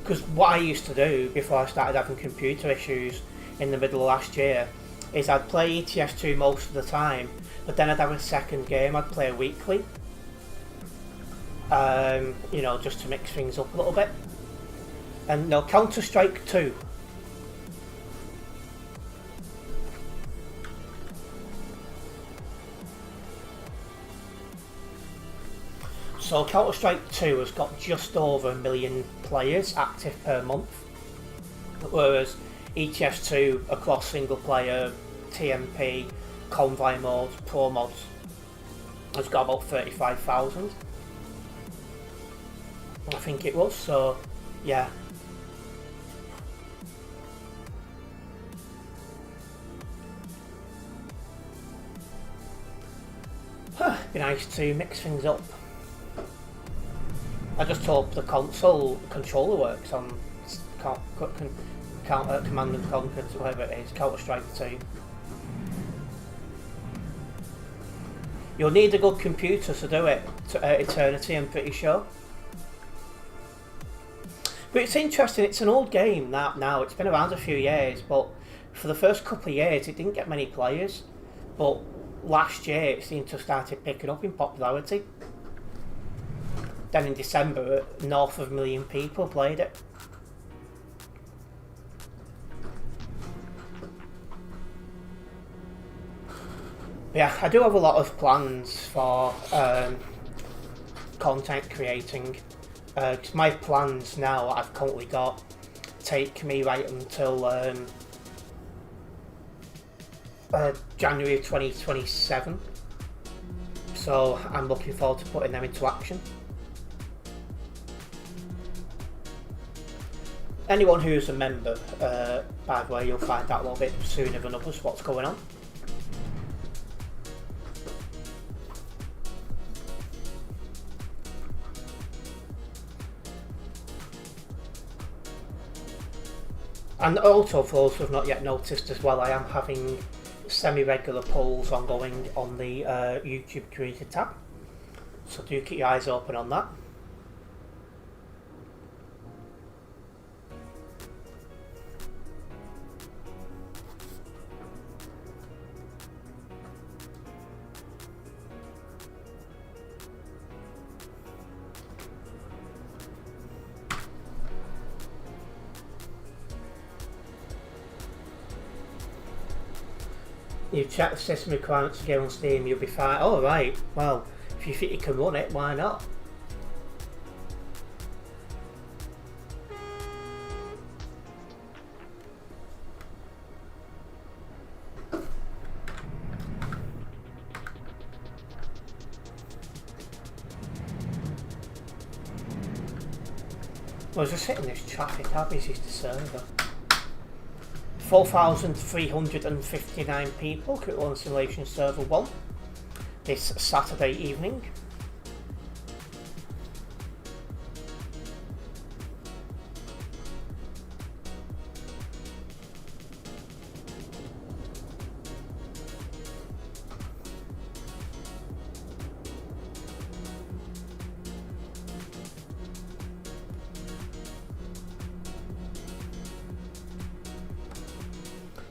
A: Because what I used to do before I started having computer issues in the middle of last year is I'd play ETS2 most of the time, but then I'd have a second game I'd play weekly. You know, just to mix things up a little bit. And no, Counter-Strike 2. So Counter-Strike 2 has got just over 1 million players active per month, whereas ETS2 across single player, TMP, Convoy modes, Pro mods has got about 35,000. I think it was, so yeah. Be nice to mix things up. I just hope the console controller works on Command and Conquer, whatever it is, Counter-Strike 2. You'll need a good computer to do it to Eternity, I'm pretty sure. But it's interesting, it's an old game now, it's been around a few years, but for the first couple of years it didn't get many players. But last year it seemed to have started picking up in popularity. Then in December, north of 1 million people played it. Yeah, I do have a lot of plans for content creating. My plans now I've currently got take me right until January 2027. So I'm looking forward to putting them into action. Anyone who's a member, by the way, you'll find out a little bit sooner than others what's going on. And also, for those who have not yet noticed as well, I am having semi-regular polls ongoing on the YouTube community tab, so do keep your eyes open on that. You check the system requirements again on Steam, you'll be fine. Oh right, well, if you think you can run it, why not? Well, just sitting in this traffic, how busy is the server? 4,359 people could on Simulation Server 1 this Saturday evening.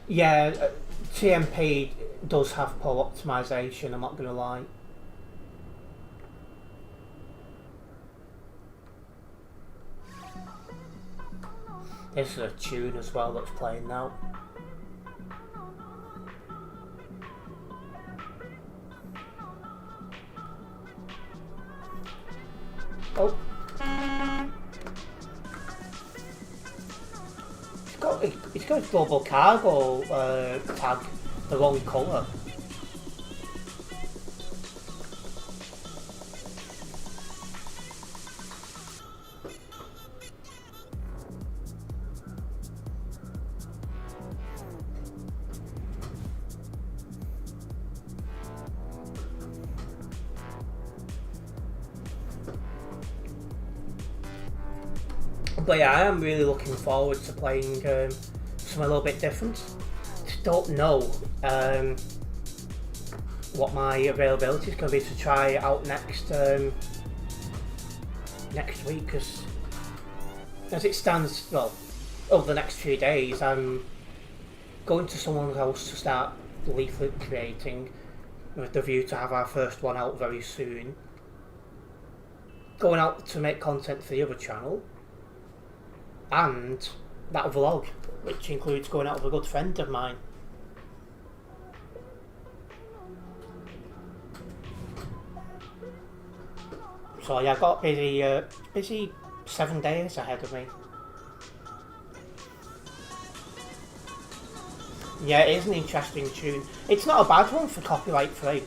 A: Yeah, TMP does have poor optimization, I'm not going to lie. This is a tune as well that's playing now. Oh. It's got a global cargo tag, the wrong colour. But yeah, I am really looking forward to playing something a little bit different. Just don't know what my availability is going to be to try it out next week, because as it stands, well, over the next few days, I'm going to someone's house to start leaflet creating with the view to have our first one out very soon. Going out to make content for the other channel. And that vlog, which includes going out with a good friend of mine. So yeah, I've got busy 7 days ahead of me. Yeah, it is an interesting tune. It's not a bad one for copyright free.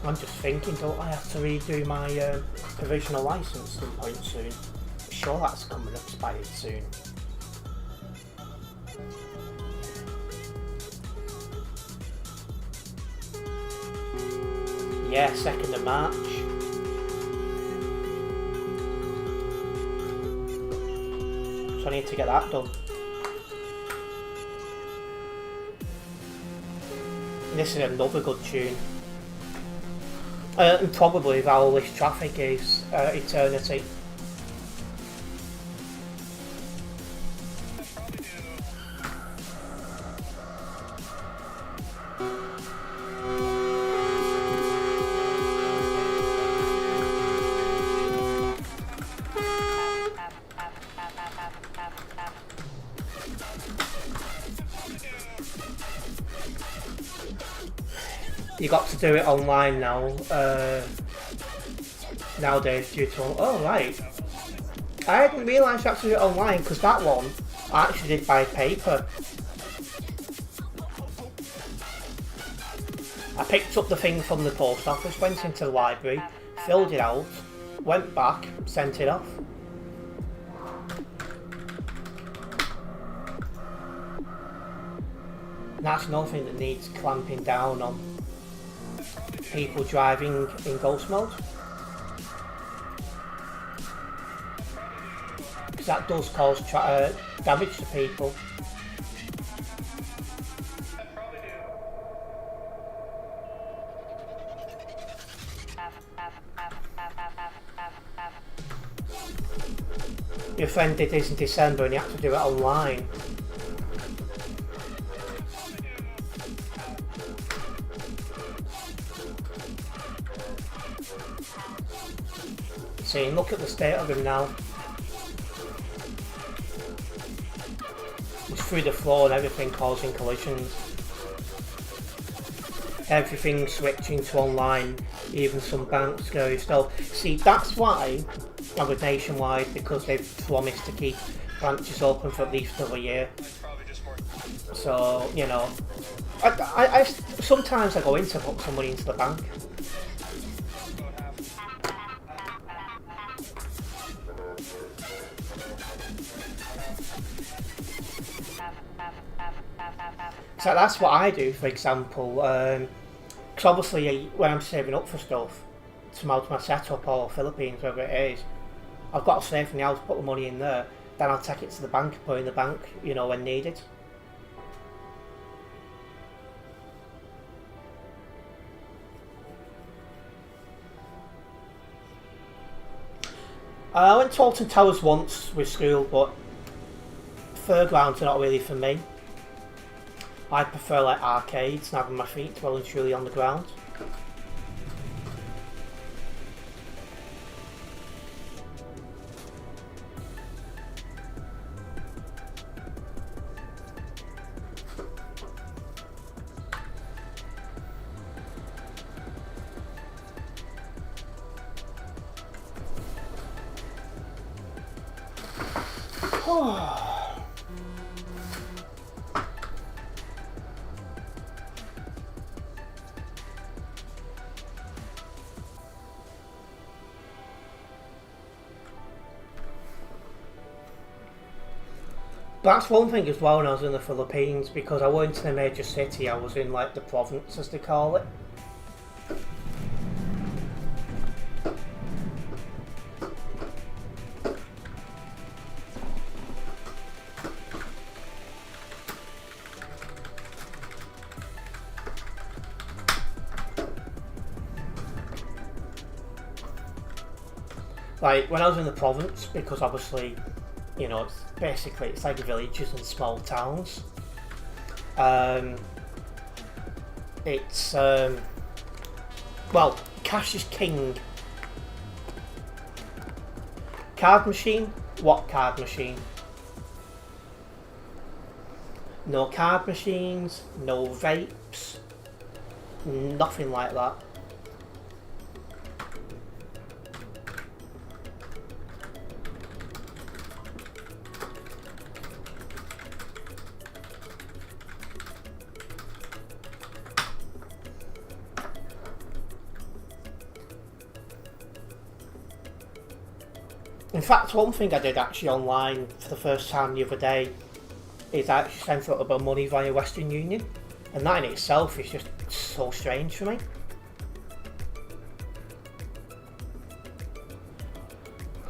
A: I'm just thinking, don't I have to redo my provisional license at some point soon? I'm sure that's coming expired soon. Yeah, 2nd of March. So I need to get that done. This is another good tune. And probably if all this traffic is Eternity. you got to do it online now. Nowadays, due to right. I didn't realise you had to do it online because that one I actually did by paper. I picked up the thing from the post office, went into the library, filled it out, went back, sent it off. And that's another thing that needs clamping down on. People driving in ghost mode. Because that does cause damage to people. Your friend did this in December and he had to do it online. See, look at the state of him now. It's through the floor and everything, causing collisions. Everything switching to online, even some banks scary stuff. See, that's why I'm with Nationwide, because they've promised to keep branches open for at least another year. So, you know, I sometimes I go in to put some money into the bank. So that's what I do, for example, because obviously when I'm saving up for stuff, to mount my setup or Philippines, wherever it is, I've got to save from the house, put the money in there, then I'll take it to the bank and put it in the bank, you know, when needed. I went to Alton Towers once with school, but fairgrounds are not really for me. I prefer like arcades and having my feet well and truly on the ground. That's one thing as well when I was in the Philippines, because I weren't in a major city, I was in like the province as they call it. Like when I was in the province, because obviously, you know, it's like villages and small towns. It's well, cash is king. Card machine? What card machine? No card machines, no vapes, nothing like that. In fact, one thing I did actually online for the first time the other day is I actually sent out a bit of money via Western Union, and that in itself is just so strange for me.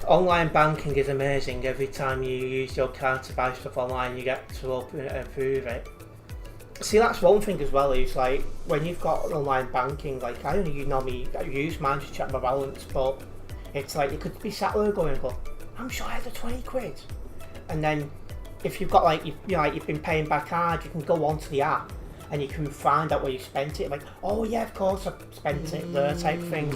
A: Online banking is amazing. Every time you use your card to buy stuff online, you get to open it and approve it. See, that's one thing as well, is like when you've got online banking, like I only normally use mine to check my balance, but it's like you could be sat there going, I'm sure I had the 20 quid. And then if you've got like, you've been paying by card, you can go onto the app and you can find out where you spent it. Like, oh yeah, of course I spent it there, type thing.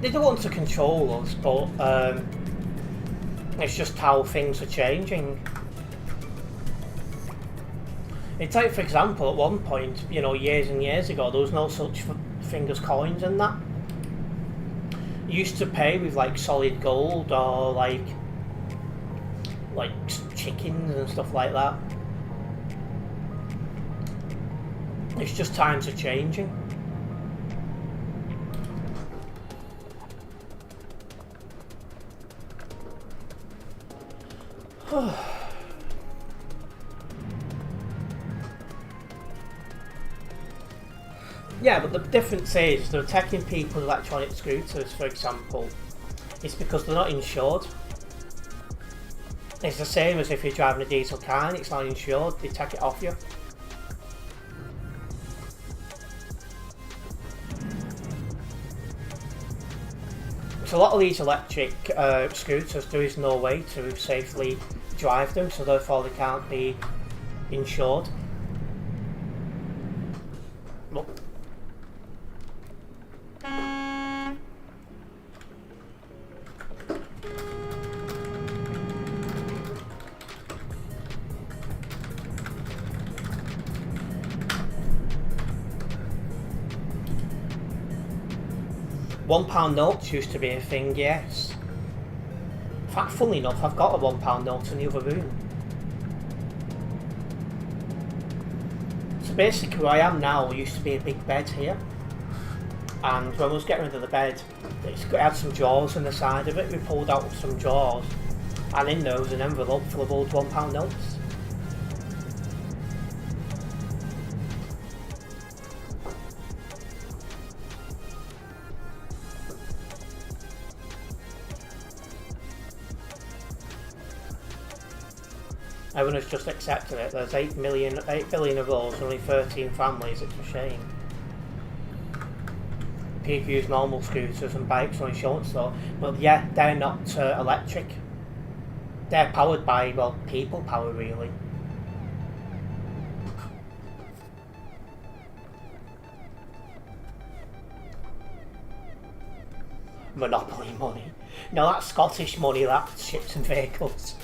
A: they don't want to control us, but it's just how things are changing. It's like, for example, at one point, you know, years and years ago, there was no such thing as coins and that. You used to pay with like solid gold or like chickens and stuff like that. It's just times are changing. Yeah, but the difference is they're attacking people with electronic scooters, for example. It's because they're not insured. It's the same as if you're driving a diesel car and it's not insured, they take it off you. So a lot of these electric scooters, there is no way to safely drive them, so therefore they can't be insured. Well, £1 notes used to be a thing, yes. In fact, funnily enough, I've got a £1 note in the other room. So basically where I am now used to be a big bed here. And when I was getting rid of the bed, it had some drawers on the side of it. We pulled out some drawers, and in there was an envelope full of old £1 notes. Everyone has just accepted it. There's 8 billion of those, only 13 families. It's a shame. People use normal scooters and bikes on insurance though. But yeah, they're not electric. They're powered by, well, people power really. Monopoly money. No, that's Scottish money, that's ships and vehicles.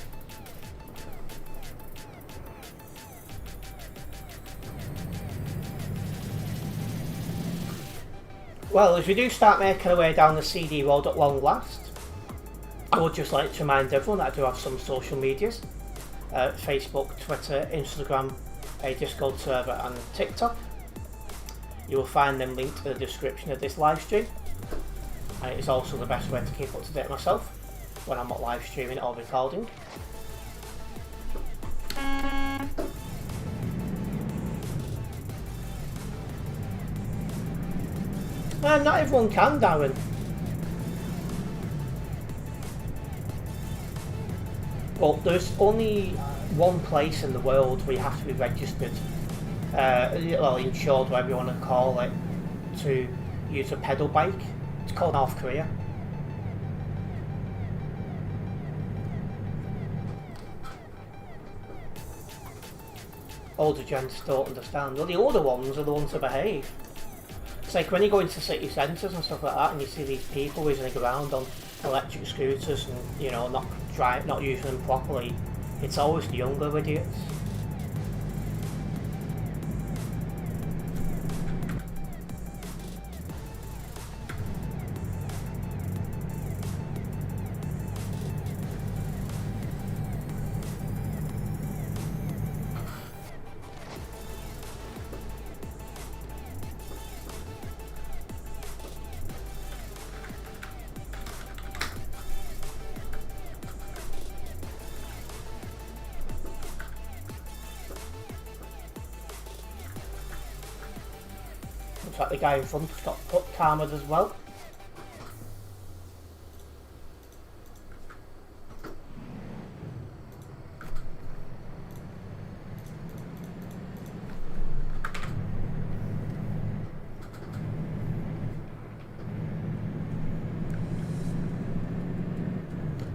A: Well, as we do start making our way down the CD road at long last, I would just like to remind everyone that I do have some social medias. Facebook, Twitter, Instagram, a Discord server and TikTok. You will find them linked in the description of this live stream. And it is also the best way to keep up to date myself when I'm not live streaming or recording. Not everyone can, Darren. Well, there's only one place in the world where you have to be registered, well, insured, whatever you want to call it, to use a pedal bike. It's called North Korea. Older gents don't understand. Well, the older ones are the ones that behave. It's like when you go into city centres and stuff like that and you see these people whizzing around on electric scooters and, you know, not using them properly, it's always the younger idiots. Looks like the guy in front got karma as well.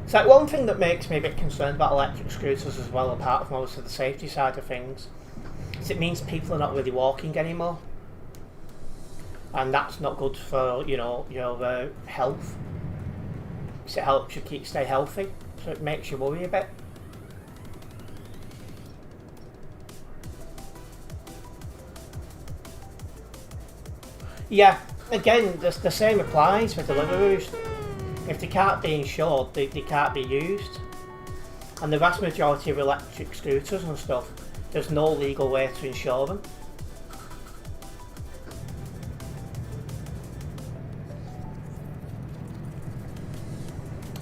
A: It's like one thing that makes me a bit concerned about electric scooters as well, apart from obviously the safety side of things, is it means people are not really walking anymore. and that's not good for your health. Because it helps you stay healthy, so it makes you worry a bit. Yeah, again, the same applies for Deliveroo's. If they can't be insured, they can't be used. And the vast majority of electric scooters and stuff, there's no legal way to insure them.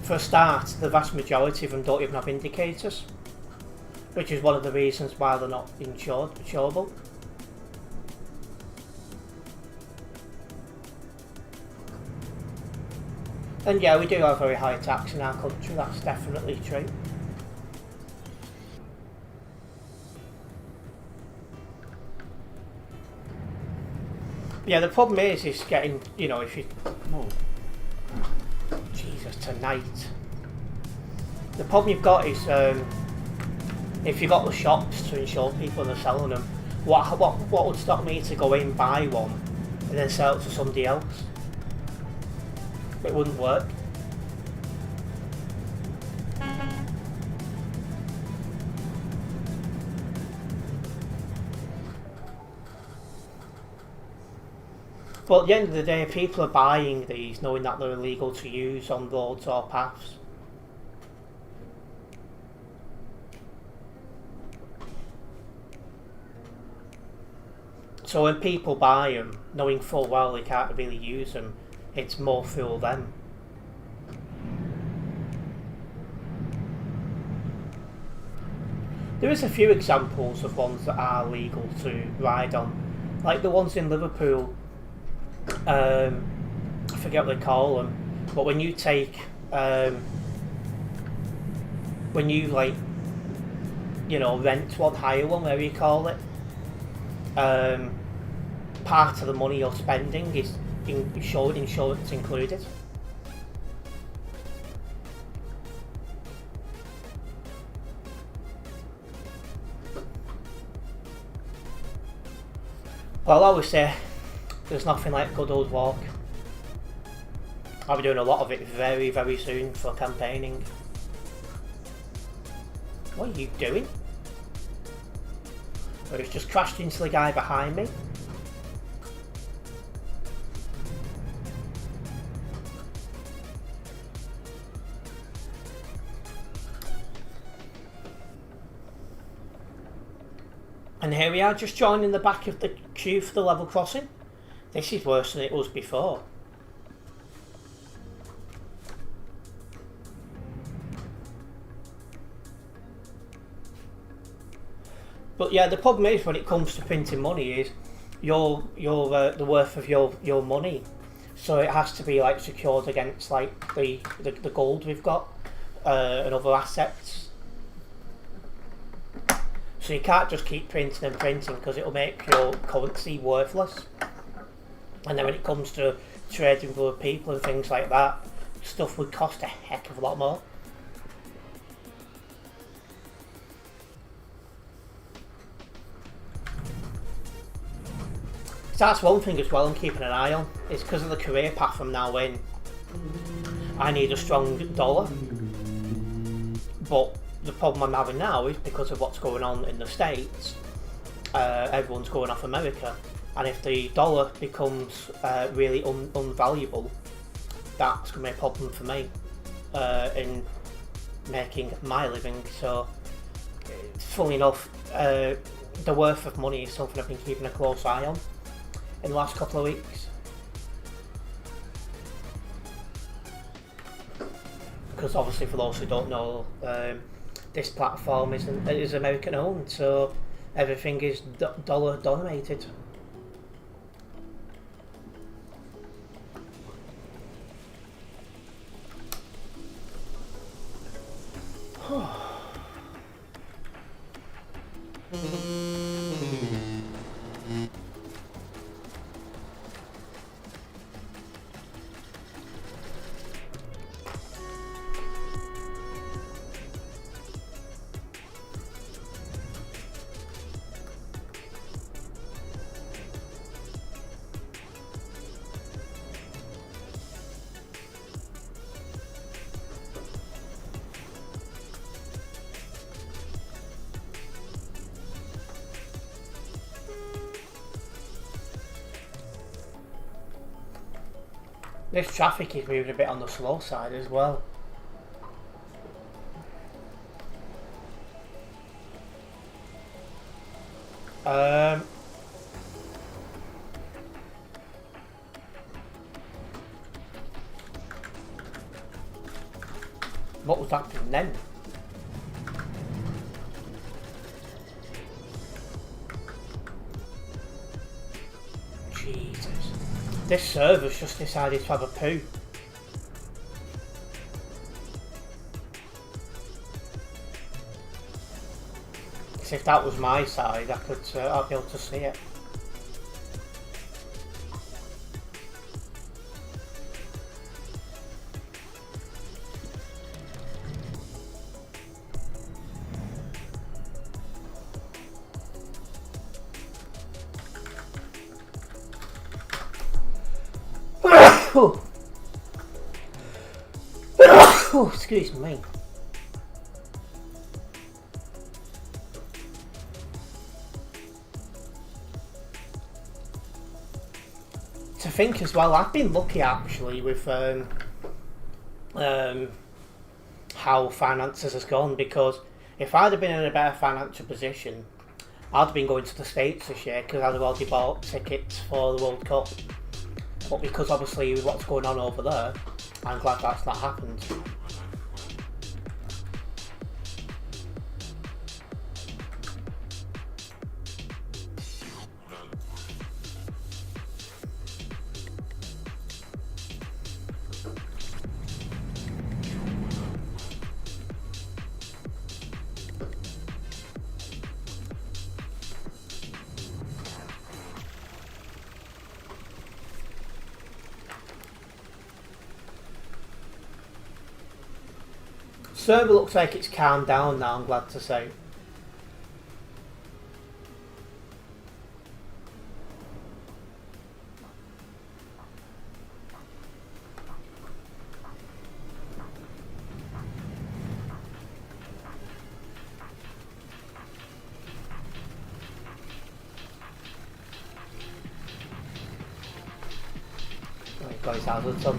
A: For a start, the vast majority of them don't even have indicators, which is one of the reasons why they're not insurable. And yeah, we do have very high tax in our country, that's definitely true. Yeah, the problem is getting, if you... Oh, Jesus, tonight. The problem you've got is, if you've got the shops to insure people and they're selling them, what would stop me to go in, buy one, and then sell it to somebody else? It wouldn't work. But at the end of the day, people are buying these knowing that they're illegal to use on roads or paths. So when people buy them, knowing full well they can't really use them, it's more fool them. There is a few examples of ones that are legal to ride on, like the ones in Liverpool. I forget what they call them, but when you take, when you rent one, hire one, whatever you call it, part of the money you're spending is insurance included. Well, I always say there's nothing like a good old walk. I'll be doing a lot of it very, very soon for campaigning. What are you doing? Oh, it's just crashed into the guy behind me. And here we are, just joining the back of the queue for the level crossing. This is worse than it was before. But yeah, the problem is when it comes to printing money is the worth of your money. So it has to be like secured against like the gold we've got and other assets. So you can't just keep printing and printing because it'll make your currency worthless. And then when it comes to trading with other people and things like that, stuff would cost a heck of a lot more. So that's one thing as well I'm keeping an eye on. It's because of the career path I'm now in. I need a strong dollar. But the problem I'm having now is because of what's going on in the States, everyone's going off America. And if the dollar becomes really unvaluable, that's going to be a problem for me in making my living. So, funnily enough, the worth of money is something I've been keeping a close eye on in the last couple of weeks. Because obviously, for those who don't know, this platform is American owned, so everything is dollar dominated. This traffic is moving a bit on the slow side as well. What was happening then? Jesus. This server's just decided to have a poo. Because if that was my side, I'd be able to see it. Oh, excuse me. To think as well, I've been lucky actually with how finances has gone, because if I'd have been in a better financial position, I'd have been going to the States this year because I'd have already bought tickets for the World Cup. But because obviously with what's going on over there, I'm glad that's not happened. Server looks like it's calmed down now, I'm glad to say. Oh, he's got his hazards on.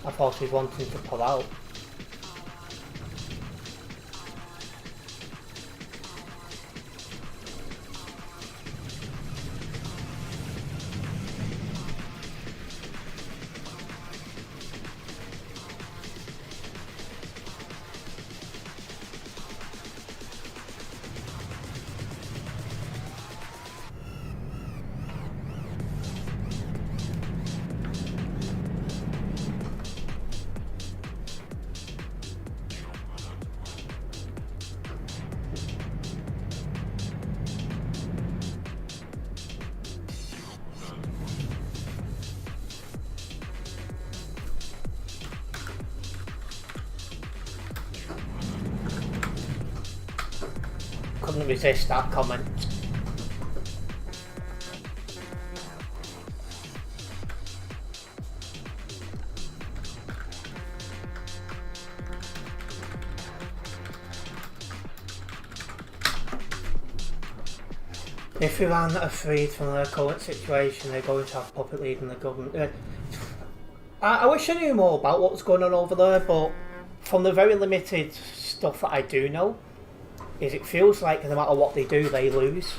A: I thought he was wanting to pull out. Couldn't resist that comment. If Iran are freed from their current situation, they're going to have a puppet leader in the government. I wish I knew more about what's going on over there, but from the very limited stuff that I do know, is it feels like no matter what they do, they lose.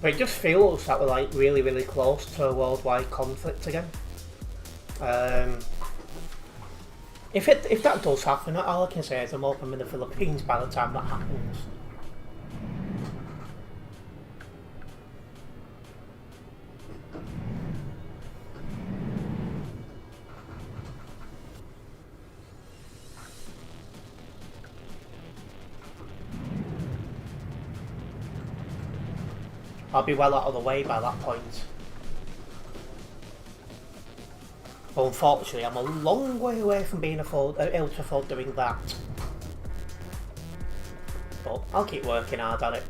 A: But it just feels that we're like really, really close to a worldwide conflict again. If that does happen, all I can say is I'm hoping I'm in the Philippines by the time that happens. I'll be well out of the way by that point. But unfortunately, I'm a long way away from being able to afford doing that. But I'll keep working hard at it.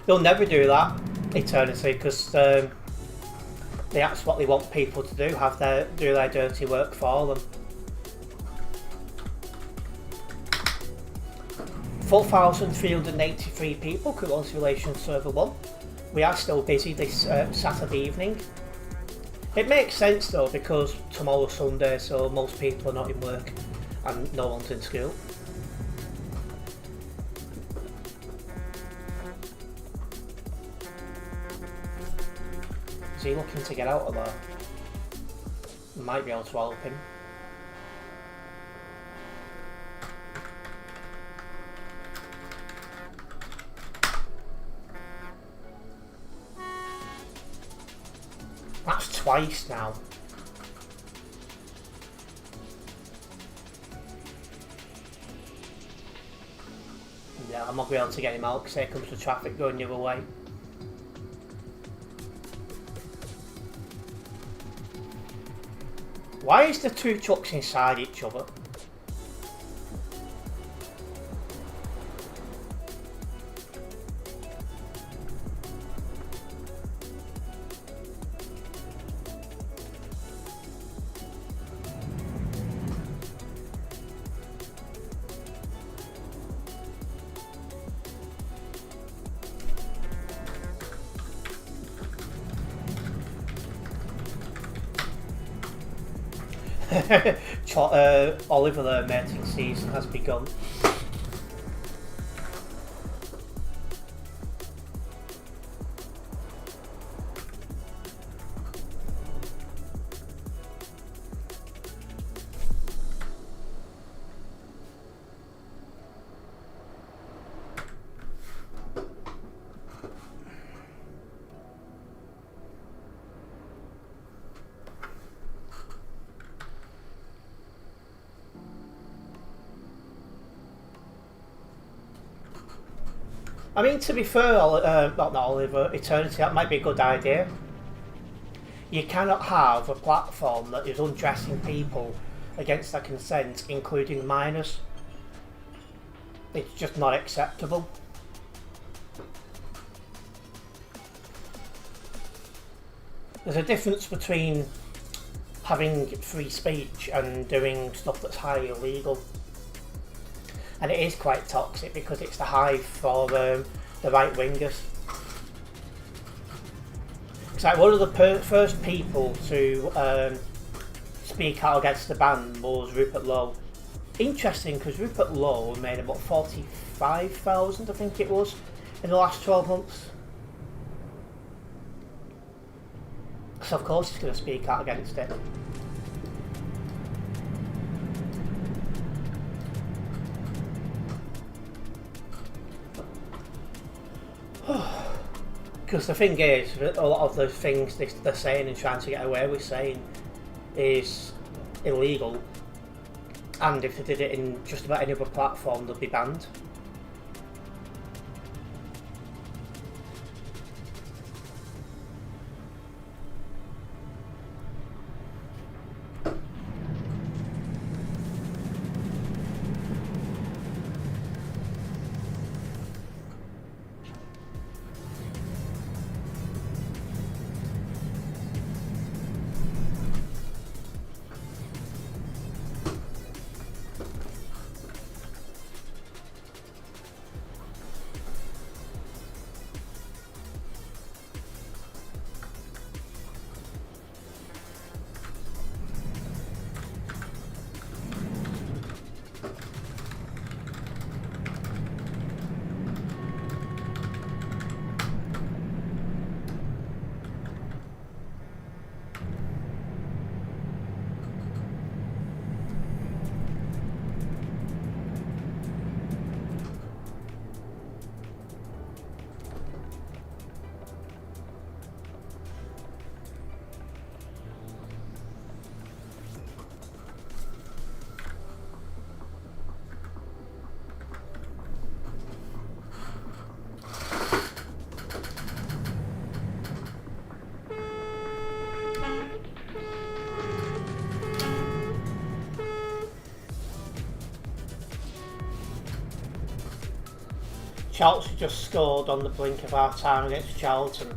A: They'll never do that, Eternity, because that's what they want people to do, do their dirty work for them. 4,383 people Congratulations Server 1. We are still busy this Saturday evening. It makes sense though, because tomorrow's Sunday, so most people are not in work and no one's in school. Is he looking to get out of there? Might be able to help him. That's twice now. Yeah, I'm not going to be able to get him out because here comes the traffic going the other way. Why is the two trucks inside each other? Oliver, the mating season has begun. I mean, to be fair, not Oliver, Eternity, that might be a good idea. You cannot have a platform that is undressing people against their consent, including minors. It's just not acceptable. There's a difference between having free speech and doing stuff that's highly illegal. And it is quite toxic because it's the hive for the right-wingers. It's like one of the first people to speak out against the ban was Rupert Lowe. Interesting, because Rupert Lowe made about 45,000, I think it was, in the last 12 months. So of course he's going to speak out against it. Because the thing is, a lot of the things they're saying and trying to get away with saying is illegal, and if they did it in just about any other platform, they'd be banned. Chelsea just scored on the blink of our time against Charlton.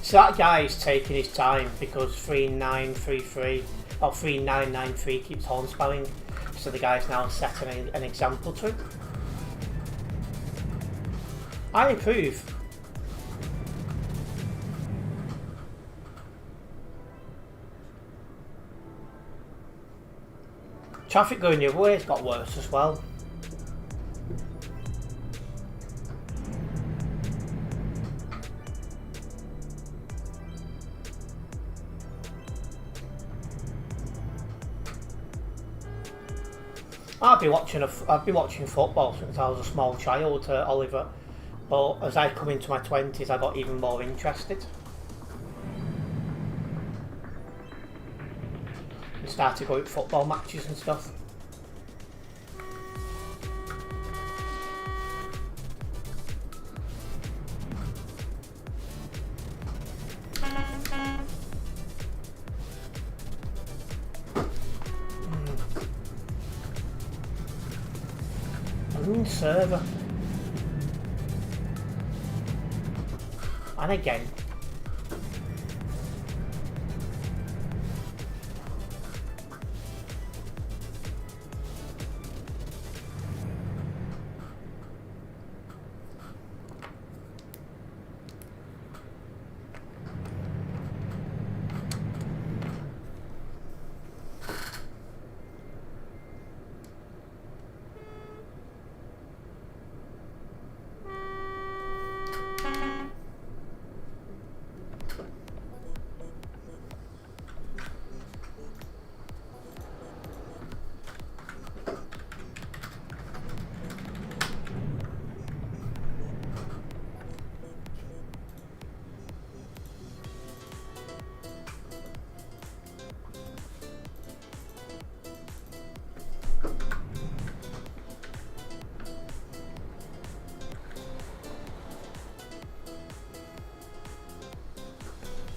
A: So that guy is taking his time because 3933 or 3993 keeps horn spelling. So the guy's now setting an example to him. I approve. Traffic going the other way has got worse as well. I've been watching football since I was a small child, Oliver. But as I come into my 20s, I got even more interested. And started going to football matches and stuff. Server. And again.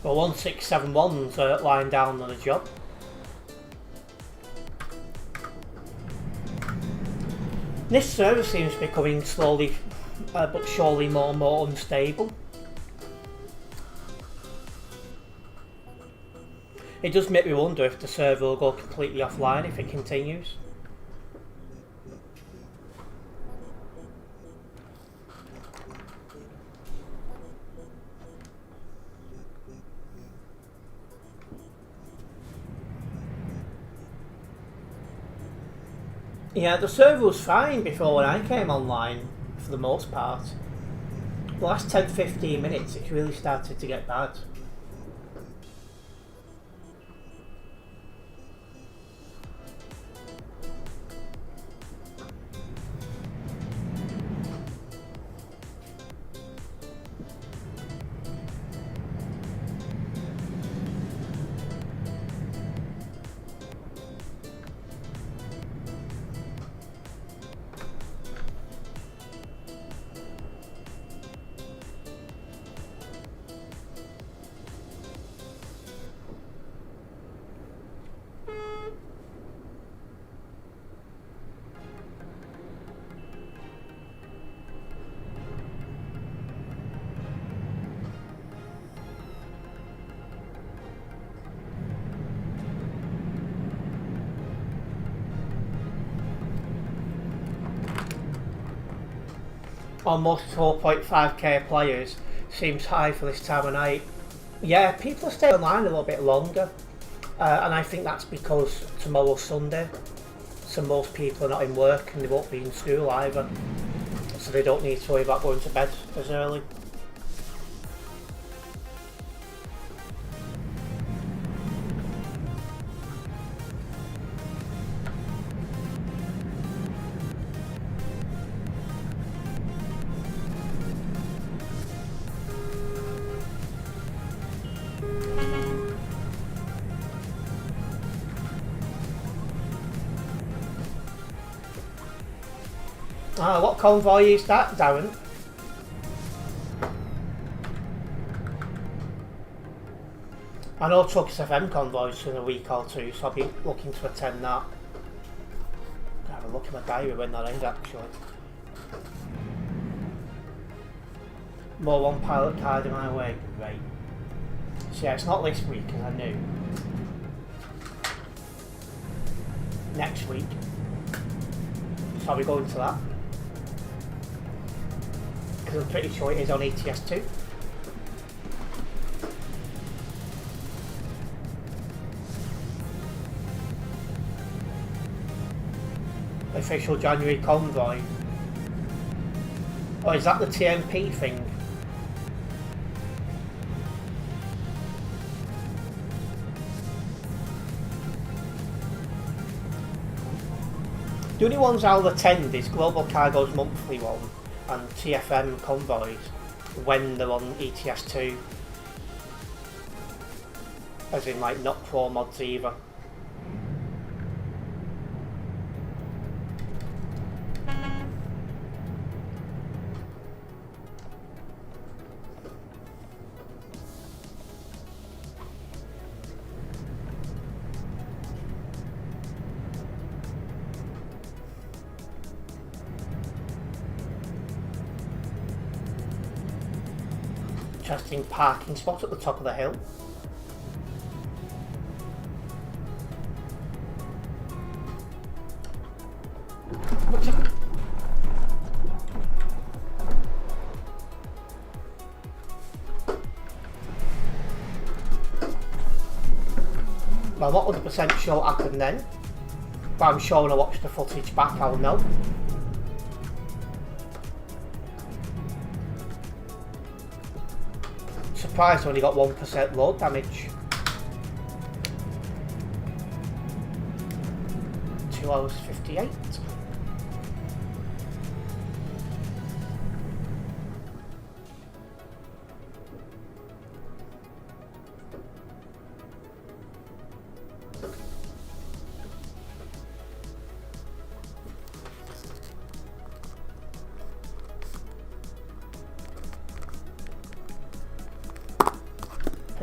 A: Well, 1671's lying down on a job. This server seems to be becoming slowly but surely more and more unstable. It does make me wonder if the server will go completely offline if it continues. Yeah, the server was fine before when I came online, for the most part. The last 10-15 minutes it's really started to get bad. Almost 4.5k players seems high for this time of night. Yeah, people are staying online a little bit longer, and I think that's because tomorrow's Sunday, so most people are not in work and they won't be in school either, so they don't need to worry about going to bed as early. What convoy is that, Darren? I know Truckers FM convoys in a week or two, so I'll be looking to attend that. I'll have a look at my diary when that ends actually. More one pilot card in my way. Right. So yeah, it's not this week as I knew. Next week. So I'll be going to that. Because I'm pretty sure it is on ETS2. Official January convoy. Oh, is that the TMP thing? The only ones I'll attend is Global Cargo's monthly one and TFM convoys when they're on ETS2. As in, like, not pro mods either. Interesting parking spot at the top of the hill. Well, I'm not 100% sure what happened then, but I'm sure when I watch the footage back I'll know. Surprised I only got 1% load damage. 2 hours 58.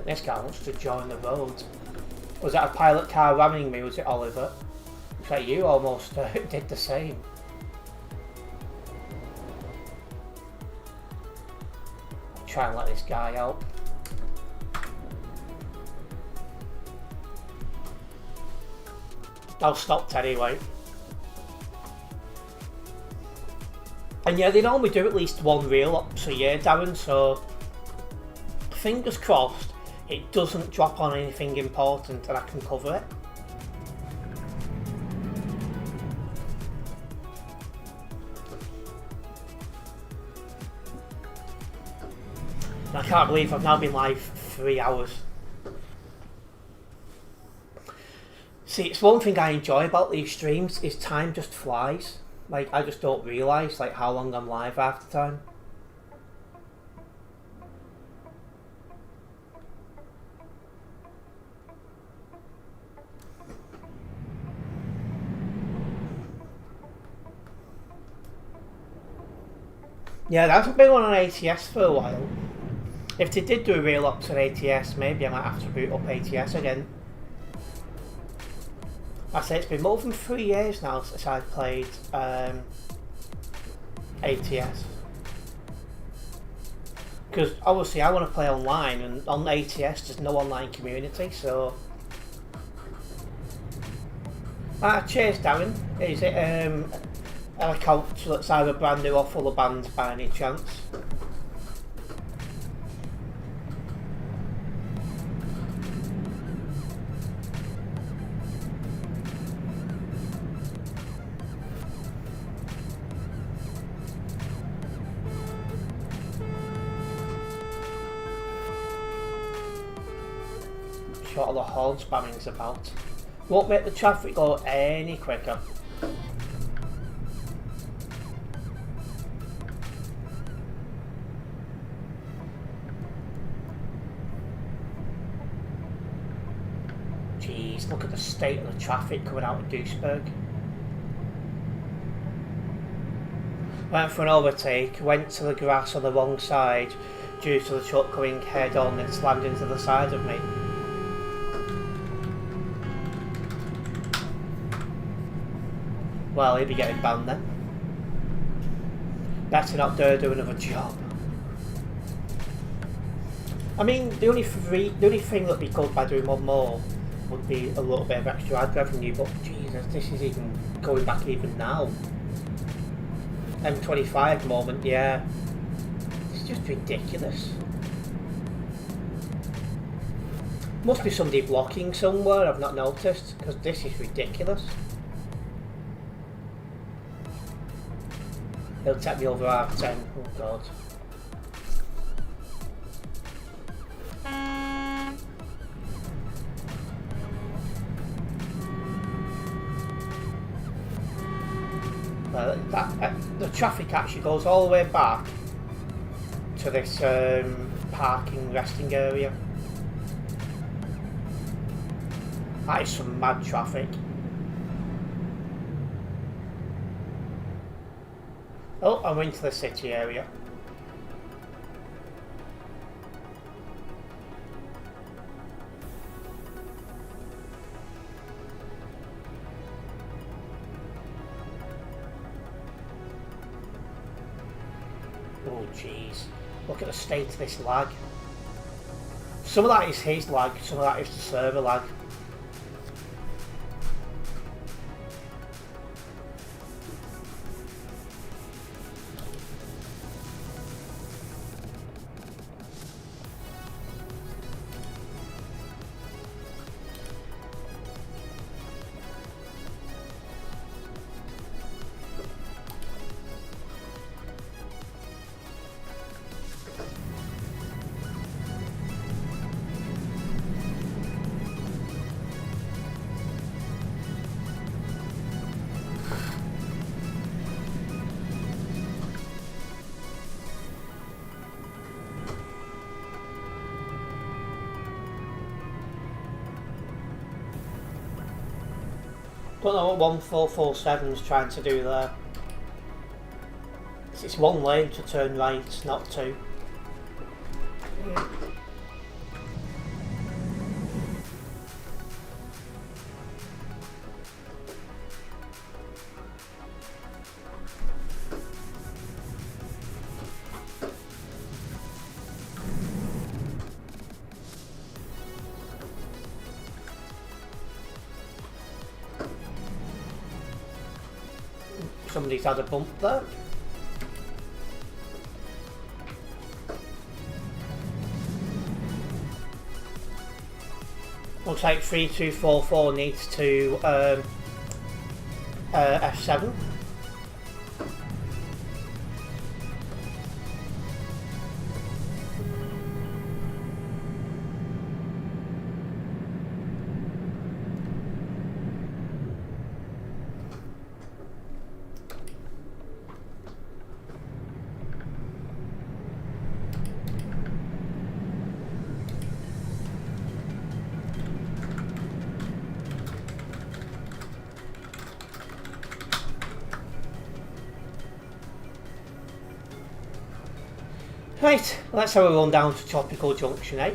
A: This guy wants to join the road. Was that a pilot car ramming me? Was it Oliver? Looks like you almost did the same. Try and let this guy out. I'll stop anyway. And yeah, they normally do at least one reel ops a year, Darren, so fingers crossed it doesn't drop on anything important and I can cover it. And I can't believe I've now been live 3 hours. See, it's one thing I enjoy about these streams is time just flies. Like, I just don't realise like how long I'm live half the time. Yeah, there hasn't been one on ATS for a while. If they did do a real ops on ATS, maybe I might have to boot up ATS again. I say it's been more than 3 years now since I've played ATS. Because obviously I want to play online, and on ATS there's no online community, so... cheers Darren. Is it an account that's either brand new or full of bans by any chance? Sure, all the horn spamming's about. Won't make the traffic go any quicker. Jeez, look at the state of the traffic coming out of Duisburg. Went for an overtake, went to the grass on the wrong side due to the truck coming head on and slammed into the side of me. Well, he'll be getting banned then. Better not dare do another job. I mean, the only thing that'd be good by doing one more would be a little bit of extra ad revenue, but Jesus, this is even going back even now. M25 at the moment, yeah. It's just ridiculous. Must be somebody blocking somewhere I've not noticed, because this is ridiculous. It'll take me over R10, oh god. The traffic actually goes all the way back to this parking resting area. That is some mad traffic. Oh, I'm into the city area. Oh jeez, look at the state of this lag. Some of that is his lag, some of that is the server lag. Don't know what 1447 is trying to do there. It's one lane to turn right, not two. Somebody's had a bump there. Looks like 3244 needs to F7. Right, let's have a run down to Tropical Junction, eh?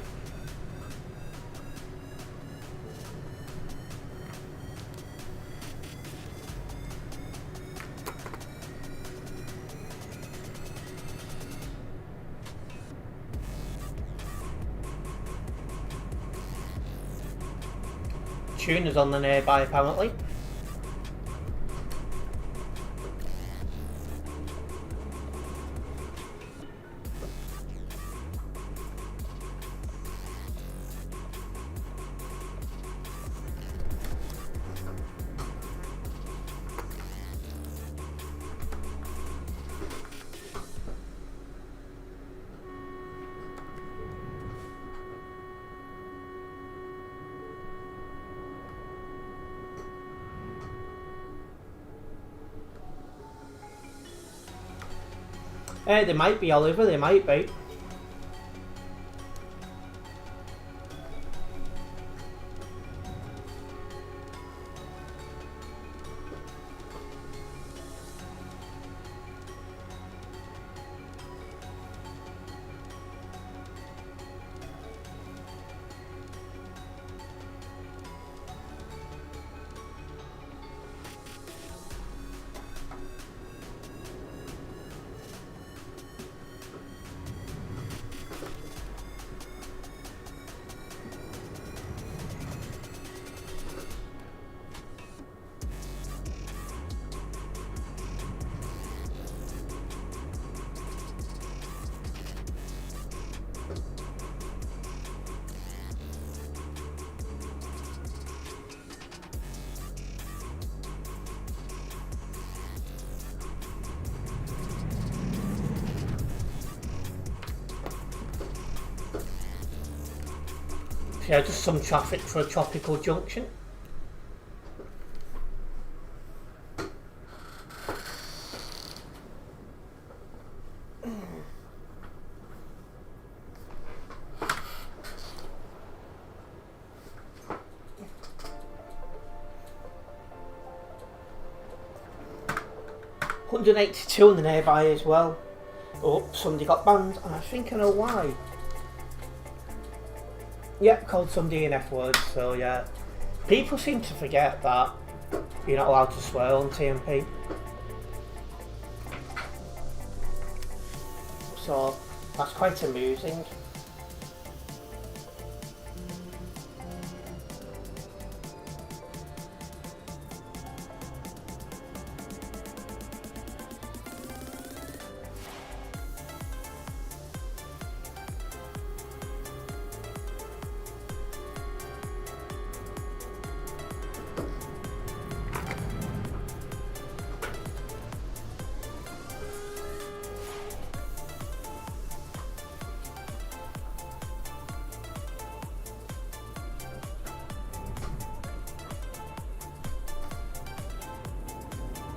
A: Tuner's on the nearby apparently. They might be, Oliver, they might be. Yeah, just some traffic for a tropical junction. $182 in the nearby as well. Oh, somebody got banned, and I think I know why. Yep, called somebody an F word, so yeah. People seem to forget that you're not allowed to swear on TMP. So, that's quite amusing.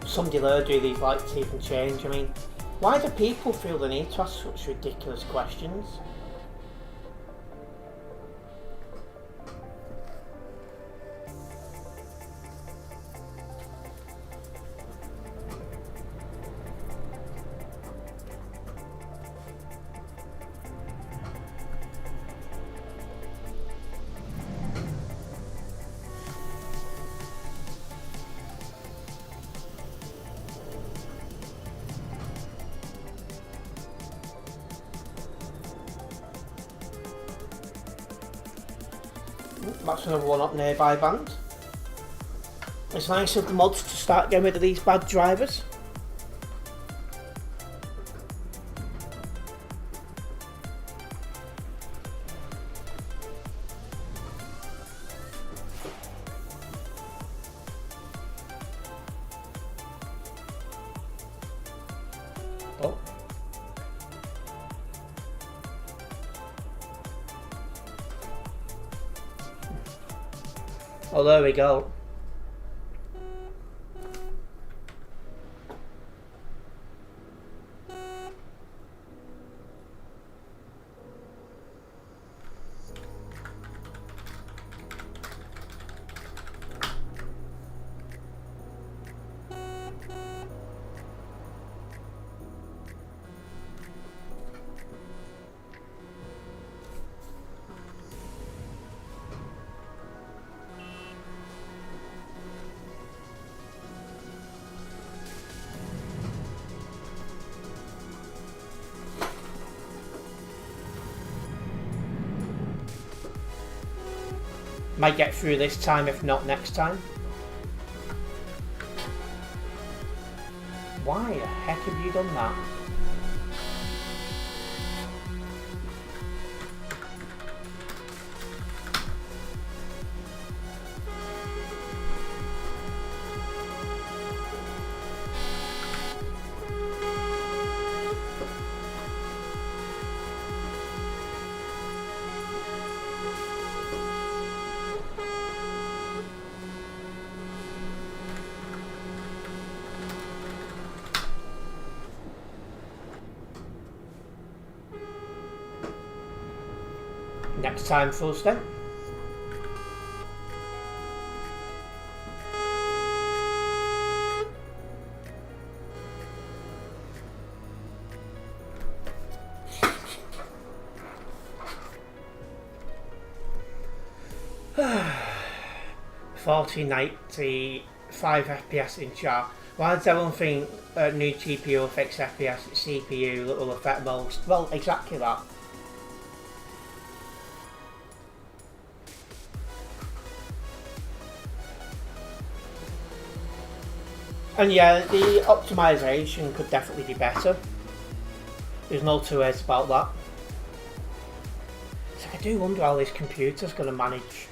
A: Somebody there do these lights even change? I mean, why do people feel the need to ask such ridiculous questions? That's another one up nearby band. It's nice of the mods to start getting rid of these bad drivers. Oh. Oh, there we go. Might get through this time, if not next time. Why the heck have you done that? Next time, full step. $14.95 FPS in chat. Why does everyone think new GPU affects FPS? It's CPU that will affect most. Well, exactly that. And yeah, the optimization could definitely be better. There's no two ways about that. So I do wonder how this computer's going to manage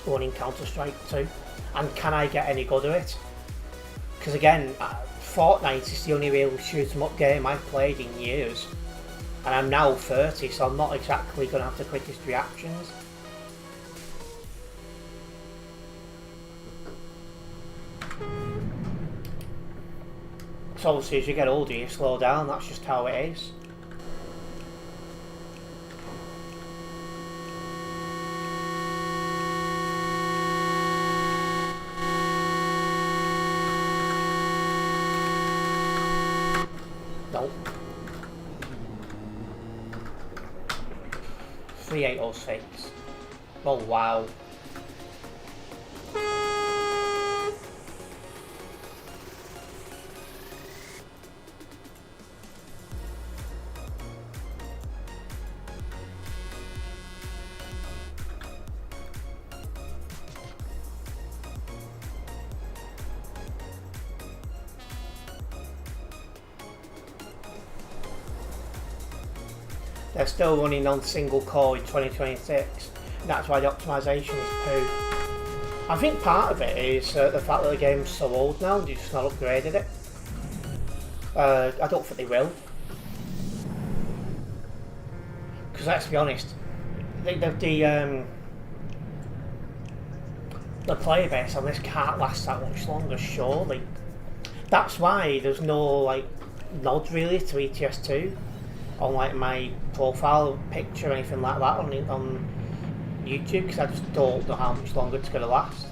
A: running Counter-Strike 2. And can I get any good at it? Because again, Fortnite is the only real shoot 'em up game I've played in years. And I'm now 30, so I'm not exactly going to have the quickest reactions. So obviously as you get older you slow down, that's just how it is. Nope. 3806. Oh wow. They're still running on single core in 2026. And that's why the optimisation is poo. I think part of it is the fact that the game's so old now and they've just not upgraded it. I don't think they will. Because let's be honest, the player base on this can't last that much longer, surely. That's why there's no like nod really to ETS2 on like my profile picture or anything like that on YouTube, because I just don't know how much longer it's going to last.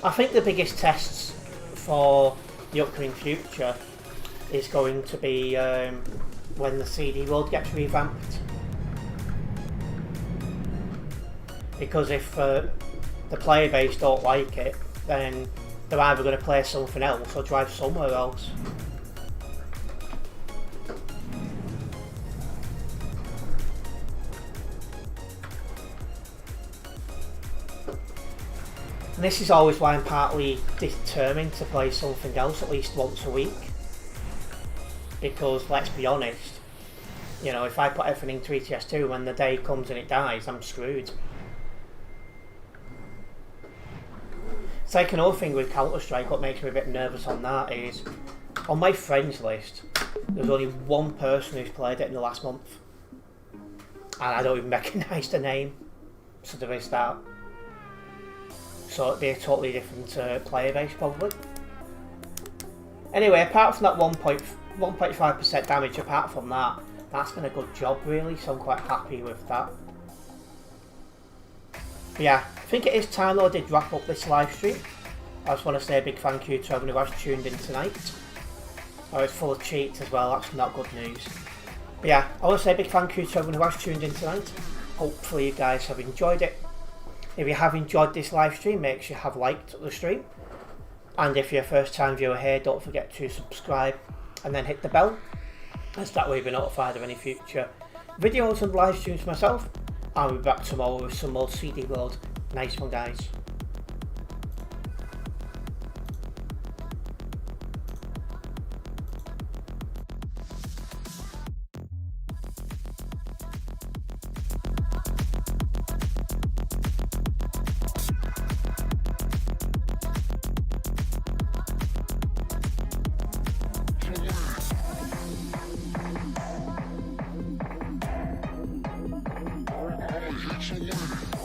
A: I think the biggest tests for the upcoming future is going to be when the CD world gets revamped. Because if the player base don't like it, then they're either going to play something else or drive somewhere else. And this is always why I'm partly determined to play something else at least once a week. Because let's be honest, you know, if I put everything into ETS2 when the day comes and it dies, I'm screwed. It's like another thing with Counter-Strike, what makes me a bit nervous on that is, on my friends list, there's only one person who's played it in the last month. And I don't even recognise the name, so there is that. So it'd be a totally different player base probably. Anyway, apart from that 1.5% damage, apart from that, that's been a good job really, so I'm quite happy with that. But yeah, I think it is time though I did wrap up this live stream. I just want to say a big thank you to everyone who has tuned in tonight. Oh, it's full of cheats as well, that's not good news. But yeah, I want to say a big thank you to everyone who has tuned in tonight. Hopefully you guys have enjoyed it. If you have enjoyed this live stream, make sure you have liked the stream. And if you're a first time viewer here, don't forget to subscribe and then hit the bell. As that way you'll be notified of any future videos and live streams myself. I'll be back tomorrow with some more CD World. Nice one guys.
B: Hit you with it.